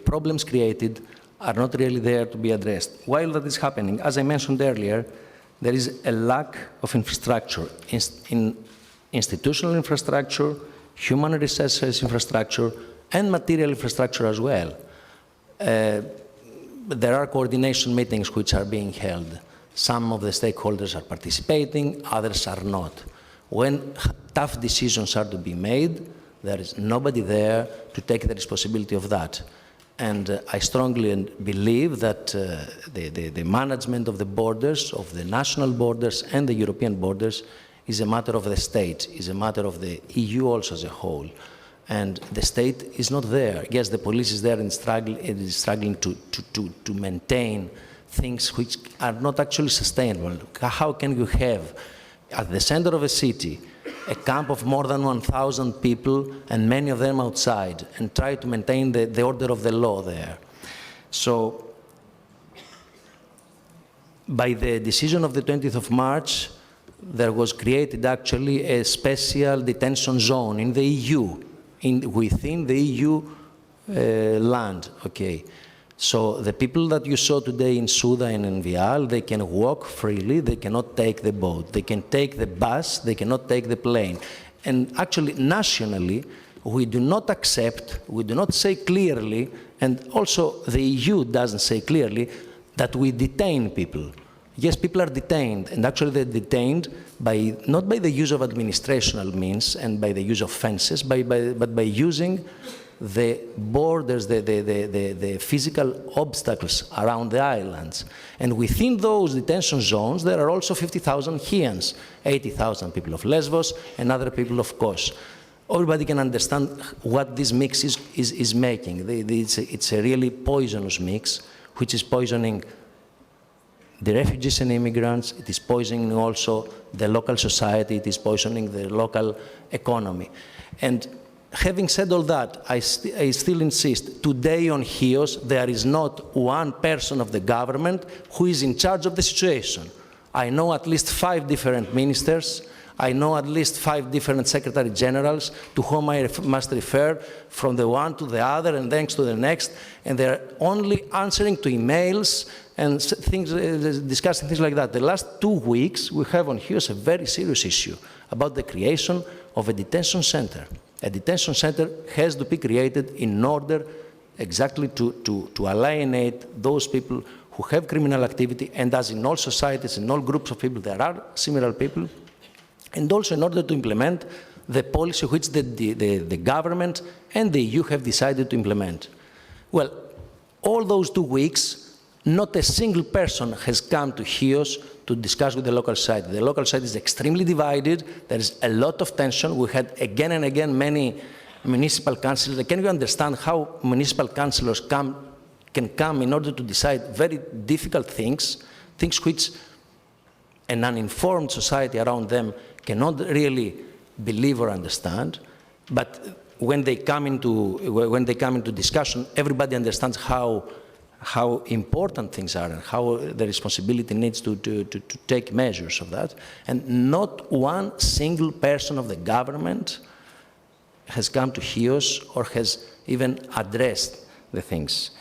problems created are not really there to be addressed. While that is happening, as I mentioned earlier, there is a lack of infrastructure, in institutional infrastructure, human resources infrastructure, and material infrastructure as well. There are coordination meetings which are being held. Some of the stakeholders are participating, others are not. When tough decisions are to be made, there is nobody there to take the responsibility of that. And I strongly believe that the management of the borders, of the national borders and the European borders, is a matter of the state, is a matter of the EU also as a whole. And the state is not there. Yes, the police is there and is struggling to maintain things which are not actually sustainable. How can you have, at the center of a city, a camp of more than 1,000 people, and many of them outside, and try to maintain the order of the law there? So, by the decision of the 20th of March, there was created actually a special detention zone in the EU, within the EU land, okay? So the people that you saw today in Suda and in Vial, they can walk freely, they cannot take the boat. They can take the bus, they cannot take the plane. And actually, nationally, we do not accept, we do not say clearly, and also the EU doesn't say clearly, that we detain people. Yes, people are detained, and actually they're detained by, not by the use of administrational means and by the use of fences, but by using the borders, the physical obstacles around the islands. And within those detention zones, there are also 50,000 Chians, 80,000 people of Lesbos, and other people of Kos. Everybody can understand what this mix is making. It's a really poisonous mix, which is poisoning the refugees and immigrants. It is poisoning also the local society. It is poisoning the local economy. And Having said all that, I still insist, today on Chios, there is not one person of the government who is in charge of the situation. I know at least 5 different ministers. I know at least 5 different secretary generals to whom I must refer from the one to the other and then to the next, and they're only answering to emails and things, discussing things like that. The last 2 weeks, we have on Chios a very serious issue about the creation of a detention center. A detention center has to be created in order exactly to alienate those people who have criminal activity, and as in all societies, in all groups of people, there are similar people, and also in order to implement the policy which the government and the EU have decided to implement. Well, all those 2 weeks, not a single person has come to Chios to discuss with the local society. The local society is extremely divided. There is a lot of tension. We had again and again many municipal councillors. Can you understand how municipal councillors can come in order to decide very difficult things, things which an uninformed society around them cannot really believe or understand, but when they come into discussion, everybody understands how important things are and how the responsibility needs to take measures of that. And not one single person of the government has come to Chios or has even addressed the things.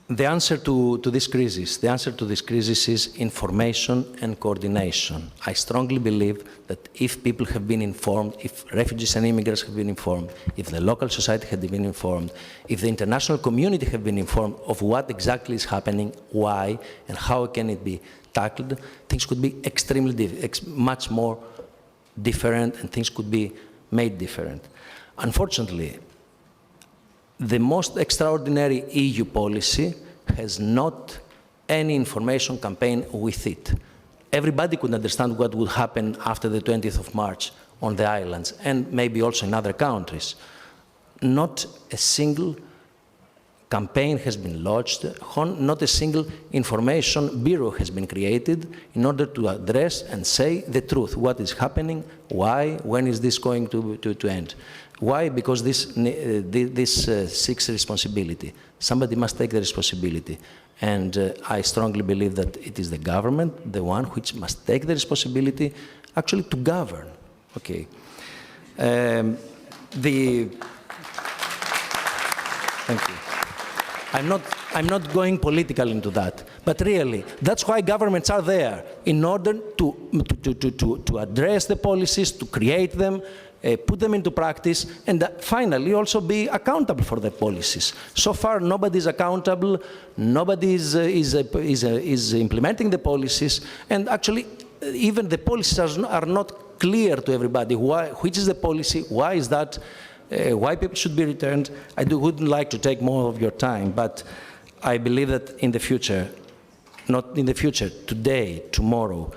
The answer to this crisis is information and coordination. I strongly believe that if people have been informed, if refugees and immigrants have been informed, if the local society had been informed, if the international community have been informed of what exactly is happening, why, and how can it be tackled, things could be much more different, and things could be made different. Unfortunately, the most extraordinary EU policy has not any information campaign with it. Everybody could understand what would happen after the 20th of March on the islands, and maybe also in other countries. Not a single campaign has been launched, not a single information bureau has been created in order to address and say the truth, what is happening, why, when is this going to end. Why? Because this seeks responsibility. Somebody must take the responsibility. And I strongly believe that it is the government, the one which must take the responsibility actually to govern. Okay. Thank you. I'm not going political into that, but really, that's why governments are there, in order to address the policies, to create them, put them into practice, and finally also be accountable for the policies. So far, nobody is accountable, nobody is implementing the policies, and actually, even the policies are not clear to everybody. Which is the policy? Why is that? Why people should be returned? I wouldn't like to take more of your time, but I believe that in the future, not in the future, today, tomorrow,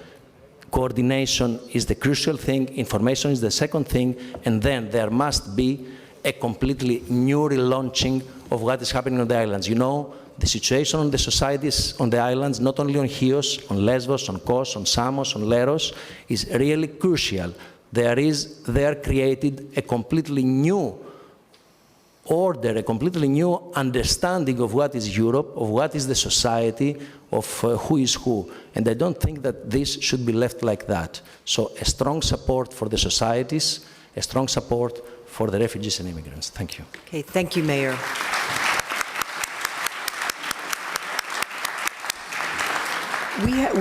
coordination is the crucial thing, information is the second thing, and then there must be a completely new relaunching of what is happening on the islands. You know, the situation on the societies on the islands, not only on Chios, on Lesbos, on Kos, on Samos, on Leros, is really crucial. There created a completely new order, a completely new understanding of what is Europe, of what is the society, of who is who. And I don't think that this should be left like that. So a strong support for the societies, a strong support for the refugees and immigrants. Thank you. Okay, thank you, Mayor.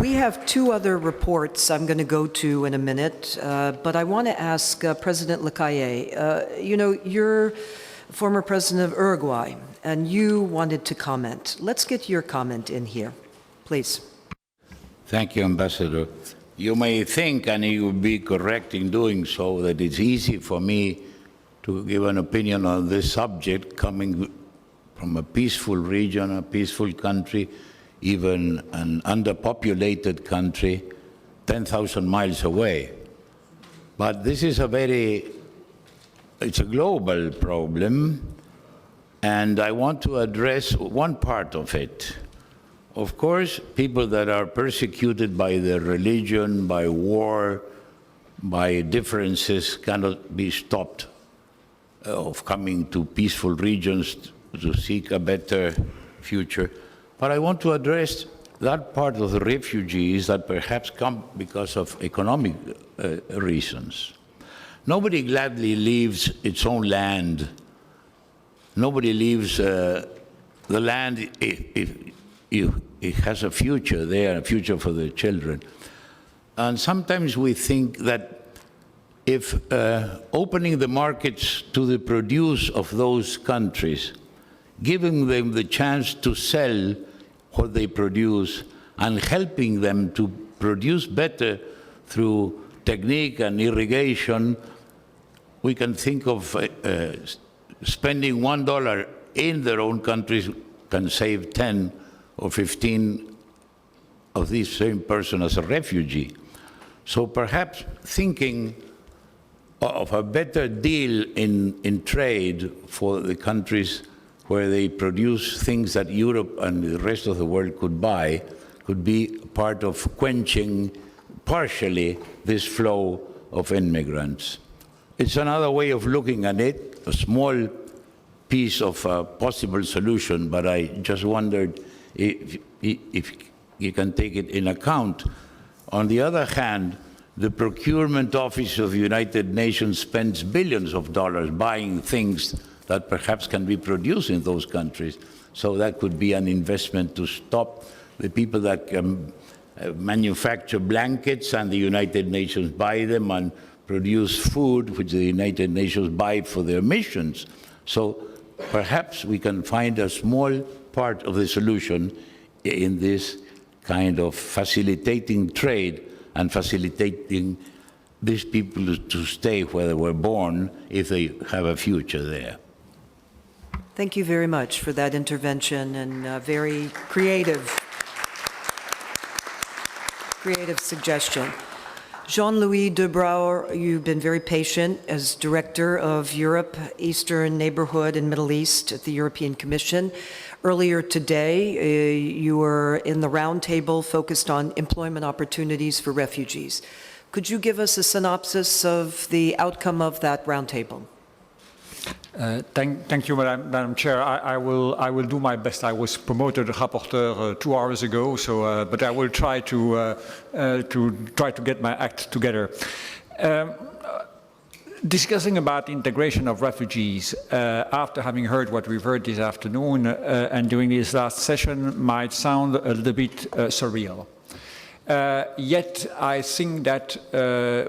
We have 2 other reports I'm going to go to in a minute, but I want to ask President Lacalle, you know, you're former president of Uruguay, and you wanted to comment. Let's get your comment in here, please. Thank you, Ambassador. You may think, and you will be correct in doing so, that it's easy for me to give an opinion on this subject coming from a peaceful region, a peaceful country, even an underpopulated country, 10,000 miles away. But this is it's a global problem, and I want to address one part of it. Of course, people that are persecuted by their religion, by war, by differences cannot be stopped of coming to peaceful regions to seek a better future. But I want to address that part of the refugees that perhaps come because of economic reasons. Nobody gladly leaves its own land. Nobody leaves the land if it has a future there, a future for the children. And sometimes we think that if opening the markets to the produce of those countries, giving them the chance to sell what they produce and helping them to produce better through technique and irrigation, we can think of spending $1 in their own countries can save 10 or 15 of these same person as a refugee. So perhaps thinking of a better deal in trade for the countries where they produce things that Europe and the rest of the world could buy could be part of quenching partially this flow of immigrants. It's another way of looking at it, a small piece of a possible solution, but I just wondered if you can take it in account. On the other hand, the Procurement Office of the United Nations spends billions of dollars buying things that perhaps can be produced in those countries. So that could be an investment to stop the people that manufacture blankets and the United Nations buy them and produce food which the United Nations buy for their missions. So perhaps we can find a small part of the solution in this kind of facilitating trade and facilitating these people to stay where they were born if they have a future there. Thank you very much for that intervention and very creative suggestion. Jean-Louis de Brouwer, you've been very patient as Director of Europe, Eastern Neighborhood and Middle East at the European Commission. Earlier today, you were in the roundtable focused on employment opportunities for refugees. Could you give us a synopsis of the outcome of that roundtable? Thank you, Madam Chair. I will do my best. I was promoted rapporteur 2 hours ago, so but I will try to get my act together. Discussing about integration of refugees after having heard what we've heard this afternoon and during this last session might sound a little bit surreal. Yet I think that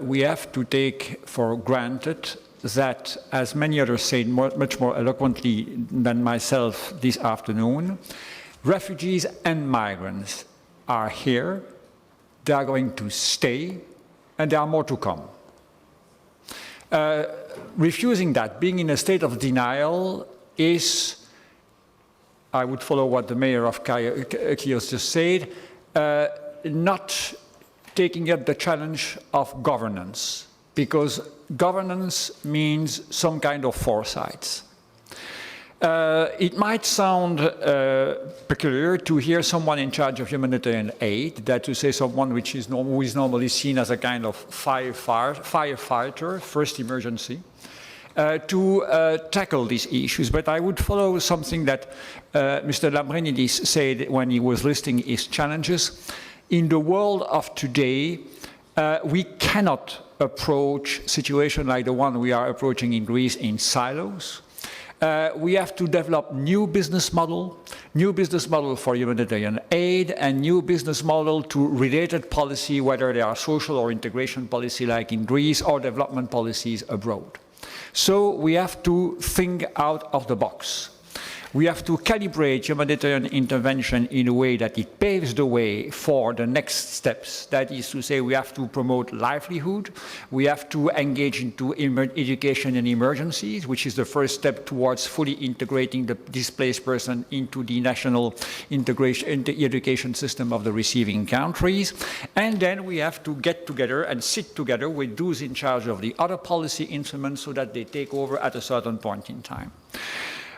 we have to take for granted that, as many others said much more eloquently than myself this afternoon, refugees and migrants are here, they are going to stay, and there are more to come. Refusing that, being in a state of denial is, I would follow what the mayor of Chios just said, not taking up the challenge of governance, because governance means some kind of foresight. It might sound peculiar to hear someone in charge of humanitarian aid, that to say someone who is normally seen as a kind of firefighter, first emergency, to tackle these issues. But I would follow something that Mr. Lambrinidis said when he was listing his challenges. In the world of today, we cannot approach a situation like the one we are approaching in Greece in silos. We have to develop new business model for humanitarian aid, and new business model to related policy, whether they are social or integration policy like in Greece, or development policies abroad. So we have to think out of the box. We have to calibrate humanitarian intervention in a way that it paves the way for the next steps. That is to say, we have to promote livelihood. We have to engage into education and emergencies, which is the first step towards fully integrating the displaced person into the national integration, the education system of the receiving countries. And then we have to get together and sit together with those in charge of the other policy instruments so that they take over at a certain point in time.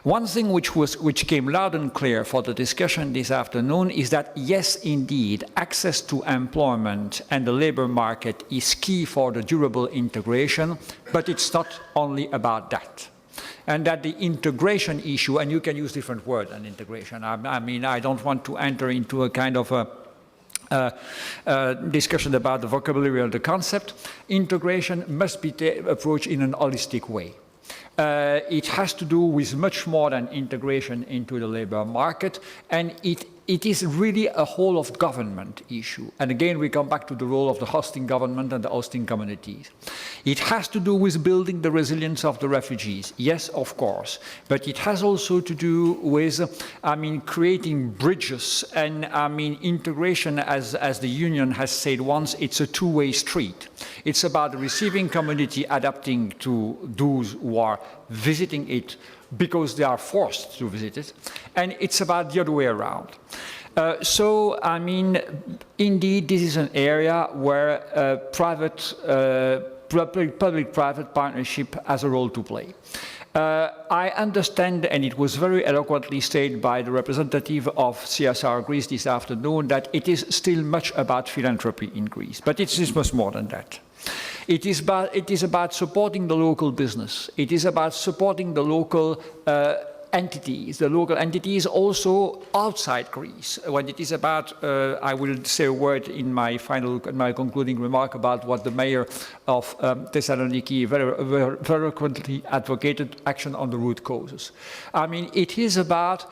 One thing which came loud and clear for the discussion this afternoon is that, yes, indeed, access to employment and the labor market is key for the durable integration, but it's not only about that. And that the integration issue, and you can use different words than integration. I mean, I don't want to enter into a kind of discussion about the vocabulary of the concept. Integration must be approached in an holistic way. It has to do with much more than integration into the labor market, and it is really a whole of government issue. And again, we come back to the role of the hosting government and the hosting communities. It has to do with building the resilience of the refugees, yes, of course, but it has also to do with, creating bridges and, integration, as the union has said once, it's a two-way street. It's about the receiving community adapting to those who are visiting it because they are forced to visit it, and it's about the other way around. Indeed, this is an area where public-private partnership has a role to play. I understand, and it was very eloquently stated by the representative of CSR Greece this afternoon, that it is still much about philanthropy in Greece, but it is much more than that. It is about supporting the local business. It is about supporting the local entities also outside Greece. When it is about, I will say a word in my concluding remark about what the mayor of Thessaloniki very frequently advocated, action on the root causes. It is about,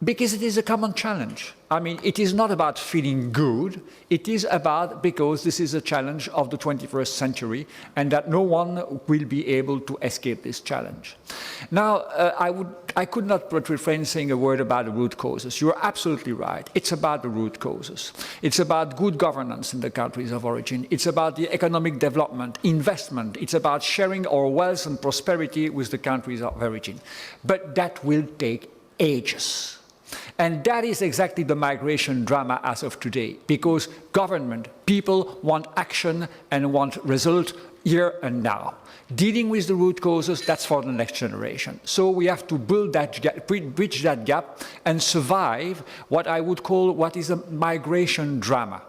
because it is a common challenge. It is not about feeling good. It is about, because this is a challenge of the 21st century, and that no one will be able to escape this challenge. Now, I could not but refrain saying a word about the root causes. You are absolutely right. It's about the root causes. It's about good governance in the countries of origin. It's about the economic development, investment. It's about sharing our wealth and prosperity with the countries of origin. But that will take ages. And that is exactly the migration drama as of today, because government, people want action and want result here and now. Dealing with the root causes, that's for the next generation. So we have to build that gap, bridge that gap, and survive what I would call what is a migration drama.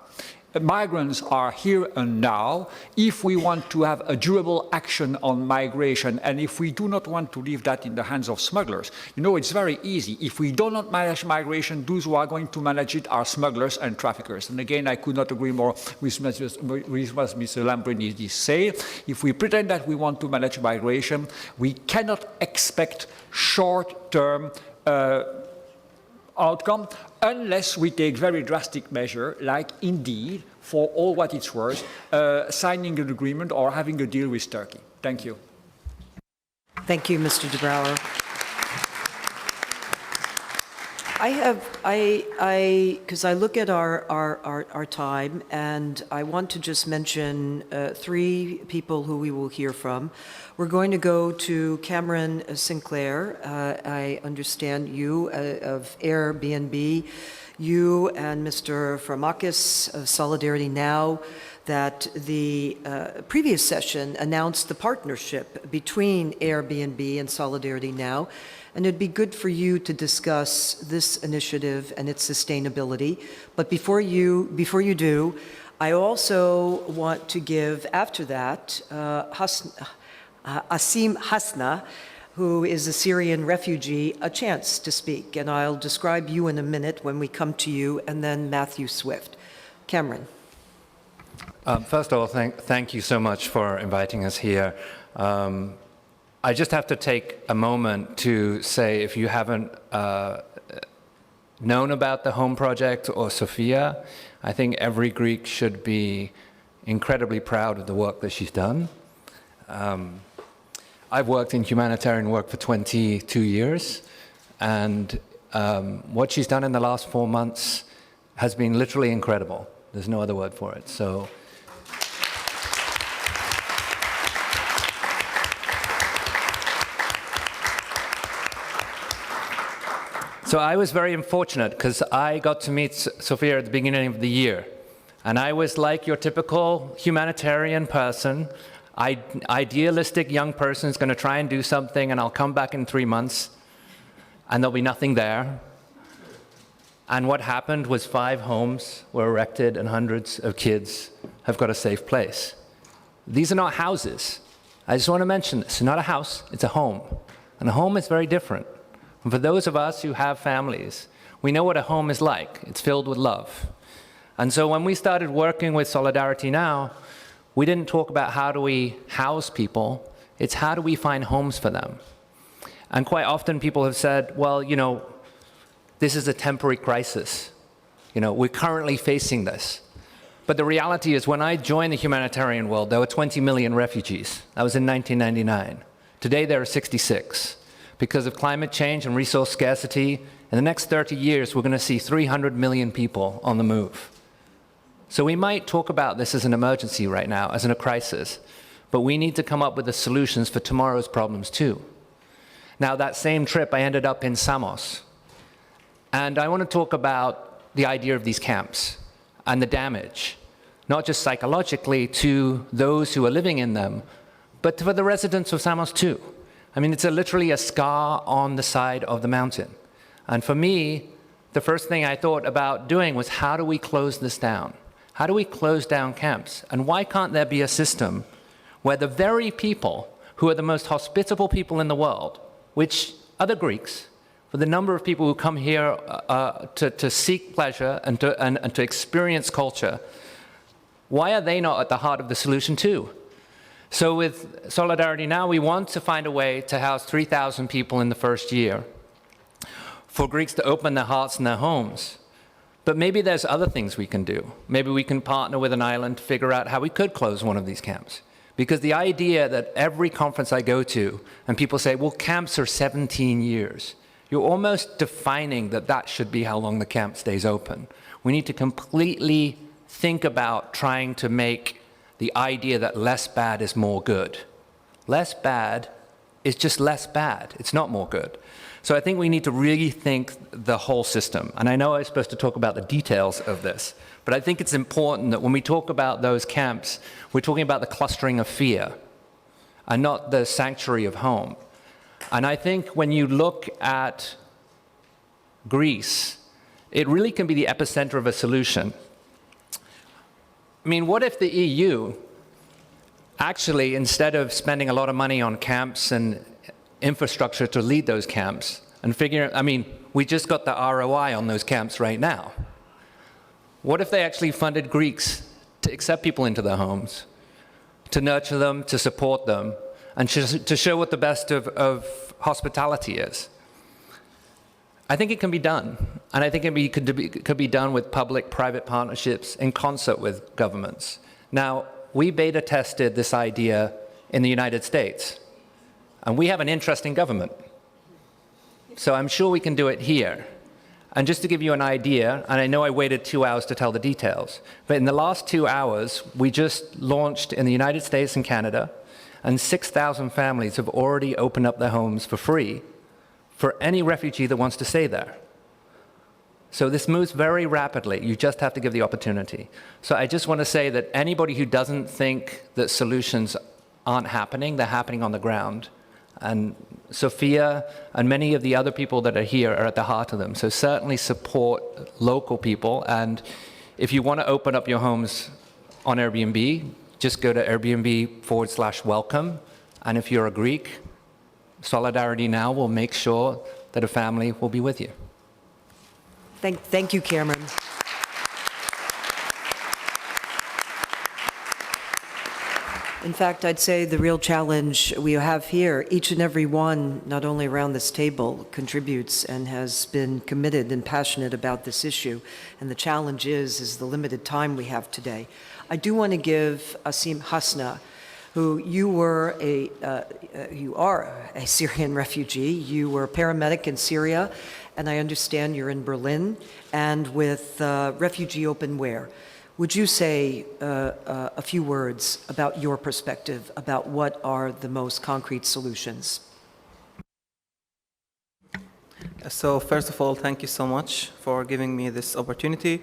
Migrants are here and now. If we want to have a durable action on migration, and if we do not want to leave that in the hands of smugglers, it's very easy. If we do not manage migration, those who are going to manage it are smugglers and traffickers. And again, I could not agree more with what Mr. Lambrinidis said. If we pretend that we want to manage migration, we cannot expect short-term outcome unless we take very drastic measure, like indeed, for all what it's worth, signing an agreement or having a deal with Turkey. Thank you. Thank you, Mr. de Brouwer. Because I look at our time, and I want to just mention three people who we will hear from. We're going to go to Cameron Sinclair. I understand you of Airbnb, you and Mr. Farmakis of Solidarity Now, that the previous session announced the partnership between Airbnb and Solidarity Now. And it'd be good for you to discuss this initiative and its sustainability. But before you do, I also want to give, after that, Asim Hasna, who is a Syrian refugee, a chance to speak. And I'll describe you in a minute when we come to you, and then Matthew Swift. Cameron. First of all, thank you so much for inviting us here. I just have to take a moment to say, if you haven't known about the Home Project or Sophia, I think every Greek should be incredibly proud of the work that she's done. I've worked in humanitarian work for 22 years, and what she's done in the last 4 months has been literally incredible. There's no other word for it. So I was very unfortunate because I got to meet Sophia at the beginning of the year. And I was like your typical humanitarian person, idealistic young person who's going to try and do something, and I'll come back in 3 months. and there'll be nothing there. And what happened was 5 homes were erected and hundreds of kids have got a safe place. These are not houses. I just want to mention this. It's not a house, it's a home. And a home is very different. And for those of us who have families, we know what a home is like. It's filled with love. And so when we started working with Solidarity Now, we didn't talk about how do we house people, it's how do we find homes for them. And quite often people have said, well, you know, this is a temporary crisis. You know, we're currently facing this. But the reality is when I joined the humanitarian world, there were 20 million refugees. That was in 1999. Today there are 66. Because of climate change and resource scarcity, in the next 30 years, we're going to see 300 million people on the move. So we might talk about this as an emergency right now, as in a crisis, but we need to come up with the solutions for tomorrow's problems too. Now, that same trip, I ended up in Samos. And I want to talk about the idea of these camps and the damage, not just psychologically to those who are living in them, but for the residents of Samos too. I mean, it's literally a scar on the side of the mountain. And for me, the first thing I thought about doing was how do we close this down? How do we close down camps? And why can't there be a system where the very people who are the most hospitable people in the world, which are the Greeks, for the number of people who come here to seek pleasure and to experience culture, why are they not at the heart of the solution too? So with Solidarity Now, we want to find a way to house 3,000 people in the first year, for Greeks to open their hearts and their homes. But maybe there's other things we can do. Maybe we can partner with an island to figure out how we could close one of these camps. Because the idea that every conference I go to, and people say, well, camps are 17 years. You're almost defining that that should be how long the camp stays open. We need to completely think about trying to make the idea that less bad is more good. Less bad is just less bad. It's not more good. So I think we need to really think the whole system. And I know I was supposed to talk about the details of this, but I think it's important that when we talk about those camps, we're talking about the clustering of fear and not the sanctuary of home. And I think when you look at Greece, it really can be the epicenter of a solution. I mean, what if the EU actually, instead of spending a lot of money on camps and infrastructure to lead those camps, and figure, I mean, we just got the ROI on those camps right now. What if they actually funded Greeks to accept people into their homes, to nurture them, to support them, and to show what the best of hospitality is? I think it can be done. And I think it could be done with public-private partnerships in concert with governments. Now, we beta tested this idea in the United States. And we have an interesting government. So I'm sure we can do it here. And just to give you an idea, and I know I waited 2 hours to tell the details, but in the last 2 hours, we just launched in the United States and Canada, and 6,000 families have already opened up their homes for free for any refugee that wants to stay there. So this moves very rapidly. You just have to give the opportunity. So I just want to say that anybody who doesn't think that solutions aren't happening, they're happening on the ground. And Sophia and many of the other people that are here are at the heart of them. So certainly support local people. And if you want to open up your homes on Airbnb, just go to Airbnb/welcome. And if you're a Greek, Solidarity Now will make sure that a family will be with you. Thank you, Cameron. In fact, I'd say the real challenge we have here, each and every one, not only around this table, contributes and has been committed and passionate about this issue. And the challenge is the limited time we have today. I do want to give Asim Hasna, who you are a Syrian refugee. You were a paramedic in Syria, and I understand you're in Berlin, and with Refugee Open Where. Would you say a few words about your perspective, about what are the most concrete solutions? So first of all, thank you so much for giving me this opportunity.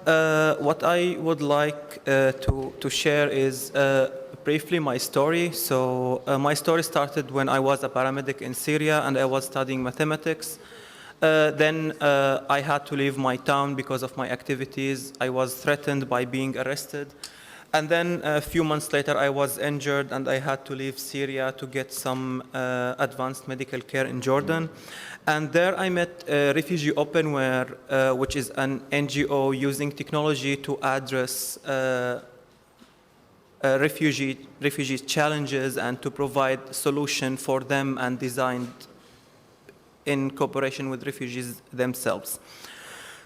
What I would like to share is briefly my story. So my story started when I was a paramedic in Syria and I was studying mathematics. then I had to leave my town because of my activities. I was threatened by being arrested. And then a few months later, I was injured and I had to leave Syria to get some advanced medical care in Jordan. And there I met Refugee Openware, which is an NGO using technology to address refugees' challenges and to provide solution for them and designed in cooperation with refugees themselves.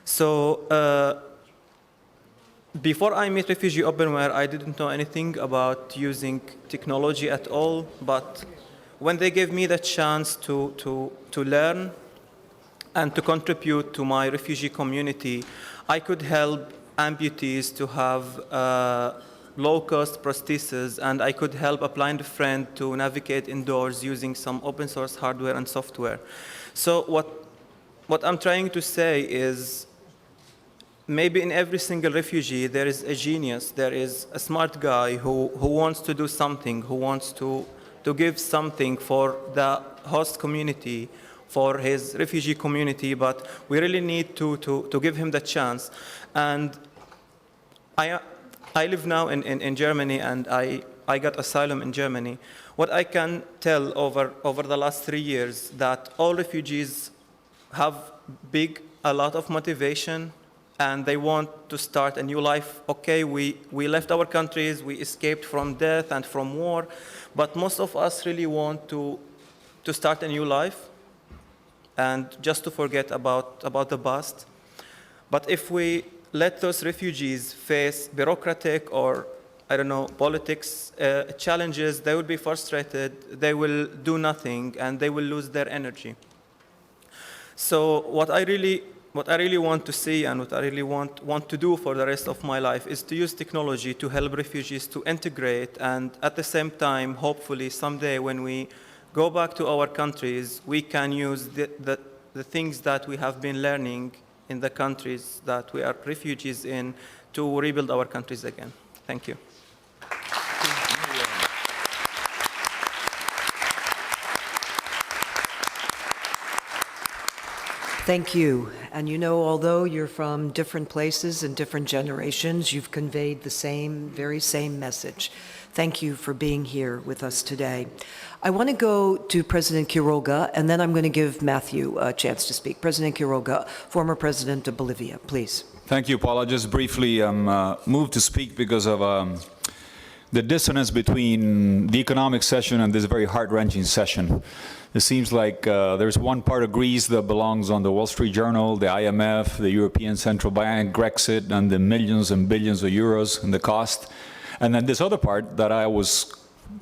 So before I met Refugee Openware, I didn't know anything about using technology at all, but when they gave me the chance to learn and to contribute to my refugee community, I could help amputees to have low-cost prostheses, and I could help a blind friend to navigate indoors using some open-source hardware and software. So what I'm trying to say is, maybe in every single refugee there is a genius, there is a smart guy who wants to do something, who wants to give something for the host community, for his refugee community, but we really need to give him the chance. And I live now in Germany, and I got asylum in Germany. What I can tell over the last 3 years, that all refugees have a lot of motivation, and they want to start a new life. Okay, we left our countries, we escaped from death and from war, but most of us really want to start a new life and just to forget about the past. But if we let those refugees face bureaucratic or, I don't know, politics challenges, they will be frustrated, they will do nothing, and they will lose their energy. So what I really want to see and what I really want to do for the rest of my life is to use technology to help refugees to integrate, and at the same time, hopefully someday when we go back to our countries, we can use the things that we have been learning in the countries that we are refugees in to rebuild our countries again. Thank you. Thank you. And you know, although you're from different places and different generations, you've conveyed the very same message. Thank you for being here with us today. I want to go to President Quiroga, and then I'm going to give Matthew a chance to speak. President Quiroga, former president of Bolivia, please. Thank you, Paula. Just briefly, I'm moved to speak because of the dissonance between the economic session and this very heart-wrenching session. It seems like there's one part of Greece that belongs on the Wall Street Journal, the IMF, the European Central Bank, Grexit, and the millions and billions of euros and the cost. And then this other part that I was,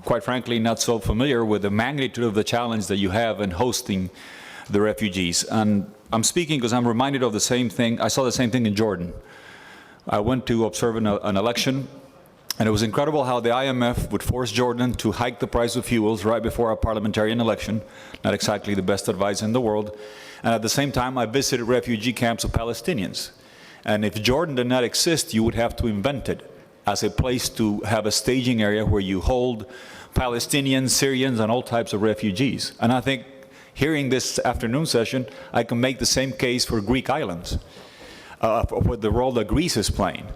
quite frankly, not so familiar with the magnitude of the challenge that you have in hosting the refugees. And I'm speaking because I'm reminded of the same thing. I saw the same thing in Jordan. I went to observe an election, and it was incredible how the IMF would force Jordan to hike the price of fuels right before a parliamentarian election. Not exactly the best advice in the world. And at the same time, I visited refugee camps of Palestinians. And if Jordan did not exist, you would have to invent it as a place to have a staging area where you hold Palestinians, Syrians, and all types of refugees. And I think hearing this afternoon session, I can make the same case for Greek islands, for the role that Greece is playing.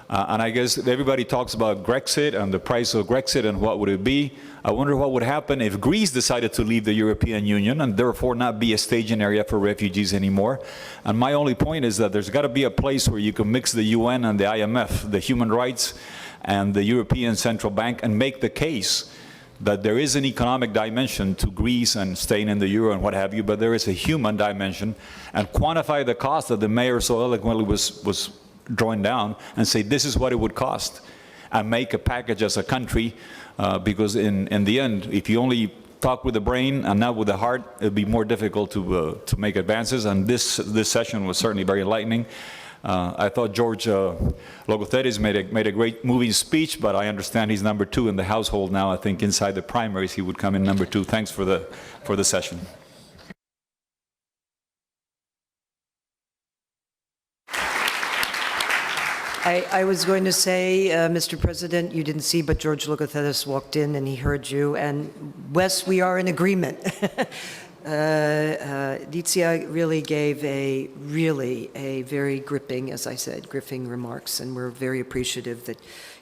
And I guess everybody talks about Grexit and the price of Grexit and what would it be. I wonder what would happen if Greece decided to leave the European Union and therefore not be a staging area for refugees anymore. And my only point is that there's got to be a place where you can mix the UN and the IMF, the human rights and the European Central Bank, and make the case that there is an economic dimension to Greece and staying in the euro and what have you, but there is a human dimension, and quantify the cost that the mayor so eloquently was drawing down and say this is what it would cost, and make a package as a country, because in the end, if you only talk with the brain and not with the heart, it'd be more difficult to make advances. And this session was certainly very enlightening. I thought George Logothetis made a great moving speech, but I understand he's number 2 in the household now. I think inside the primaries he would come in number 2. Thanks for the session. I was going to say, Mr. President, you didn't see, but George Logothetis walked in and he heard you. And Wes, we are in agreement. Dizia really gave a very gripping, as I said, gripping remarks, and we're very appreciative that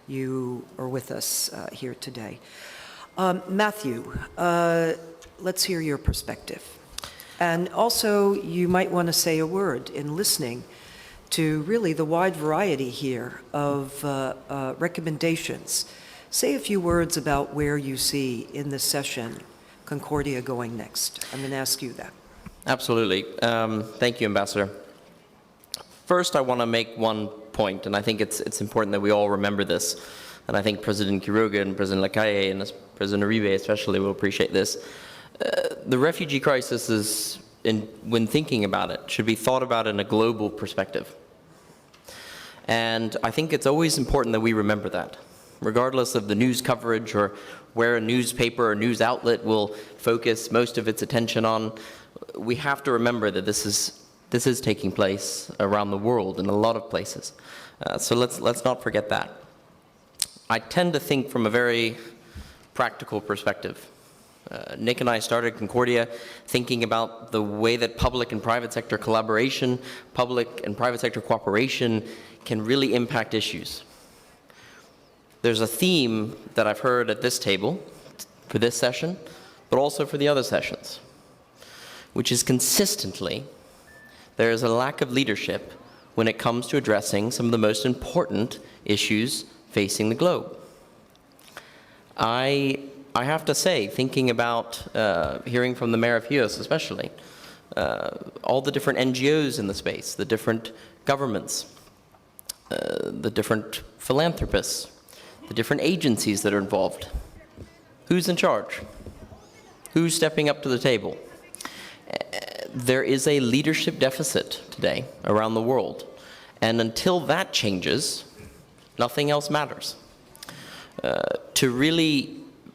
you are with us here today. Matthew, let's hear your perspective. And also, you might want to say a word in listening to really the wide variety here of recommendations. Say a few words about where you see in this session Concordia going next. I'm going to ask you that. Absolutely. Thank you, Ambassador. First, I want to make one point, and I think it's important that we all remember this. And I think President Quiroga and President Lacalle and President Uribe especially will appreciate this. The refugee crisis is, when thinking about it, should be thought about in a global perspective. And I think it's always important that we remember that, regardless of the news coverage or where a newspaper or news outlet will focus most of its attention on. We have to remember that this is taking place around the world in a lot of places. So let's not forget that. I tend to think from a very practical perspective. Nick and I started Concordia thinking about the way that public and private sector collaboration, public and private sector cooperation can really impact issues. There's a theme that I've heard at this table for this session, but also for the other sessions, which is consistently there is a lack of leadership when it comes to addressing some of the most important issues facing the globe. I have to say, thinking about hearing from the mayor of Chios especially, all the different NGOs in the space, the different governments, the different philanthropists, the different agencies that are involved. Who's in charge? Who's stepping up to the table? There is a leadership deficit today around the world. And until that changes, nothing else matters.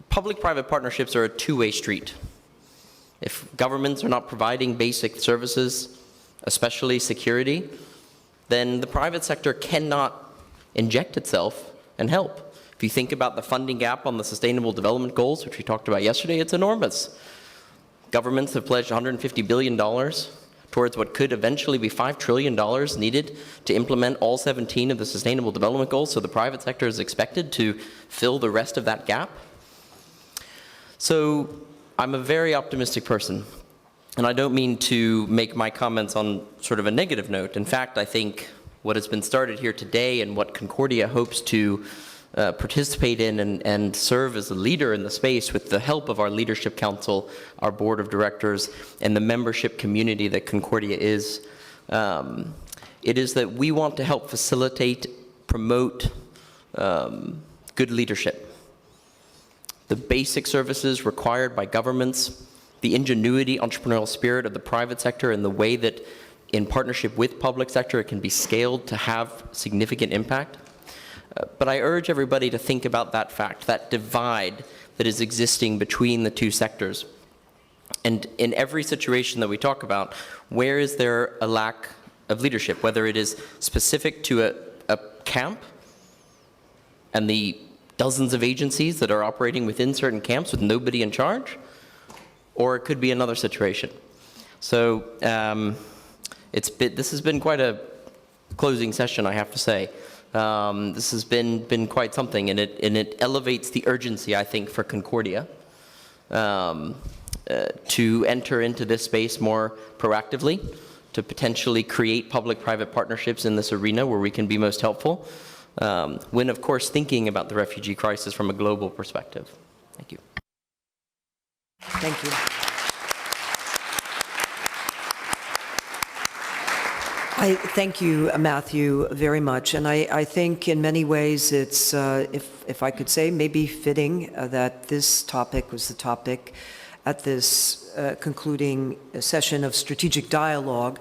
Public-private partnerships are a two-way street. If governments are not providing basic services, especially security, then the private sector cannot inject itself and help. If you think about the funding gap on the Sustainable Development Goals, which we talked about yesterday, it's enormous. Governments have pledged $150 billion towards what could eventually be $5 trillion needed to implement all 17 of the Sustainable Development Goals, so the private sector is expected to fill the rest of that gap. So I'm a very optimistic person, and I don't mean to make my comments on sort of a negative note. In fact, I think what has been started here today and what Concordia hopes to participate in and serve as a leader in the space with the help of our Leadership Council, our Board of Directors, and the membership community that Concordia is, it is that we want to help facilitate, promote good leadership. The basic services required by governments, the ingenuity, entrepreneurial spirit of the private sector, and the way that in partnership with public sector it can be scaled to have significant impact. But I urge everybody to think about that fact, that divide that is existing between the two sectors. And in every situation that we talk about, where is there a lack of leadership, whether it is specific to a camp and the dozens of agencies that are operating within certain camps with nobody in charge, or it could be another situation. So this has been quite a closing session, I have to say. This has been quite something, and it elevates the urgency, I think, for Concordia to enter into this space more proactively, to potentially create public-private partnerships in this arena where we can be most helpful, when, of course, thinking about the refugee crisis from a global perspective. Thank you. Thank you. I thank you, Matthew, very much. And I think in many ways it's, if I could say, maybe fitting that this topic was the topic at this concluding session of strategic dialogue,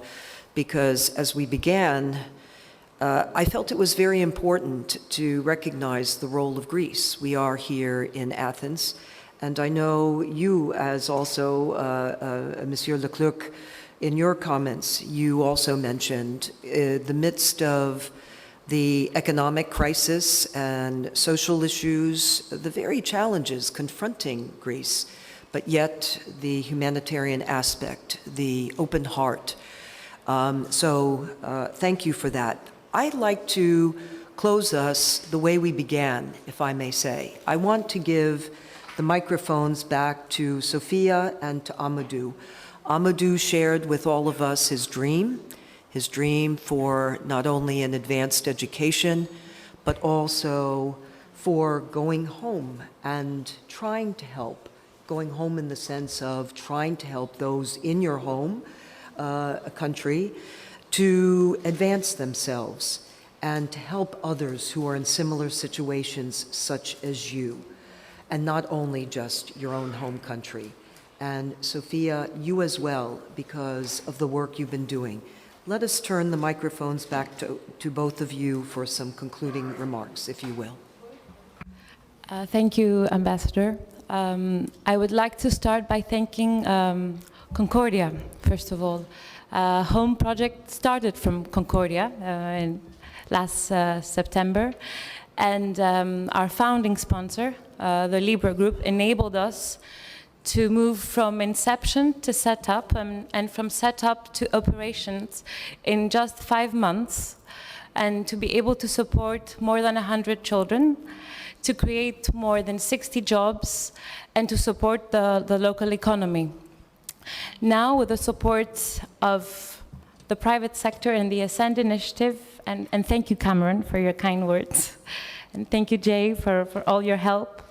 because as we began, I felt it was very important to recognize the role of Greece. We are here in Athens, and I know you, as also Monsieur Leclerc, in your comments, you also mentioned the midst of the economic crisis and social issues, the very challenges confronting Greece, but yet the humanitarian aspect, the open heart. Thank you for that. I'd like to close us the way we began, if I may say. I want to give the microphones back to Sophia and to Amadou. Amadou shared with all of us his dream for not only an advanced education, but also for going home and trying to help. Going home in the sense of trying to help those in your home country to advance themselves and to help others who are in similar situations such as you, and not only just your own home country. And Sophia, you as well, because of the work you've been doing. Let us turn the microphones back to both of you for some concluding remarks, if you will. Thank you, Ambassador. I would like to start by thanking Concordia, first of all. Home Project started from Concordia in last September, and our founding sponsor, the Libra Group, enabled us to move from inception to setup, and from setup to operations in just 5 months, and to be able to support more than 100 children, to create more than 60 jobs, and to support the local economy. Now, with the support of the private sector and the Ascend initiative, and thank you, Cameron, for your kind words, and thank you, Jay, for all your help.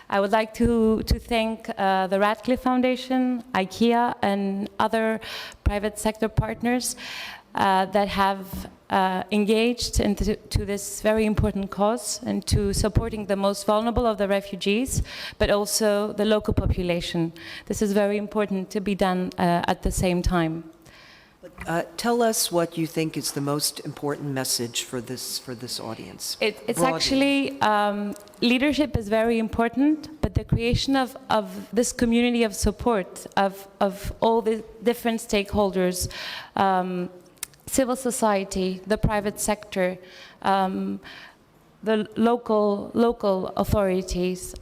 I would like to thank the Radcliffe Foundation, IKEA, and other private sector partners that have engaged into this very important cause and to supporting the most vulnerable of the refugees, but also the local population. This is very important to be done at the same time. Tell us what you think is the most important message for this audience. It's actually, leadership is very important, but the creation of this community of support, of all the different stakeholders, civil society, the private sector, the local authorities.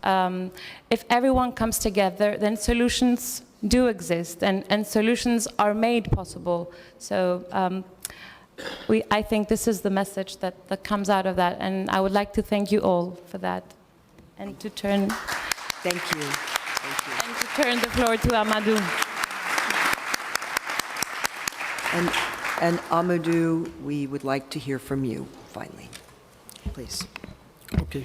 If everyone comes together, then solutions do exist, and solutions are made possible. So I think this is the message that comes out of that, and I would like to thank you all for that, and to turn. Thank you. Thank you. And to turn the floor to Amadou. And Amadou, we would like to hear from you finally, please. Ok.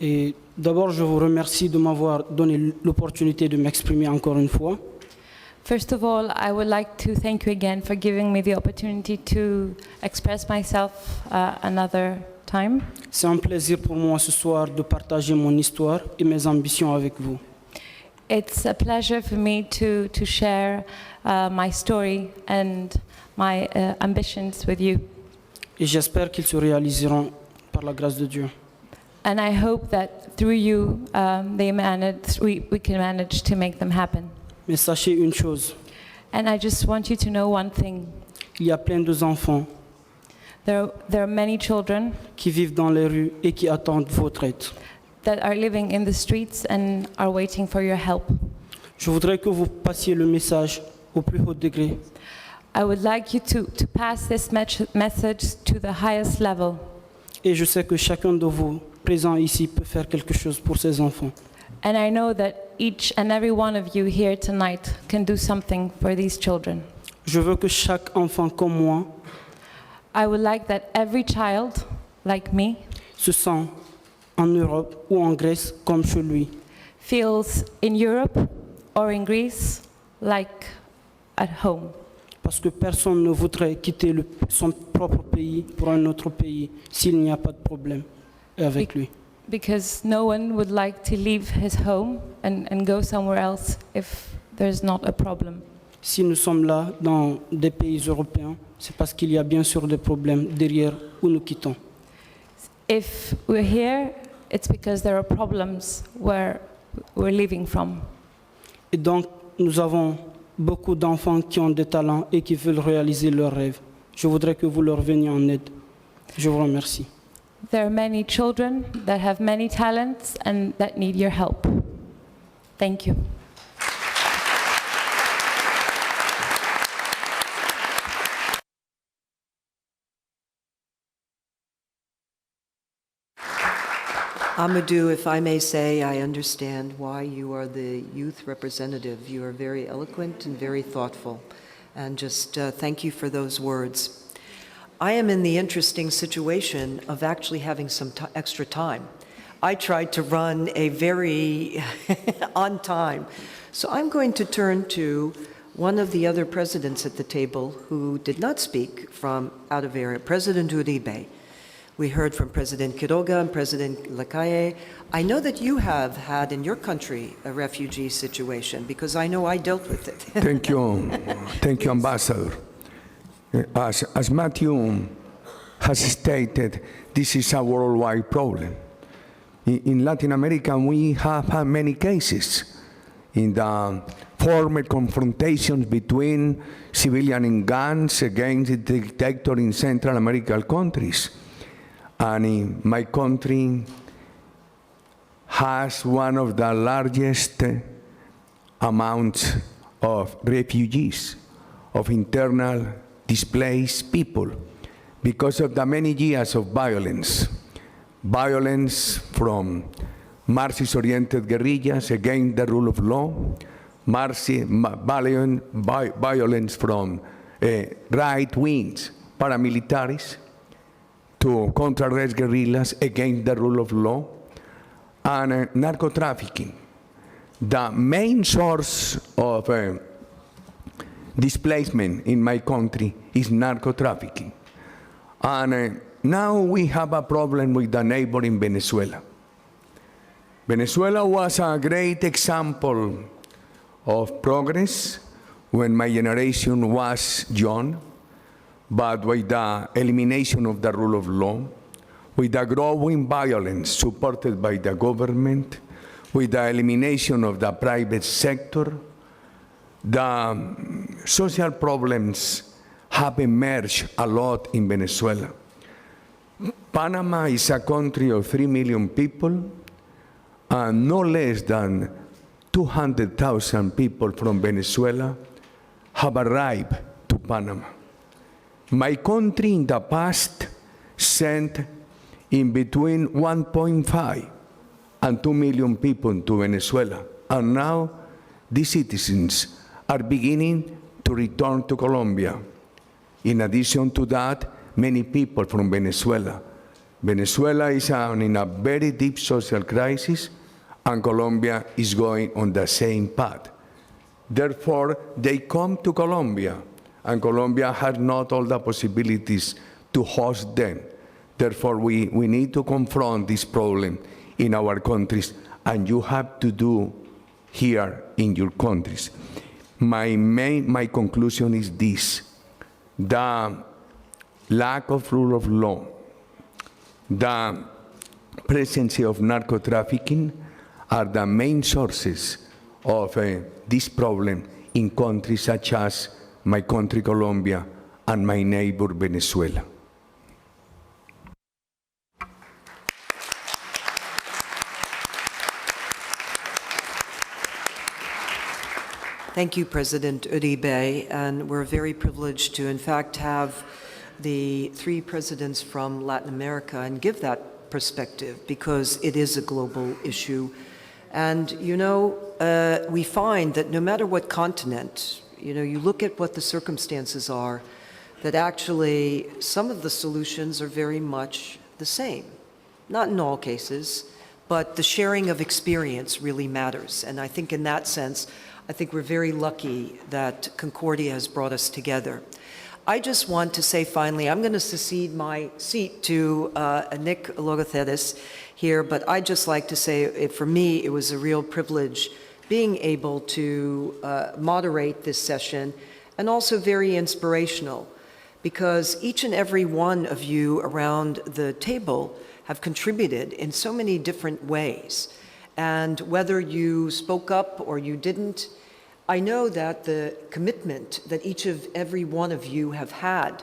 Et d'abord, je vous remercie de m'avoir donné l'opportunité de m'exprimer encore une fois. First of all, I would like to thank you again for giving me the opportunity to express myself another time. C'est un plaisir pour moi ce soir de partager mon histoire et mes ambitions avec vous. It's a pleasure for me to share my story and my ambitions with you. Et j'espère qu'ils se réaliseront par la grâce de Dieu. And I hope that through you, we can manage to make them happen. Mais sachez une chose. And I just want you to know one thing. Il y a plein d'enfants There are many children qui vivent dans les rues et qui attendent votre aide. that are living in the streets and are waiting for your help. Je voudrais que vous passiez le message au plus haut degré. I would like you to pass this message to the highest level. Et je sais que chacun de vous présent ici peut faire quelque chose pour ces enfants. And I know that each and every one of you here tonight can do something for these children. Je veux que chaque enfant comme moi I would like that every child, like me, se sent en Europe ou en Grèce comme chez lui. Feels in Europe or in Greece like at home. Parce que personne ne voudrait quitter son propre pays pour un autre pays s'il n'y a pas de problème avec lui. Because no one would like to leave his home and go somewhere else if there's not a problem. Si nous sommes là dans des pays européens, c'est parce qu'il y a bien sûr des problèmes derrière où nous quittons. If we're here, it's because there are problems where we're leaving from. Et donc, nous avons beaucoup d'enfants qui ont des talents et qui veulent réaliser leurs rêves. Je voudrais que vous leur veniez en aide. Je vous remercie. There are many children that have many talents and that need your help. Thank you. Amadou, if I may say, I understand why you are the youth representative. You are very eloquent and very thoughtful. And just thank you for those words. I am in the interesting situation of actually having some extra time. I tried to run a very on time. So I'm going to turn to one of the other presidents at the table who did not speak from out of area, President Uribe. We heard from President Quiroga and President Lacalle. I know that you have had in your country a refugee situation because I know I dealt with it. Thank you. Thank you, Ambassador. As Matthew has stated, this is a worldwide problem. In Latin America, we have had many cases in the former confrontations between civilian and guns against the dictator in Central American countries. And in my country has one of the largest amounts of refugees, of internal displaced people, because of the many years of violence. Violence from Marxist-oriented guerrillas against the rule of law, violence from right-wing paramilitaries, to counter-arrest guerrillas against the rule of law, and narco-trafficking. The main source of displacement in my country is narco-trafficking. And now we have a problem with the neighboring Venezuela. Venezuela was a great example of progress when my generation was young, but with the elimination of the rule of law, with the growing violence supported by the government, with the elimination of the private sector, the social problems have emerged a lot in Venezuela. Panama is a country of 3 million people, and no less than 200,000 people from Venezuela have arrived to Panama. My country in the past sent in between 1.5 and 2 million people to Venezuela, and now these citizens are beginning to return to Colombia. In addition to that, many people from Venezuela. Venezuela is in a very deep social crisis, and Colombia is going on the same path. Therefore, they come to Colombia, and Colombia has not all the possibilities to host them. Therefore, we need to confront this problem in our countries, and you have to do here in your countries. My conclusion is this: the lack of rule of law, the presence of narco-trafficking are the main sources of this problem in countries such as my country, Colombia, and my neighbor, Venezuela. Thank you, President Uribe, and we're very privileged to, in fact, have the 3 presidents from Latin America and give that perspective because it is a global issue. And, you know, we find that no matter what continent, you look at what the circumstances are, that actually some of the solutions are very much the same. Not in all cases, but the sharing of experience really matters. And I think in that sense, I think we're very lucky that Concordia has brought us together. I just want to say finally, I'm going to cede my seat to Nick Logothetis here, but I'd just like to say, for me, it was a real privilege being able to moderate this session, and also very inspirational, because each and every one of you around the table have contributed in so many different ways. And whether you spoke up or you didn't, I know that the commitment that each of every one of you have had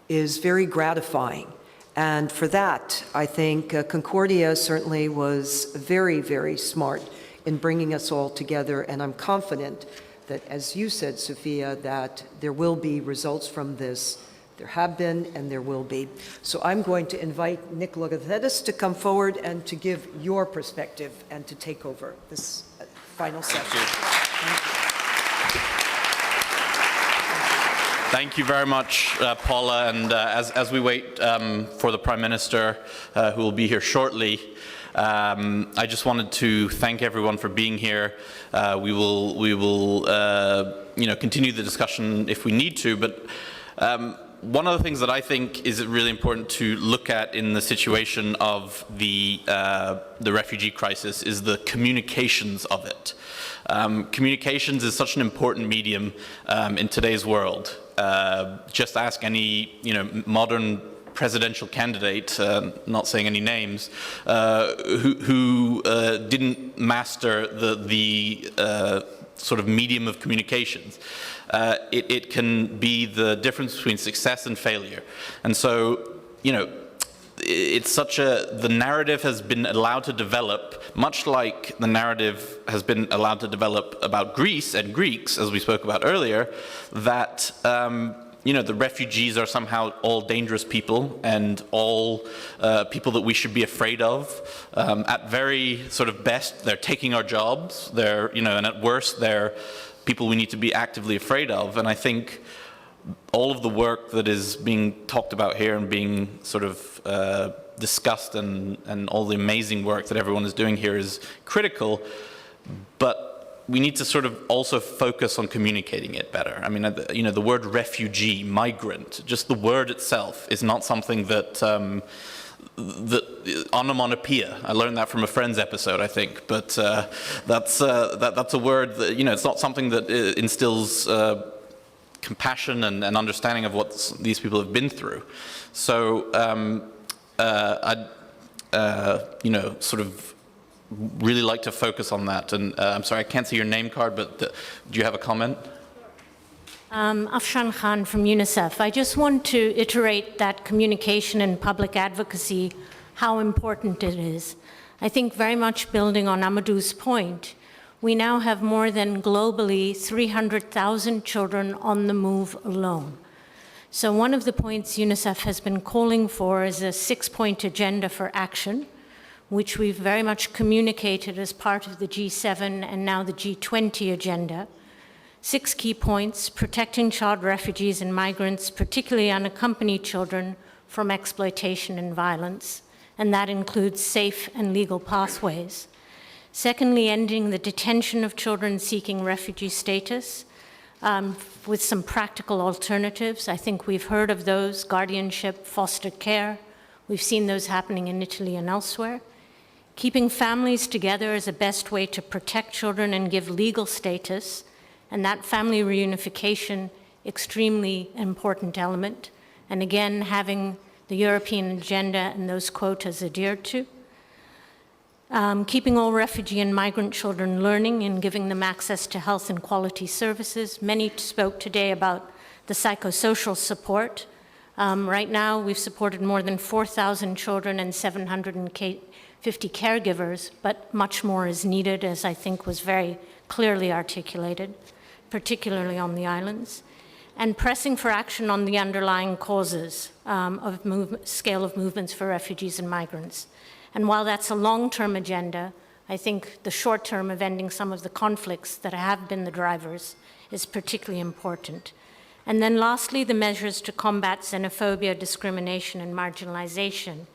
is very gratifying. And for that, I think Concordia certainly was very, very smart in bringing us all together. And I'm confident that, as you said, Sophia, that there will be results from this There have been and there will be. So I'm going to invite Nick Logothetis to come forward and to give your perspective and to take over this final session. Thank you very much, Paula. And as we wait for the Prime Minister, who will be here shortly, I just wanted to thank everyone for being here. We will continue the discussion if we need to. But one of the things that I think is really important to look at in the situation of the refugee crisis is the communications of it. Communications is such an important medium in today's world. Just ask any modern presidential candidate, not saying any names, who didn't master the sort of medium of communications. It can be the difference between success and failure. And so, it's such the narrative has been allowed to develop, much like the narrative has been allowed to develop about Greece and Greeks, as we spoke about earlier, that the refugees are somehow all dangerous people and all people that we should be afraid of. At very sort of best, they're taking our jobs. They're, and at worst, they're people we need to be actively afraid of. And I think all of the work that is being talked about here and being sort of discussed and all the amazing work that everyone is doing here is critical, but we need to sort of also focus on communicating it better. I mean, the word refugee, migrant, just the word itself is not something that onomatopoeia. I learned that from a Friends episode, I think, but that's a word that, it's not something that instills compassion and understanding of what these people have been through. So I'd sort of really like to focus on that. And I'm sorry, I can't see your name card, but do you have a comment? Afshan Khan from UNICEF. I just want to iterate that communication and public advocacy, how important it is. I think very much building on Amadou's point, we now have more than globally 300,000 children on the move alone. So one of the points UNICEF has been calling for is a 6-point agenda for action, which we've very much communicated as part of the G7 and now the G20 agenda. 6 key points: protecting child refugees and migrants, particularly unaccompanied children, from exploitation and violence, and that includes safe and legal pathways. Secondly, ending the detention of children seeking refugee status with some practical alternatives. I think we've heard of those: guardianship, foster care. We've seen those happening in Italy and elsewhere. Keeping families together is the best way to protect children and give legal status, and that family reunification, extremely important element. And again, having the European agenda and those quotas adhered to. Keeping all refugee and migrant children learning and giving them access to health and quality services. Many spoke today about the psychosocial support. Right now, we've supported more than 4,000 children and 750 caregivers, but much more is needed, as I think was very clearly articulated, particularly on the islands. And pressing for action on the underlying causes of scale of movements for refugees and migrants. And while that's a long-term agenda, I think the short term of ending some of the conflicts that have been the drivers is particularly important. And then lastly, the measures to combat xenophobia, discrimination, and marginalization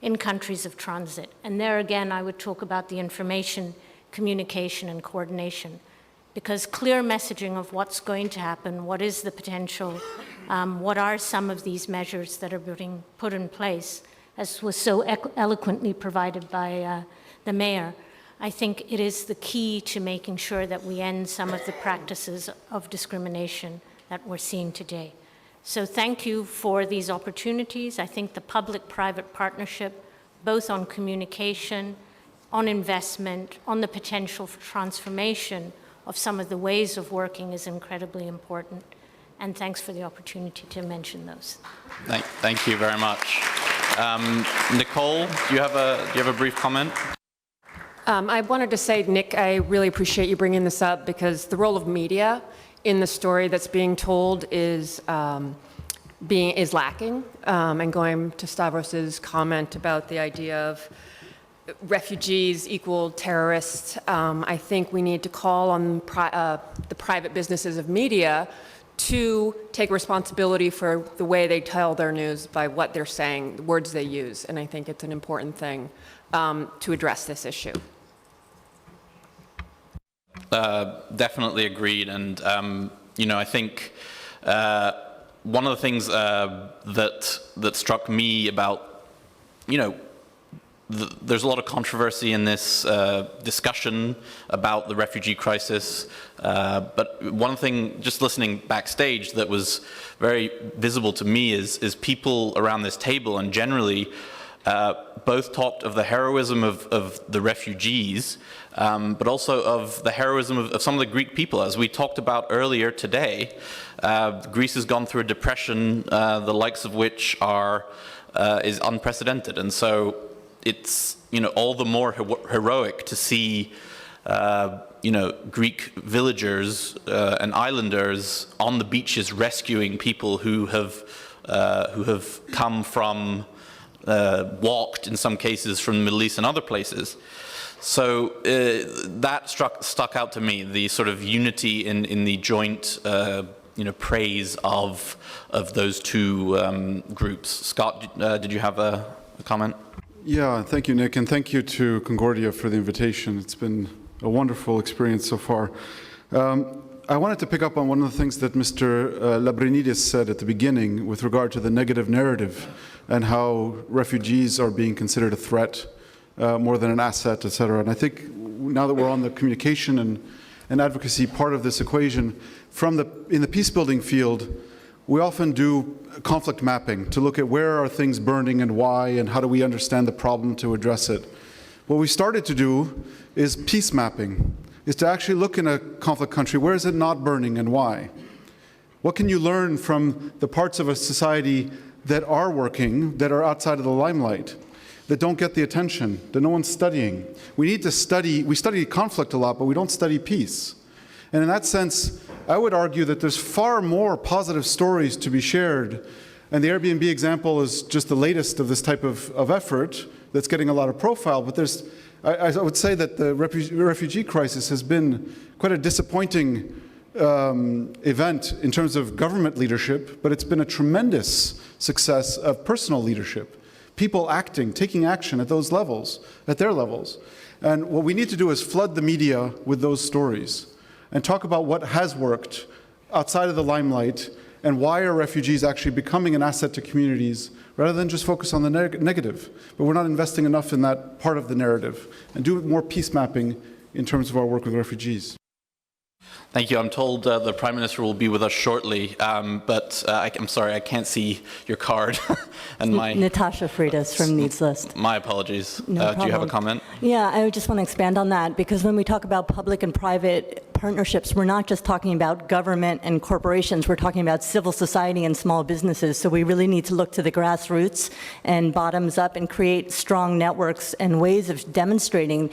in countries of transit. And there again, I would talk about the information, communication, and coordination, because clear messaging of what's going to happen, what is the potential, what are some of these measures that are being put in place, as was so eloquently provided by the mayor. I think it is the key to making sure that we end some of the practices of discrimination that we're seeing today. So thank you for these opportunities. I think the public-private partnership, both on communication, on investment, on the potential for transformation of some of the ways of working is incredibly important. And thanks for the opportunity to mention those. Thank you very much. Nicole, do you have a brief comment? I wanted to say, Nick, I really appreciate you bringing this up, because the role of media in the story that's being told is is lacking. And going to Stavros's comment about the idea of refugees equal terrorists, I think we need to call on the private businesses of media to take responsibility for the way they tell their news by what they're saying, the words they use. And I think it's an important thing to address this issue. Definitely agreed. And, I think one of the things that struck me about, there's a lot of controversy in this discussion about the refugee crisis, but one thing, just listening backstage, that was very visible to me is people around this table and generally both talked of the heroism of the refugees, but also of the heroism of some of the Greek people. As we talked about earlier today, Greece has gone through a depression, the likes of which is unprecedented, and so it's all the more heroic to see Greek villagers and islanders on the beaches rescuing people who have come from walked in some cases from the Middle East and other places. So that stuck out to me, the sort of unity in the joint praise of those two groups. Scott, did you have a comment? Yeah, thank you, Nick, and thank you to Concordia for the invitation. It's been a wonderful experience so far. I wanted to pick up on one of the things that Mr. Lambrinidis said at the beginning with regard to the negative narrative and how refugees are being considered a threat more than an asset, et cetera. And I think now that we're on the communication and advocacy part of this equation, in the peace-building field, we often do conflict mapping to look at where are things burning and why, and how do we understand the problem to address it. What we started to do is peace mapping, is to actually look in a conflict country, where is it not burning and why? What can you learn from the parts of a society that are working, that are outside of the limelight, that don't get the attention, that no one's studying? We need to study, we study conflict a lot, but we don't study peace. And in that sense, I would argue that there's far more positive stories to be shared. And the Airbnb example is just the latest of this type of effort that's getting a lot of profile. But I would say that the refugee crisis has been quite a disappointing event in terms of government leadership, but it's been a tremendous success of personal leadership. People acting, taking action at those levels, at their levels. And what we need to do is flood the media with those stories and talk about what has worked outside of the limelight and why are refugees actually becoming an asset to communities rather than just focus on the negative. But we're not investing enough in that part of the narrative and do more peace mapping in terms of our work with refugees. Thank you. I'm told the Prime Minister will be with us shortly, but I'm sorry, I can't see your card. And Natasha Freitas from Needs List. My apologies. No do you have a comment? Yeah, I just want to expand on that, because when we talk about public and private partnerships, we're not just talking about government and corporations, we're talking about civil society and small businesses. So we really need to look to the grassroots and bottoms up and create strong networks and ways of demonstrating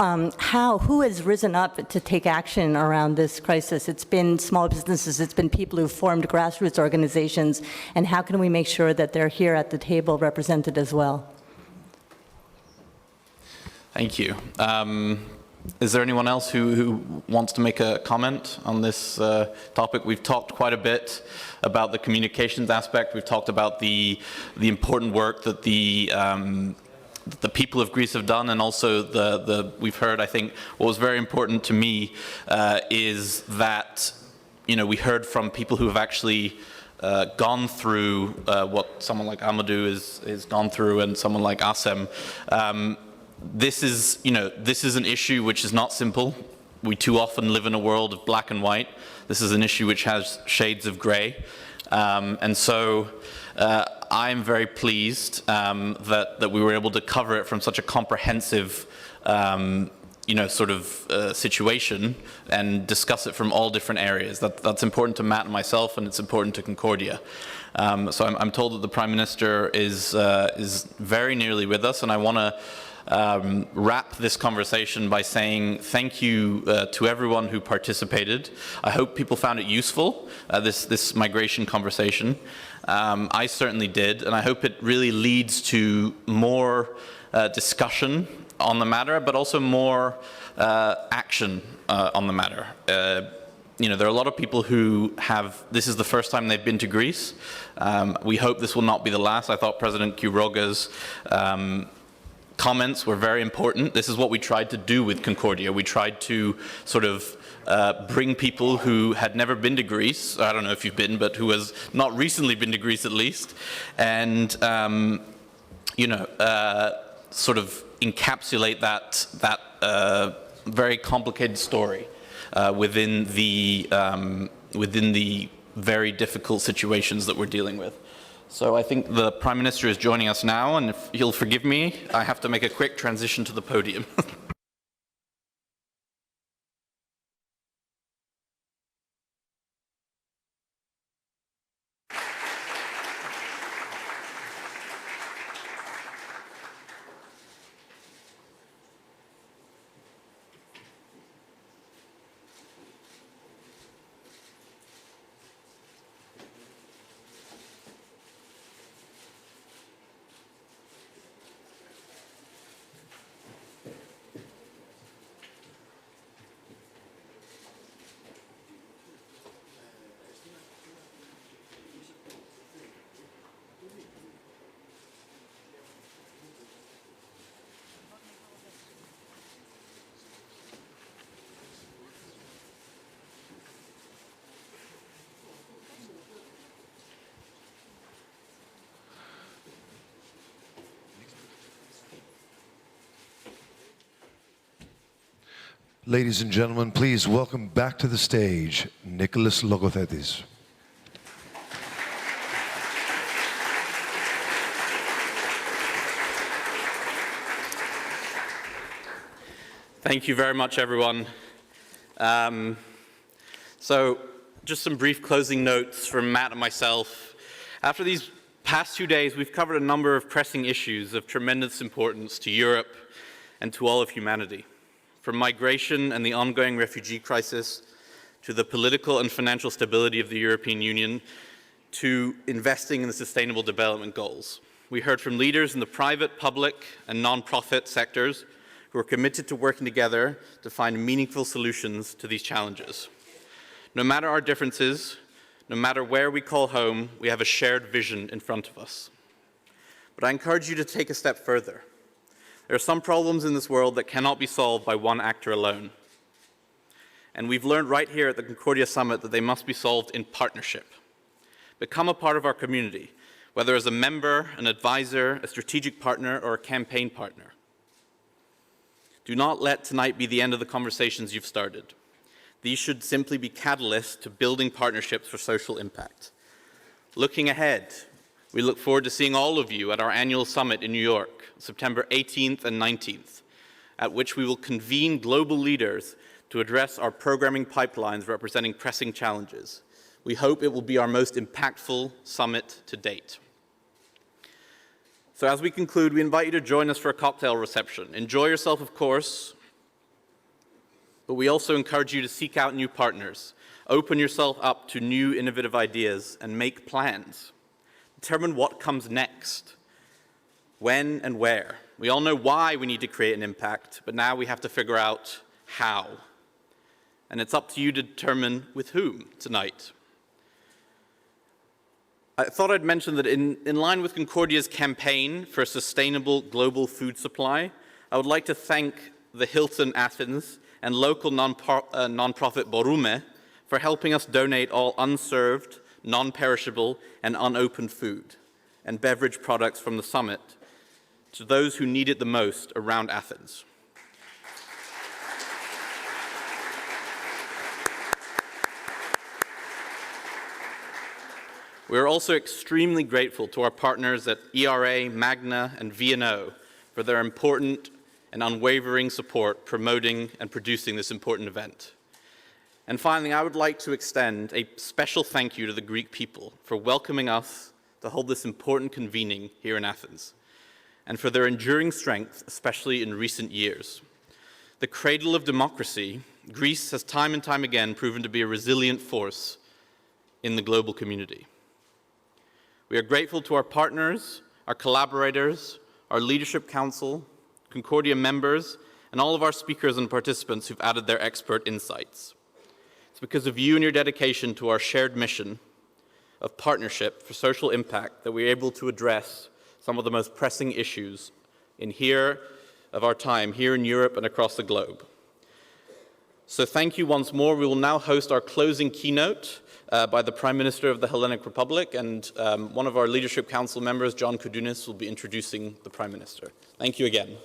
who has risen up to take action around this crisis. It's been small businesses, it's been people who've formed grassroots organizations, and how can we make sure that they're here at the table represented as well? Thank you. Is there anyone else who wants to make a comment on this topic? We've talked quite a bit about the communications aspect. We've talked about the important work that the people of Greece have done, and also we've heard, I think, what was very important to me is that, we heard from people who have actually gone through what someone like Amadou has gone through, and someone like Asem. This is an issue which is not simple. We too often live in a world of black and white. This is an issue which has shades of gray. And so I'm very pleased that we were able to cover it from such a comprehensive situation and discuss it from all different areas. That's important to Matt and myself, and it's important to Concordia. So I'm told that the Prime Minister is very nearly with us, and I want to wrap this conversation by saying thank you to everyone who participated. I hope people found it useful, this migration conversation. I certainly did, and I hope it really leads to more discussion on the matter, but also more action on the matter. You know, there are a lot of people who this is the first time they've been to Greece. We hope this will not be the last. I thought President Quiroga's comments were very important. This is what we tried to do with Concordia. We tried to sort of bring people who had never been to Greece, I don't know if you've been, but who has not recently been to Greece at least, and you know, sort of encapsulate that very complicated story within the very difficult situations that we're dealing with. So I think the Prime Minister is joining us now, and if he'll forgive me, I have to make a quick transition to the podium. Ladies and gentlemen, please welcome back to the stage, Nicholas Logothetis. Thank you very much, everyone. So just some brief closing notes from Matt and myself. After these past 2 days, we've covered a number of pressing issues of tremendous importance to Europe and to all of humanity. From migration and the ongoing refugee crisis, to the political and financial stability of the European Union, to investing in the Sustainable Development Goals. We heard from leaders in the private, public, and non-profit sectors who are committed to working together to find meaningful solutions to these challenges. No matter our differences, no matter where we call home, we have a shared vision in front of us. But I encourage you to take a step further. There are some problems in this world that cannot be solved by one actor alone. And we've learned right here at the Concordia Summit that they must be solved in partnership. Become a part of our community, whether as a member, an advisor, a strategic partner, or a campaign partner. Do not let tonight be the end of the conversations you've started. These should simply be catalysts to building partnerships for social impact. Looking ahead, we look forward to seeing all of you at our annual summit in New York, September 18th and 19th, at which we will convene global leaders to address our programming pipelines representing pressing challenges. We hope it will be our most impactful summit to date. So as we conclude, we invite you to join us for a cocktail reception. Enjoy yourself, of course, but we also encourage you to seek out new partners. Open yourself up to new innovative ideas and make plans. Determine what comes next, when and where. We all know why we need to create an impact, but now we have to figure out how. And it's up to you to determine with whom tonight. I thought I'd mention that in line with Concordia's campaign for a sustainable global food supply, I would like to thank the Hilton Athens and local nonprofit Borume for helping us donate all unserved, non-perishable, and unopened food and beverage products from the summit to those who need it the most around Athens. We are also extremely grateful to our partners at ERA, Magna, and V&O for their important and unwavering support promoting and producing this important event. And finally, I would like to extend a special thank you to the Greek people for welcoming us to hold this important convening here in Athens. and for their enduring strength, especially in recent years. The cradle of democracy, Greece has time and time again proven to be a resilient force in the global community. We are grateful to our partners, our collaborators, our Leadership Council, Concordia members, and all of our speakers and participants who've added their expert insights. It's because of you and your dedication to our shared mission of partnership for social impact that we're able to address some of the most pressing issues of our time here in Europe and across the globe. So thank you once more. We will now host our closing keynote by the Prime Minister of the Hellenic Republic, and one of our Leadership Council members, John Koudounis, will be introducing the Prime Minister. Thank you again.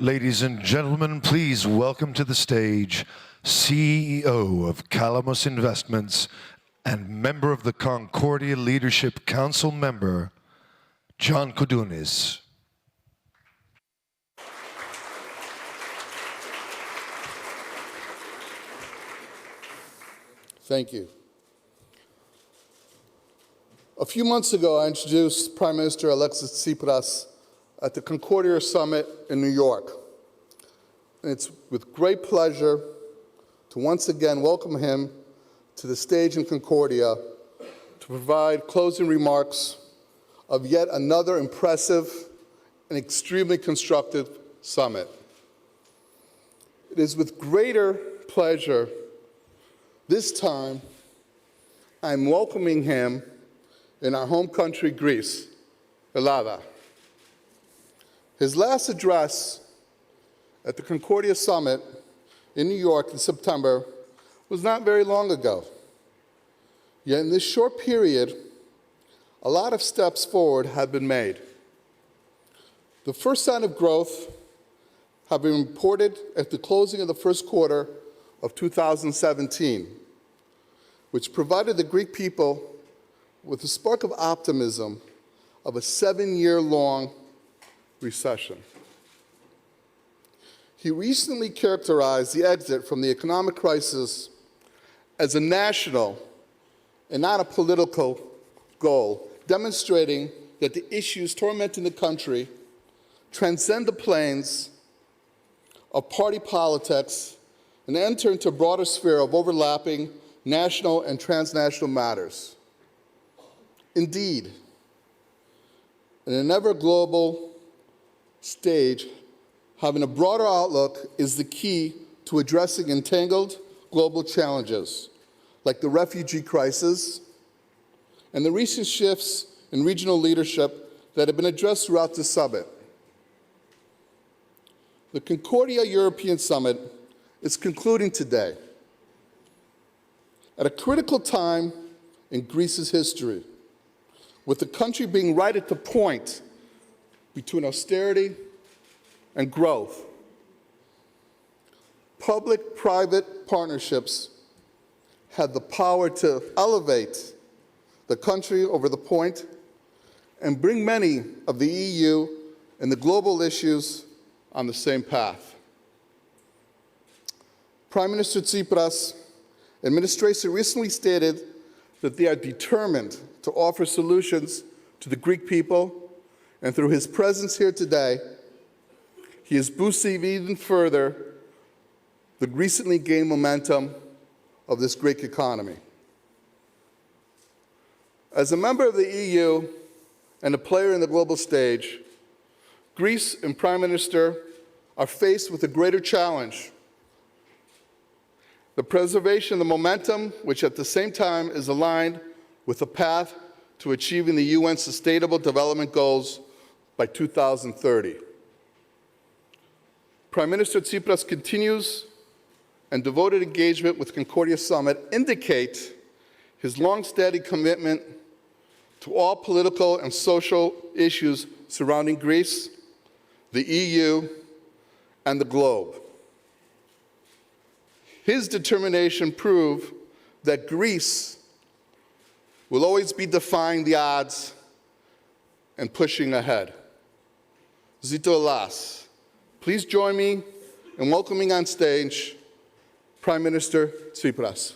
Ladies and gentlemen, please welcome to the stage CEO of Calamos Investments and member of the Concordia Leadership Council member, John Koudounis. Thank you. A few months ago, I introduced Prime Minister Alexis Tsipras at the Concordia Summit in New York. And it's with great pleasure to once again welcome him to the stage in Concordia to provide closing remarks of yet another impressive and extremely constructive summit. It is with greater pleasure this time I'm welcoming him in our home country, Greece, Elada. His last address at the Concordia Summit in New York in September was not very long ago. Yet in this short period, a lot of steps forward have been made. The first sign of growth have been reported at the closing of the first quarter of 2017, which provided the Greek people with a spark of optimism of a 7-year-long recession. He recently characterized the exit from the economic crisis as a national and not a political goal, demonstrating that the issues tormenting the country transcend the planes of party politics and enter into a broader sphere of overlapping national and transnational matters. Indeed, in an ever-global stage, having a broader outlook is the key to addressing entangled global challenges, like the refugee crisis and the recent shifts in regional leadership that have been addressed throughout the summit. The Concordia European Summit is concluding today at a critical time in Greece's history, with the country being right at the point between austerity and growth. Public-private partnerships had the power to elevate the country over the point and bring many of the EU and the global issues on the same path. Prime Minister Tsipras' administration recently stated that they are determined to offer solutions to the Greek people, and through his presence here today, he is boosting even further the recently gained momentum of this Greek economy. As a member of the EU and a player in the global stage, Greece and Prime Minister are faced with a greater challenge: the preservation of the momentum, which at the same time is aligned with a path to achieving the UN Sustainable Development Goals by 2030. Prime Minister Tsipras' continuous and devoted engagement with Concordia Summit indicate his long-standing commitment to all political and social issues surrounding Greece, the EU, and the globe. His determination proved that Greece will always be defying the odds and pushing ahead. Zito Elas. Please join me in welcoming on stage Prime Minister Tsipras.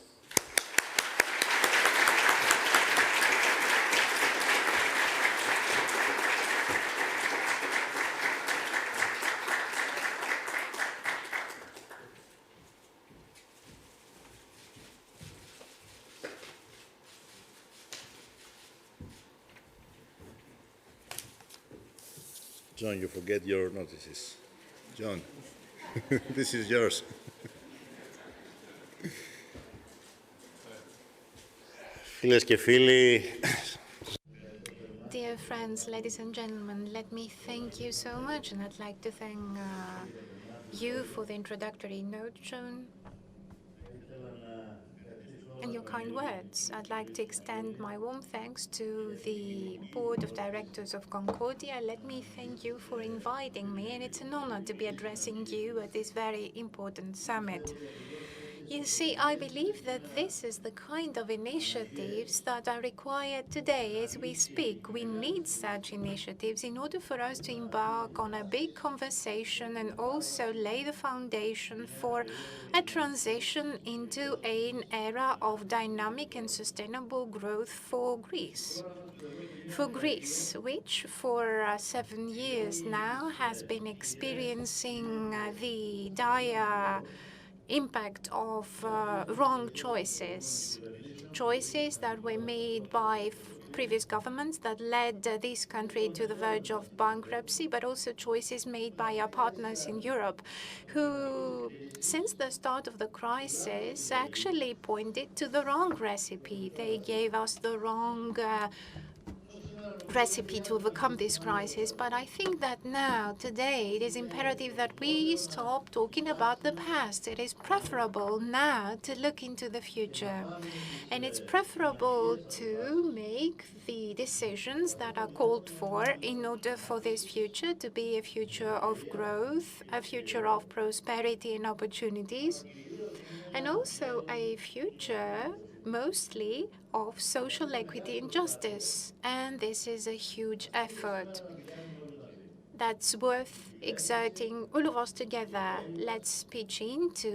John, you forget your notices. John, this is yours. Φίλες και φίλοι, Dear friends, ladies and gentlemen, let me thank you so much, and I'd like to thank you for the introductory note shown and your kind words. I'd like to extend my warm thanks to the Board of Directors of Concordia. Let me thank you for inviting me, and it's an honor to be addressing you at this very important summit. You see, I believe that this is the kind of initiatives that are required today as we speak. We need such initiatives in order for us to embark on a big conversation and also lay the foundation for a transition into an era of dynamic and sustainable growth for Greece. For Greece, which for 7 years now has been experiencing the dire impact of wrong choices that were made by previous governments that led this country to the verge of bankruptcy, but also choices made by our partners in Europe, who, since the start of the crisis, actually pointed to the wrong recipe. They gave us the wrong recipe to overcome this crisis. But I think that now, today, it is imperative that we stop talking about the past. It is preferable now to look into the future. And it's preferable to make the decisions that are called for in order for this future to be a future of growth, a future of prosperity and opportunities, and also a future mostly of social equity and justice. And this is a huge effort that's worth exerting all of us together. Let's pitch in to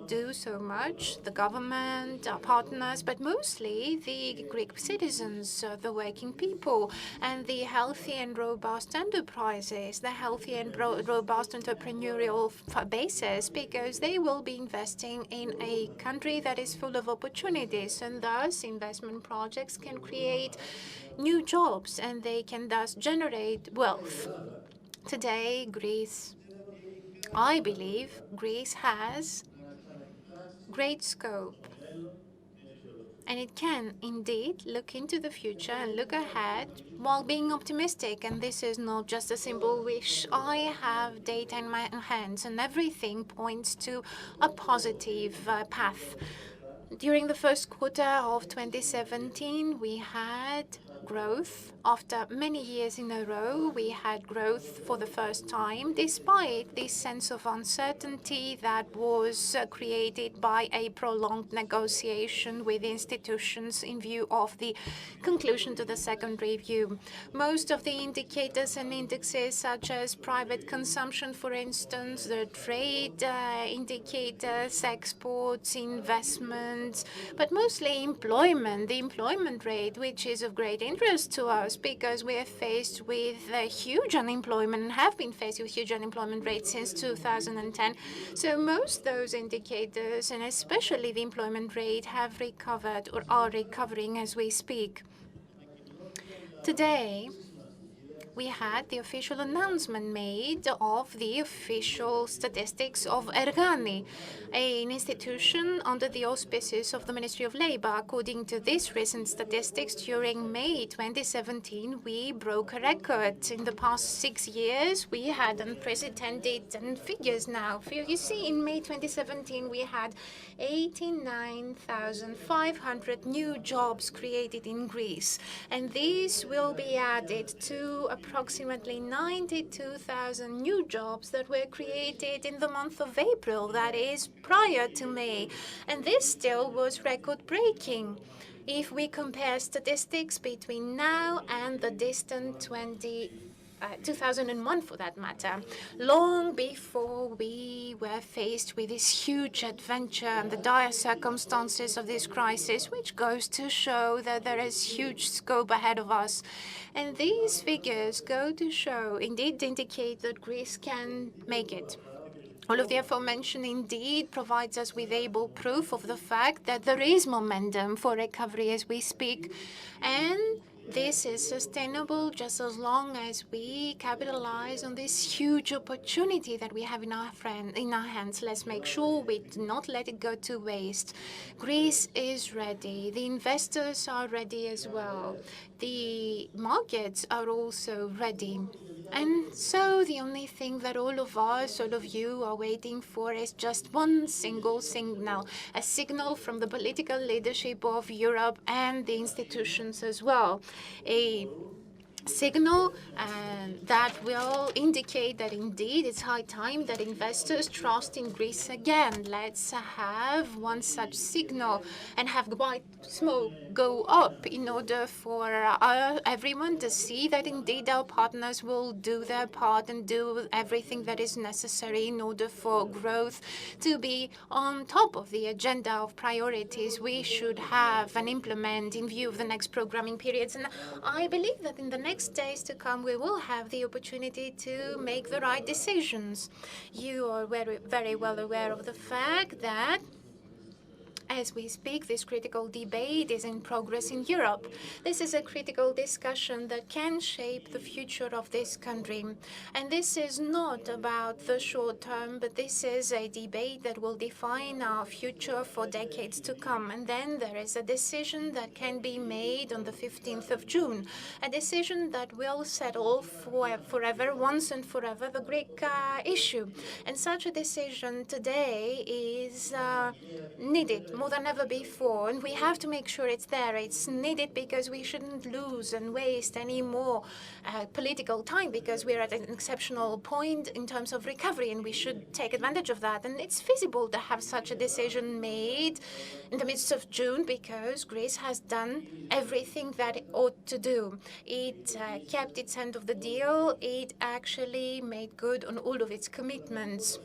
do so much, the government, our partners, but mostly the Greek citizens, the working people, and the healthy and robust enterprises, the healthy and robust entrepreneurial basis, because they will be investing in a country that is full of opportunities, and thus investment projects can create new jobs, and they can thus generate wealth. Today, Greece, I believe Greece has great scope, and it can indeed look into the future and look ahead while being optimistic. And this is not just a simple wish. I have data in my hands, and everything points to a positive path. During the first quarter of 2017, we had growth. After many years in a row, we had growth for the first time, despite this sense of uncertainty that was created by a prolonged negotiation with institutions in view of the conclusion to the second review. Most of the indicators and indexes, such as private consumption, for instance, the trade indicators, exports, investments, but mostly employment, the employment rate, which is of great interest to us because we are faced with huge unemployment and have been faced with huge unemployment rates since 2010. So most those indicators, and especially the employment rate, have recovered or are recovering as we speak. Today, we had the official announcement made of the official statistics of Ergani, an institution under the auspices of the Ministry of Labour. According to these recent statistics, during May 2017, we broke a record. In the past 6 years, we had unprecedented figures now. You see, in May 2017, we had 89,500 new jobs created in Greece, and these will be added to approximately 92,000 new jobs that were created in the month of April, that is, prior to May. And this still was record-breaking if we compare statistics between now and the distant 2001, for that matter, long before we were faced with this huge adventure and the dire circumstances of this crisis, which goes to show that there is huge scope ahead of us. And these figures go to show, indeed indicate that Greece can make it. All of the aforementioned indeed provides us with able proof of the fact that there is momentum for recovery as we speak, and this is sustainable just as long as we capitalize on this huge opportunity that we have in our hands. Let's make sure we do not let it go to waste. Greece is ready. The investors are ready as well. The markets are also ready. And so the only thing that all of us, all of you are waiting for is just one single signal, a signal from the political leadership of Europe and the institutions as well. A signal that will indicate that indeed it's high time that investors trust in Greece again. Let's have one such signal and have white smoke go up in order for everyone to see that indeed our partners will do their part and do everything that is necessary in order for growth to be on top of the agenda of priorities we should have and implement in view of the next programming periods. And I believe that in the next days to come, we will have the opportunity to make the right decisions. You are very well aware of the fact that as we speak, this critical debate is in progress in Europe. This is a critical discussion that can shape the future of this country. And this is not about the short term, but this is a debate that will define our future for decades to come. And then there is a decision that can be made on the 15th of June, a decision that will settle forever, once and forever, the Greek issue. And such a decision today is needed more than ever before, and we have to make sure it's there. It's needed because we shouldn't lose and waste any more political time, because we're at an exceptional point in terms of recovery, and we should take advantage of that. And it's feasible to have such a decision made in the midst of June, because Greece has done everything that it ought to do. It kept its end of the deal. It actually made good on all of its commitments.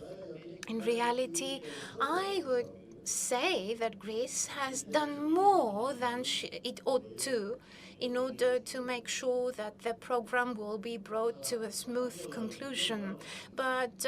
In reality, I would say that Greece has done more than it ought to in order to make sure that the program will be brought to a smooth conclusion. But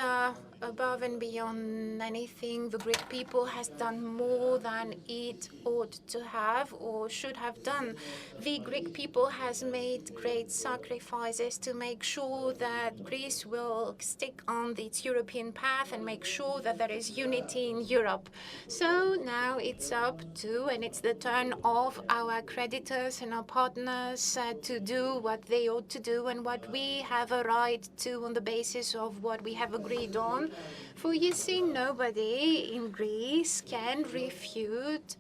above and beyond anything, the Greek people has done more than it ought to have or should have done. The Greek people has made great sacrifices to make sure that Greece will stick on its European path and make sure that there is unity in Europe. So now it's up to, and it's the turn of our creditors and our partners to do what they ought to do and what we have a right to on the basis of what we have agreed on. For you see, nobody in Greece can refute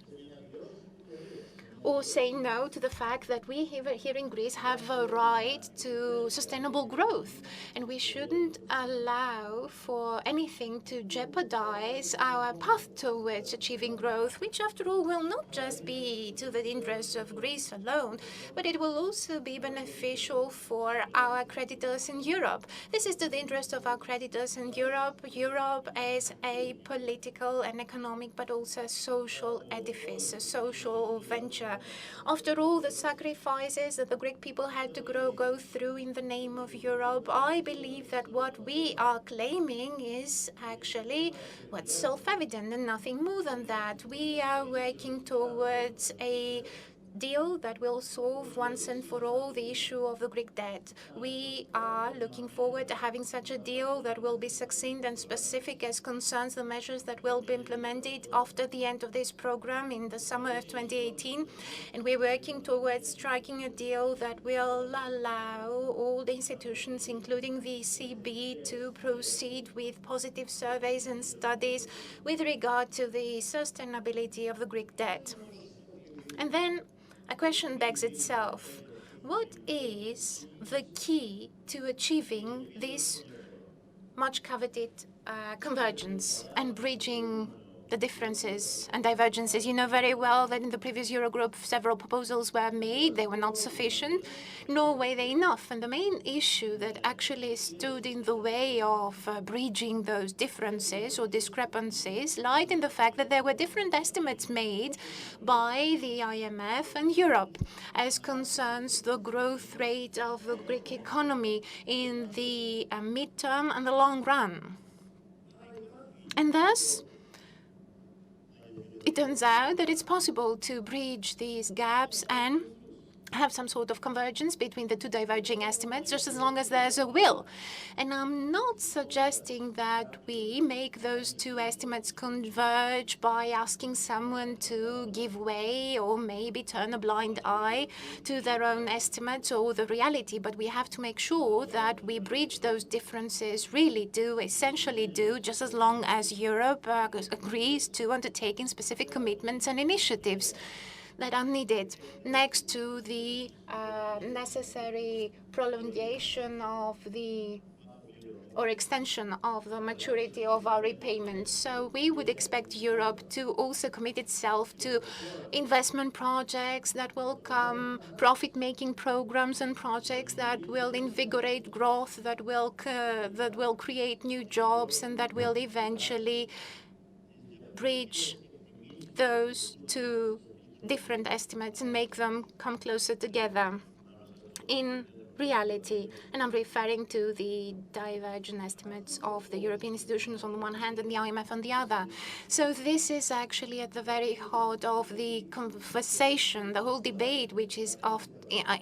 or say no to the fact that we here in Greece have a right to sustainable growth. And we shouldn't allow for anything to jeopardize our path towards achieving growth, which after all will not just be to the interests of Greece alone, but it will also be beneficial for our creditors in Europe. This is to the interest of our creditors in Europe. Europe is a political and economic, but also social edifice, a social venture. After all the sacrifices that the Greek people had to go through in the name of Europe, I believe that what we are claiming is actually what's self-evident and nothing more than that. We are working towards a deal that will solve once and for all the issue of the Greek debt. We are looking forward to having such a deal that will be succinct and specific as concerns the measures that will be implemented after the end of this program in the summer of 2018. And we're working towards striking a deal that will allow all the institutions, including the ECB, to proceed with positive surveys and studies with regard to the sustainability of the Greek debt. And then a question begs itself. What is the key to achieving this much coveted convergence and bridging the differences and divergences? You know very well that in the previous Eurogroup, several proposals were made. They were not sufficient, nor were they enough. And the main issue that actually stood in the way of bridging those differences or discrepancies lied in the fact that there were different estimates made by the IMF and Europe as concerns the growth rate of the Greek economy in the midterm and the long run. And thus, it turns out that it's possible to bridge these gaps and have some sort of convergence between the two diverging estimates, just as long as there's a will. And I'm not suggesting that we make those two estimates converge by asking someone to give way or maybe turn a blind eye to their own estimates or the reality, but we have to make sure that we bridge those differences, essentially do, just as long as Europe agrees to undertaking specific commitments and initiatives that are needed next to the necessary prolongation of or extension of the maturity of our repayments. So we would expect Europe to also commit itself to investment projects that will come, profit-making programs and projects that will invigorate growth, that will create new jobs, and that will eventually bridge those two different estimates and make them come closer together in reality. And I'm referring to the divergent estimates of the European institutions on the one hand and the IMF on the other. So this is actually at the very heart of the conversation, the whole debate which is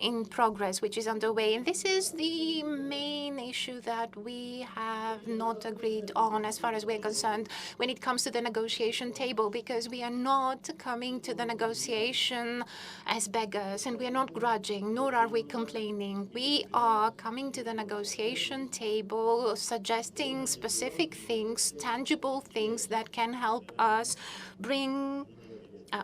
in progress, which is underway. And this is the main issue that we have not agreed on as far as we're concerned when it comes to the negotiation table, because we are not coming to the negotiation as beggars, and we are not grudging, nor are we complaining. We are coming to the negotiation table suggesting specific things, tangible things that can help us bring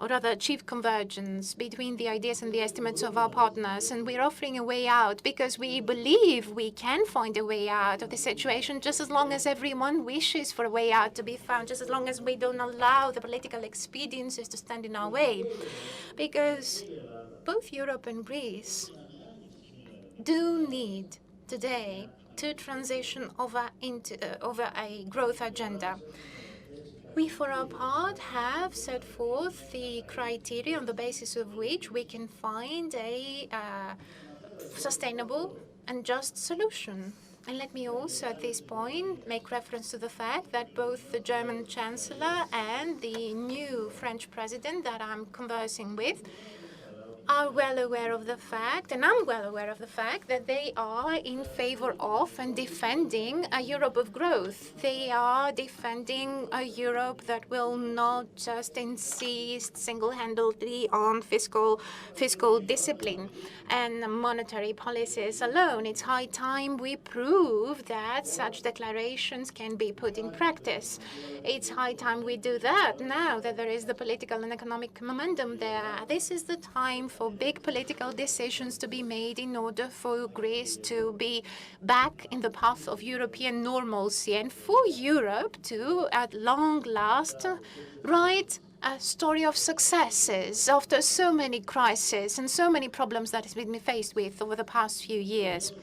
or rather achieve convergence between the ideas and the estimates of our partners. And we're offering a way out because we believe we can find a way out of the situation, just as long as everyone wishes for a way out to be found, just as long as we don't allow the political expediencies to stand in our way. Because both Europe and Greece do need today to transition over a growth agenda. We, for our part, have set forth the criteria on the basis of which we can find a sustainable and just solution. And let me also, at this point, make reference to the fact that both the German Chancellor and the new French President that I'm conversing with are well aware of the fact, and I'm well aware of the fact, that they are in favor of and defending a Europe of growth. They are defending a Europe that will not just insist single-handedly on fiscal discipline and monetary policies alone. It's high time we prove that such declarations can be put in practice. It's high time we do that now that there is the political and economic momentum there. This is the time for big political decisions to be made in order for Greece to be back in the path of European normalcy and for Europe to, at long last, write a story of successes after so many crises and so many problems that has been faced with over the past few years.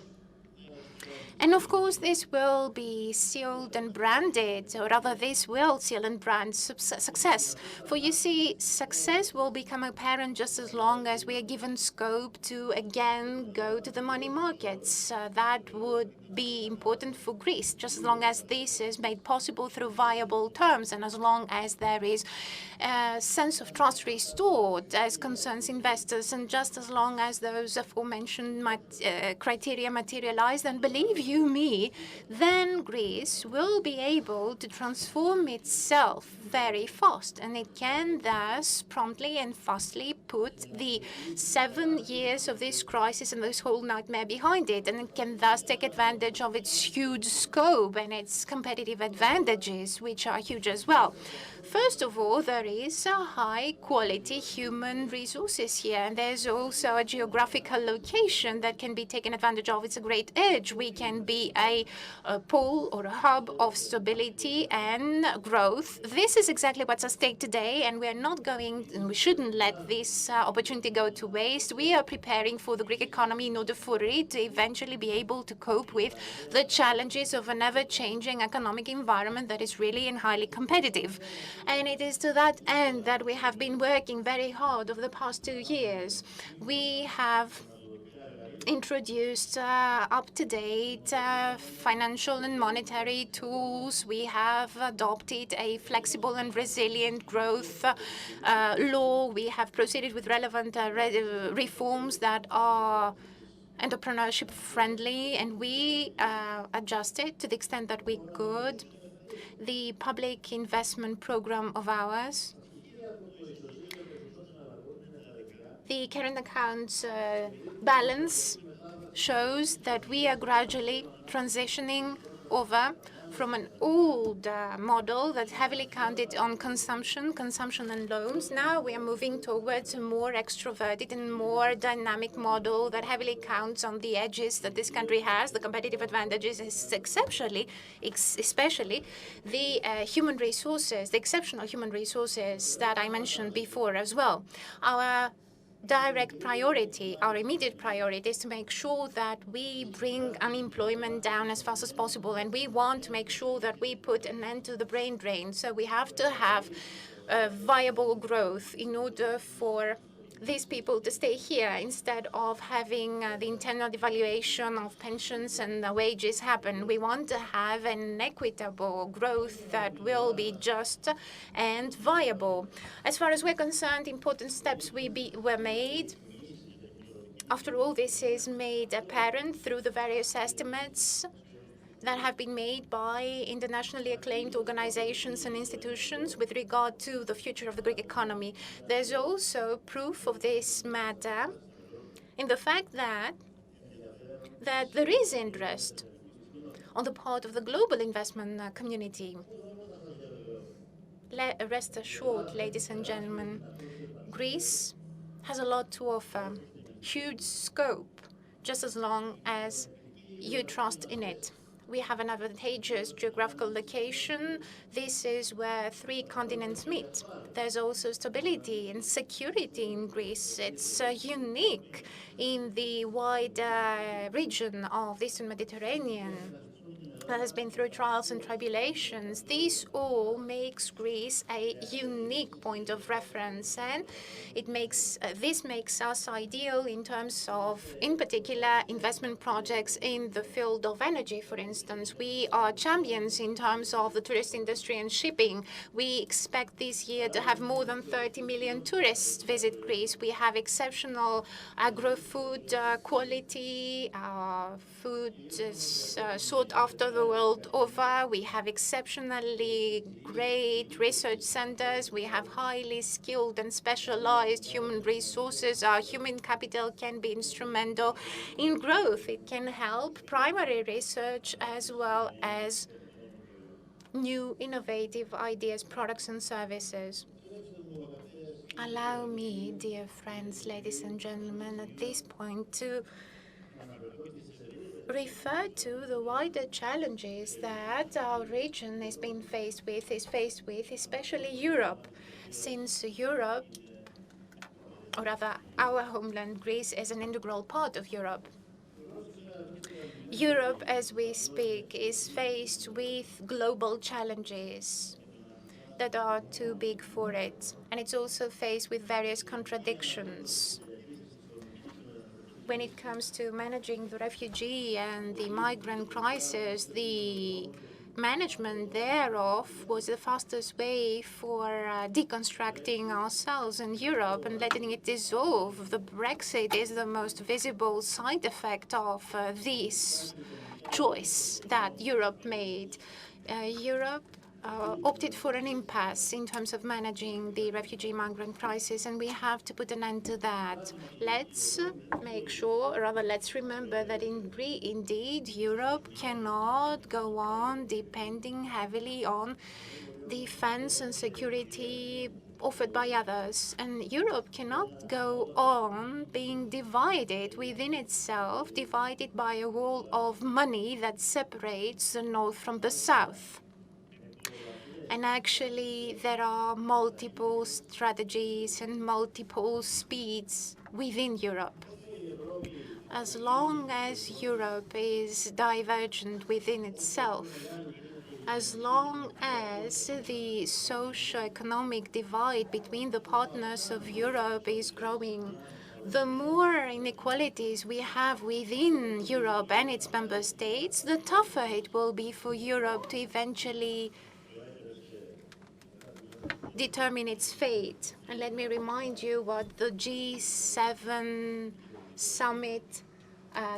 And of course, this will be sealed and branded, or rather, this will seal and brand success. For you see, success will become apparent just as long as we are given scope to again go to the money markets. That would be important for Greece, just as long as this is made possible through viable terms, and as long as there is a sense of trust restored as concerns investors, and just as long as those aforementioned criteria materialize, then believe you me, then Greece will be able to transform itself very fast, and it can thus promptly and fastly put the 7 years of this crisis and this whole nightmare behind it, and it can thus take advantage of its huge scope and its competitive advantages, which are huge as well. First of all, there is a high-quality human resources here, and there's also a geographical location that can be taken advantage of. It's a great edge. We can be a pole or a hub of stability and growth. This is exactly what's at stake today, and we shouldn't let this opportunity go to waste. We are preparing for the Greek economy in order for it to eventually be able to cope with the challenges of an ever-changing economic environment that is really and highly competitive. And it is to that end that we have been working very hard over the past 2 years. We have introduced up-to-date financial and monetary tools. We have adopted a flexible and resilient growth law. We have proceeded with relevant reforms that are entrepreneurship friendly, and we adjusted to the extent that we could the public investment program of ours. The current accounts balance shows that we are gradually transitioning over from an old model that heavily counted on consumption and loans. Now we are moving towards a more extroverted and more dynamic model that heavily counts on the edges that this country has, the competitive advantages, especially the human resources, the exceptional human resources that I mentioned before as well. Our direct priority, our immediate priority, is to make sure that we bring unemployment down as fast as possible, and we want to make sure that we put an end to the brain drain. So we have to have viable growth in order for these people to stay here instead of having the internal devaluation of pensions and wages happen. We want to have an equitable growth that will be just and viable. As far as we're concerned, important steps were made. After all, this is made apparent through the various estimates that have been made by internationally acclaimed organizations and institutions with regard to the future of the Greek economy. There's also proof of this matter in the fact that there is interest on the part of the global investment community. Rest assured, ladies and gentlemen, Greece has a lot to offer, huge scope, just as long as you trust in it. We have an advantageous geographical location. This is where 3 continents meet. There's also stability and security in Greece. It's unique in the wide region of the Eastern Mediterranean that has been through trials and tribulations. This all makes Greece a unique point of reference, and this makes us ideal in terms of, in particular, investment projects in the field of energy, for instance. We are champions in terms of the tourist industry and shipping. We expect this year to have more than 30 million tourists visit Greece. We have exceptional agro-food quality. Food is sought after the world over. We have exceptionally great research centers. We have highly skilled and specialized human resources. Our human capital can be instrumental in growth. It can help primary research as well as new innovative ideas, products and services. Allow me, dear friends, ladies and gentlemen, at this point to refer to the wider challenges that our region is faced with, especially Europe, since Europe, or rather our homeland, Greece, is an integral part of Europe. Europe, as we speak, is faced with global challenges that are too big for it, and it's also faced with various contradictions. When it comes to managing the refugee and the migrant crisis, the management thereof was the fastest way for deconstructing ourselves in Europe and letting it dissolve. The Brexit is the most visible side effect of this choice that Europe made. Europe opted for an impasse in terms of managing the refugee migrant crisis, and we have to put an end to that. Let's make sure, or rather let's remember that indeed Europe cannot go on depending heavily on defense and security offered by others. And Europe cannot go on being divided within itself, divided by a wall of money that separates the north from the south. And actually, there are multiple strategies and multiple speeds within Europe. As long as Europe is divergent within itself, as long as the socio-economic divide between the partners of Europe is growing the more inequalities we have within Europe and its member states, the tougher it will be for Europe to eventually determine its fate. And let me remind you what the G7 summit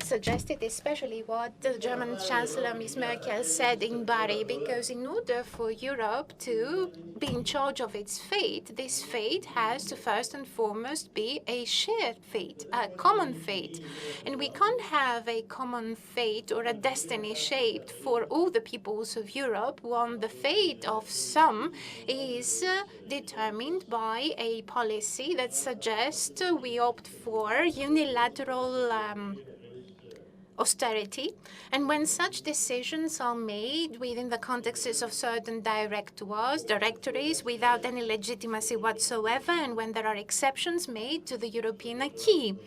suggested, especially what the German Chancellor, Ms. Merkel, said in Bari, because in order for Europe to be in charge of its fate, this fate has to first and foremost be a shared fate, a common fate. And we can't have a common fate or a destiny shaped for all the peoples of Europe when the fate of some is determined by a policy that suggests we opt for unilateral austerity, and when such decisions are made within the contexts of certain directories without any legitimacy whatsoever, and when there are exceptions made to the European acquis,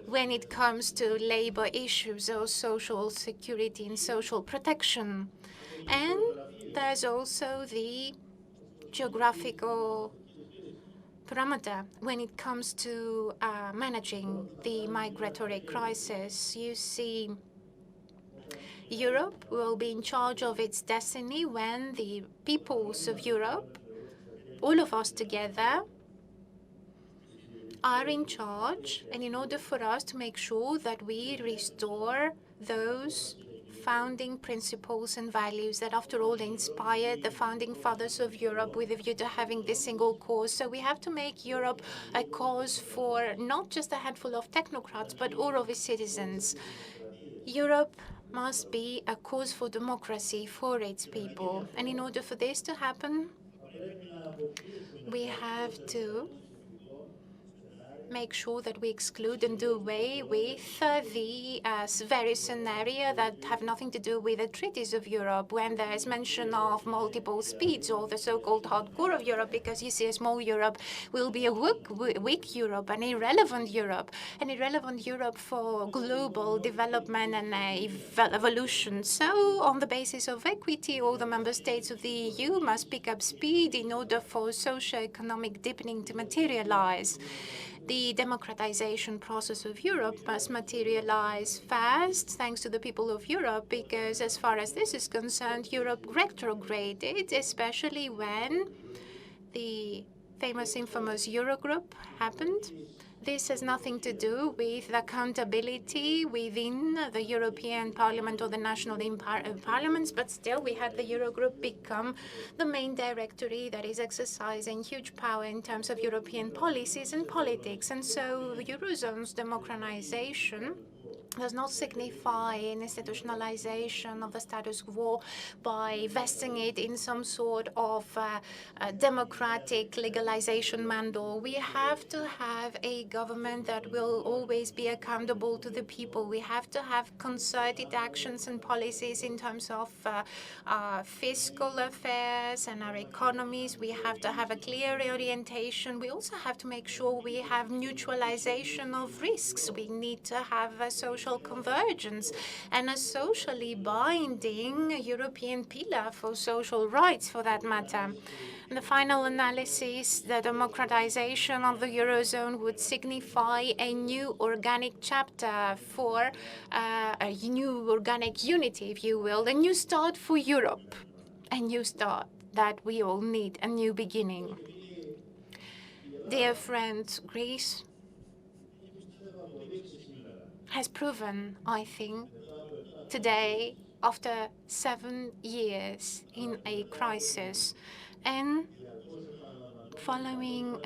when it comes to labor issues or social security and social protection. And there's also the geographical parameter when it comes to managing the migratory crisis. You see, Europe will be in charge of its destiny when the peoples of Europe, all of us together, are in charge, and in order for us to make sure that we restore those founding principles and values that, after all, inspired the founding fathers of Europe with a view to having this single cause. So we have to make Europe a cause for not just a handful of technocrats, but all of its citizens. Europe must be a cause for democracy for its people. And in order for this to happen, we have to make sure that we exclude and do away with the very scenario that have nothing to do with the treaties of Europe, when there is mention of multiple speeds or the so-called hardcore of Europe, because you see a small Europe will be a weak Europe, an irrelevant Europe for global development and evolution. So on the basis of equity, all the member states of the EU must pick up speed in order for socio-economic deepening to materialize. The democratization process of Europe must materialize fast, thanks to the people of Europe, because as far as this is concerned, Europe retrograded, especially when the famous, infamous Eurogroup happened. This has nothing to do with accountability within the European Parliament or the national parliaments, but still we had the Eurogroup become the main directory that is exercising huge power in terms of European policies and politics. And so the Eurozone's democratization does not signify an institutionalization of the status quo by vesting it in some sort of democratic legalization mandate. We have to have a government that will always be accountable to the people. We have to have concerted actions and policies in terms of fiscal affairs and our economies. We have to have a clear orientation. We also have to make sure we have mutualization of risks. We need to have a social convergence and a socially binding European pillar for social rights, for that matter. In the final analysis, the democratization of the Eurozone would signify a new organic chapter for a new organic unity, if you will, a new start for Europe, a new start that we all need, a new beginning. Dear friends, Greece has proven, I think, today, after 7 years in a crisis, and following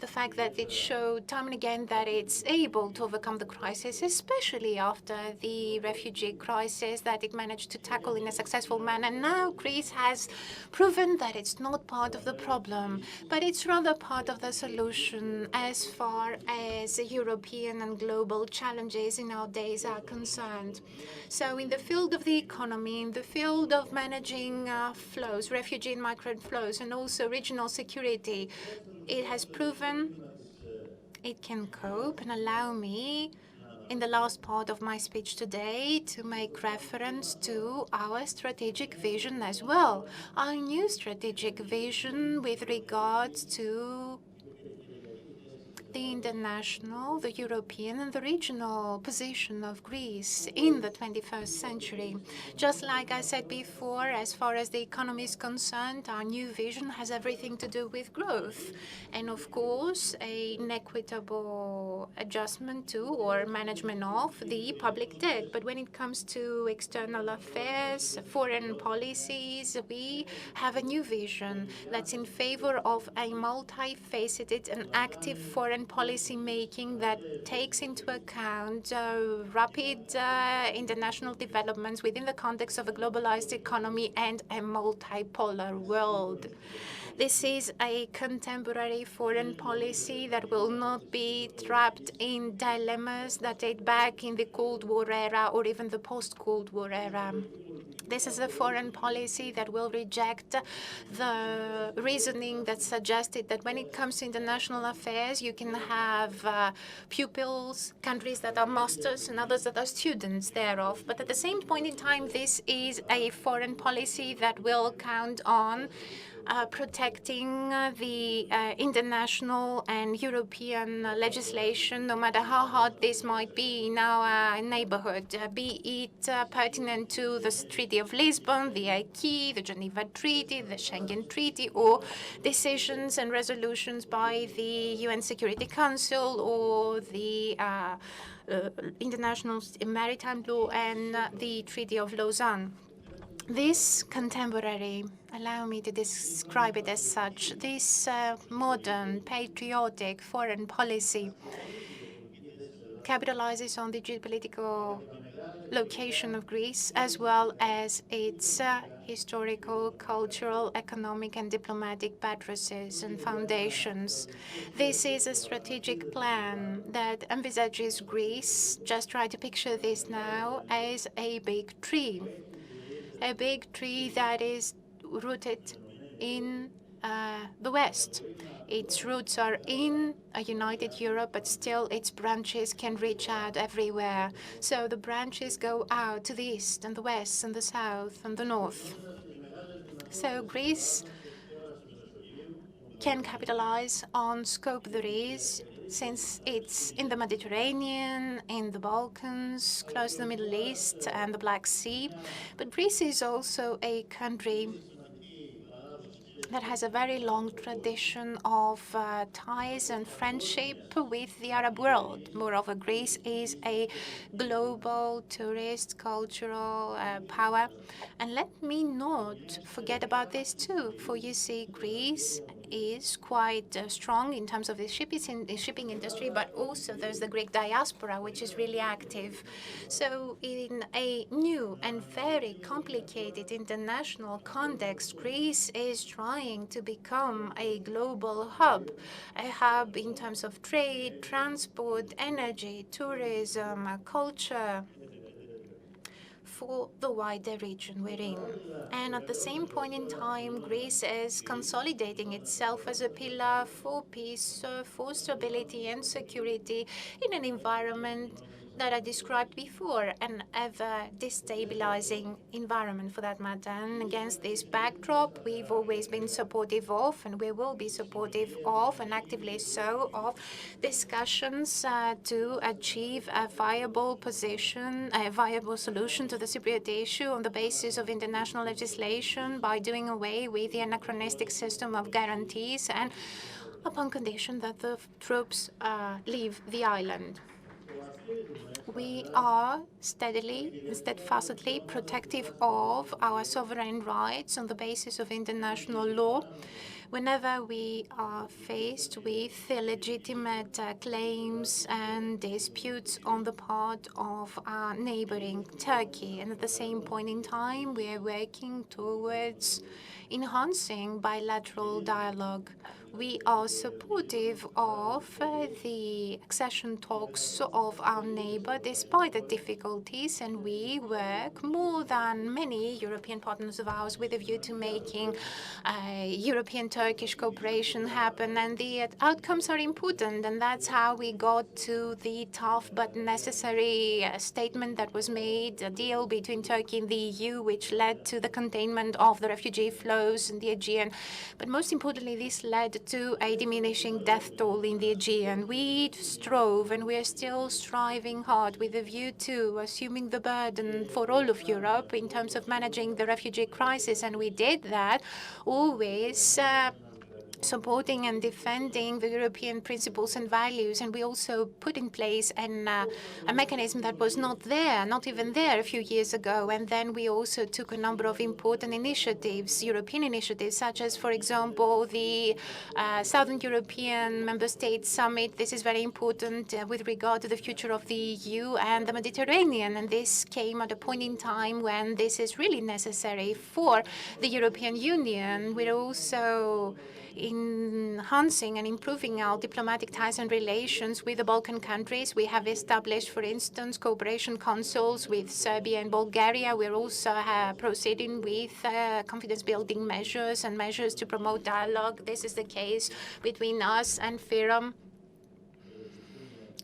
the fact that it showed time and again that it's able to overcome the crisis, especially after the refugee crisis that it managed to tackle in a successful manner. Now Greece has proven that it's not part of the problem, but it's rather part of the solution as far as European and global challenges in our days are concerned. So in the field of the economy, in the field of managing flows, refugee and migrant flows, and also regional security, it has proven it can cope. And allow me, in the last part of my speech today, to make reference to our strategic vision as well. Our new strategic vision with regards to the international, the European, and the regional position of Greece in the 21st century. Just like I said before, as far as the economy is concerned, our new vision has everything to do with growth. And of course, an equitable adjustment to or management of the public debt. But when it comes to external affairs, foreign policies, we have a new vision that's in favor of a multifaceted and active foreign policy making that takes into account rapid international developments within the context of a globalized economy and a multipolar world. This is a contemporary foreign policy that will not be trapped in dilemmas that date back in the Cold War era or even the post-Cold War era. This is a foreign policy that will reject the reasoning that suggested that when it comes to international affairs, you can have pupils, countries that are masters and others that are students thereof. But at the same point in time, this is a foreign policy that will count on protecting the international and European legislation, no matter how hard this might be in our neighborhood, be it pertinent to the Treaty of Lisbon, the Acquis, the Geneva Treaty, the Schengen Treaty, or decisions and resolutions by the UN Security Council or the International Maritime Law and the Treaty of Lausanne. This contemporary, allow me to describe it as such, this modern, patriotic foreign policy capitalizes on the geopolitical location of Greece as well as its historical, cultural, economic, and diplomatic buttresses and foundations. This is a strategic plan that envisages Greece, just try to picture this now, as a big tree. A big tree that is rooted in the West. Its roots are in a united Europe, but still its branches can reach out everywhere. So the branches go out to the east and the west and the south and the north. So Greece can capitalize on scope there is, since it's in the Mediterranean, in the Balkans, close to the Middle East and the Black Sea. But Greece is also a country that has a very long tradition of ties and friendship with the Arab world. Moreover, Greece is a global tourist cultural power. And let me not forget about this too, for you see, Greece is quite strong in terms of the shipping industry, but also there's the Greek diaspora, which is really active. So in a new and very complicated international context, Greece is trying to become a global hub in terms of trade, transport, energy, tourism, culture, for the wider region we're in. And at the same point in time, Greece is consolidating itself as a pillar for peace, for stability and security in an environment that I described before, an ever-destabilizing environment for that matter. And against this backdrop, we've always been supportive of, and we will be supportive of, and actively so, of discussions to achieve a viable position, a viable solution to the Cypriot issue on the basis of international legislation by doing away with the anachronistic system of guarantees and upon condition that the troops leave the island. We are steadily and steadfastly protective of our sovereign rights on the basis of international law. Whenever we are faced with illegitimate claims and disputes on the part of our neighboring Turkey, and at the same point in time, we are working towards enhancing bilateral dialogue. We are supportive of the accession talks of our neighbor despite the difficulties, and we work more than many European partners of ours with a view to making European-Turkish cooperation happen. And the outcomes are important, and that's how we got to the tough but necessary statement that was made, a deal between Turkey and the EU, which led to the containment of the refugee flows in the Aegean. But most importantly, this led to a diminishing death toll in the Aegean. We strove and we are still striving hard with a view to assuming the burden for all of Europe in terms of managing the refugee crisis, and we did that always supporting and defending the European principles and values. And we also put in place a mechanism that was not even there a few years ago. And then we also took a number of important initiatives, European initiatives, such as, for example, the Southern European Member States Summit. This is very important with regard to the future of the EU and the Mediterranean. And this came at a point in time when this is really necessary for the European Union. We're also enhancing and improving our diplomatic ties and relations with the Balkan countries. We have established, for instance, cooperation councils with Serbia and Bulgaria. We're also proceeding with confidence-building measures and measures to promote dialogue. This is the case between us and FYROM.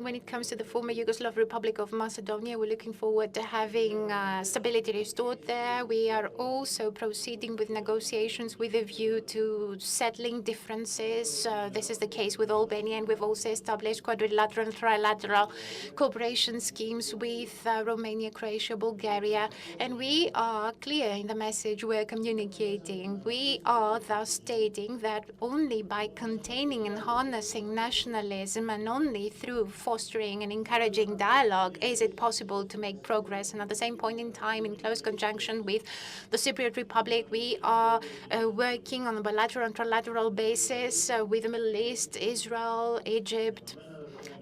When it comes to the former Yugoslav Republic of Macedonia, we're looking forward to having stability restored there. We are also proceeding with negotiations with a view to settling differences. This is the case with Albania, and we've also established quadrilateral and trilateral cooperation schemes with Romania, Croatia, Bulgaria. And we are clear in the message we're communicating. We are thus stating that only by containing and harnessing nationalism and only through fostering and encouraging dialogue is it possible to make progress. And at the same point in time, in close conjunction with the Cypriot Republic, we are working on a bilateral and trilateral basis with the Middle East, Israel, Egypt,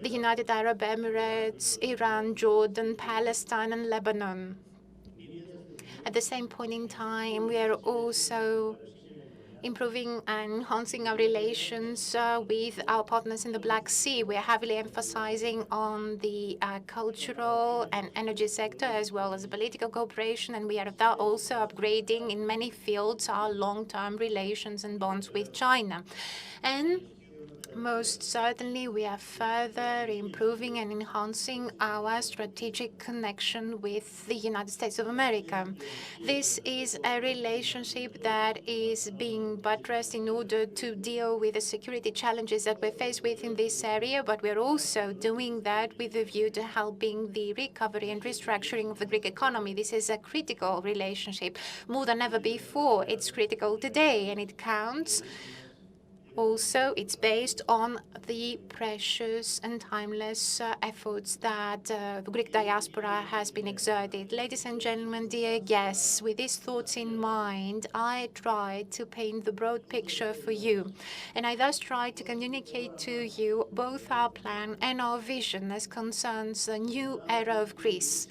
the United Arab Emirates, Iran, Jordan, Palestine, and Lebanon. At the same point in time, we are also improving and enhancing our relations with our partners in the Black Sea. We are heavily emphasizing on the cultural and energy sector as well as political cooperation, and we are also upgrading in many fields our long-term relations and bonds with China. And most certainly, we are further improving and enhancing our strategic connection with the United States of America. This is a relationship that is being buttressed in order to deal with the security challenges that we're faced with in this area, but we're also doing that with a view to helping the recovery and restructuring of the Greek economy. This is a critical relationship. More than ever before, it's critical today, and it counts. Also, it's based on the precious and timeless efforts that the Greek diaspora has been exerted. Ladies and gentlemen, dear guests, with these thoughts in mind, I tried to paint the broad picture for you. And I thus tried to communicate to you both our plan and our vision as concerns the new era of Greece.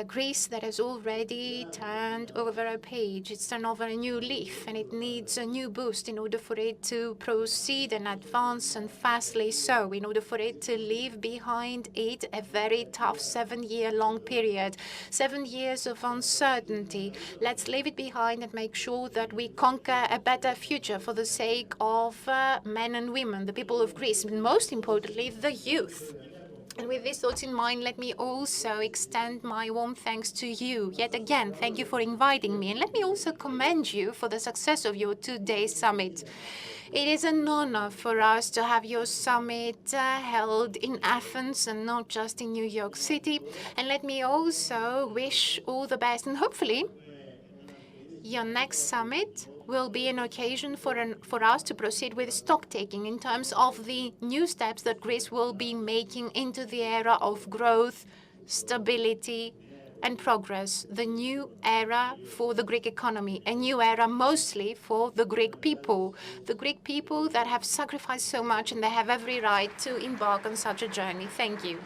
Greece that has already turned over a page. It's turned over a new leaf, and it needs a new boost in order for it to proceed and advance, and fastly so, in order for it to leave behind it a very tough 7-year-long period. 7 years of uncertainty. Let's leave it behind and make sure that we conquer a better future for the sake of men and women, the people of Greece, and most importantly, the youth. And with these thoughts in mind, let me also extend my warm thanks to you. Yet again, thank you for inviting me. And let me also commend you for the success of your two-day summit. It is an honor for us to have your summit held in Athens and not just in New York City. And let me also wish all the best, and hopefully your next summit will be an occasion for us to proceed with stock-taking in terms of the new steps that Greece will be making into the era of growth, stability, and progress, the new era for the Greek economy, a new era mostly for the Greek people that have sacrificed so much, and they have every right to embark on such a journey. Thank you.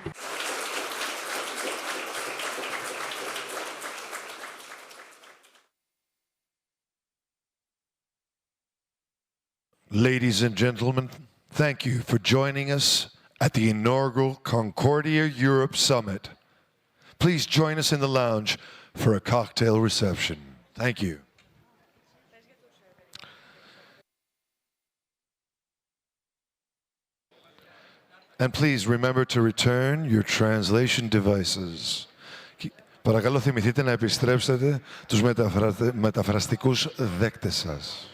Ladies and gentlemen, thank you for joining us at the inaugural Concordia Europe Summit. Please join us in the lounge for a cocktail reception. Thank you. And please remember to return your translation devices. Παρακαλώ θυμηθείτε να επιστρέψετε τους μεταφραστικούς δέκτες σας.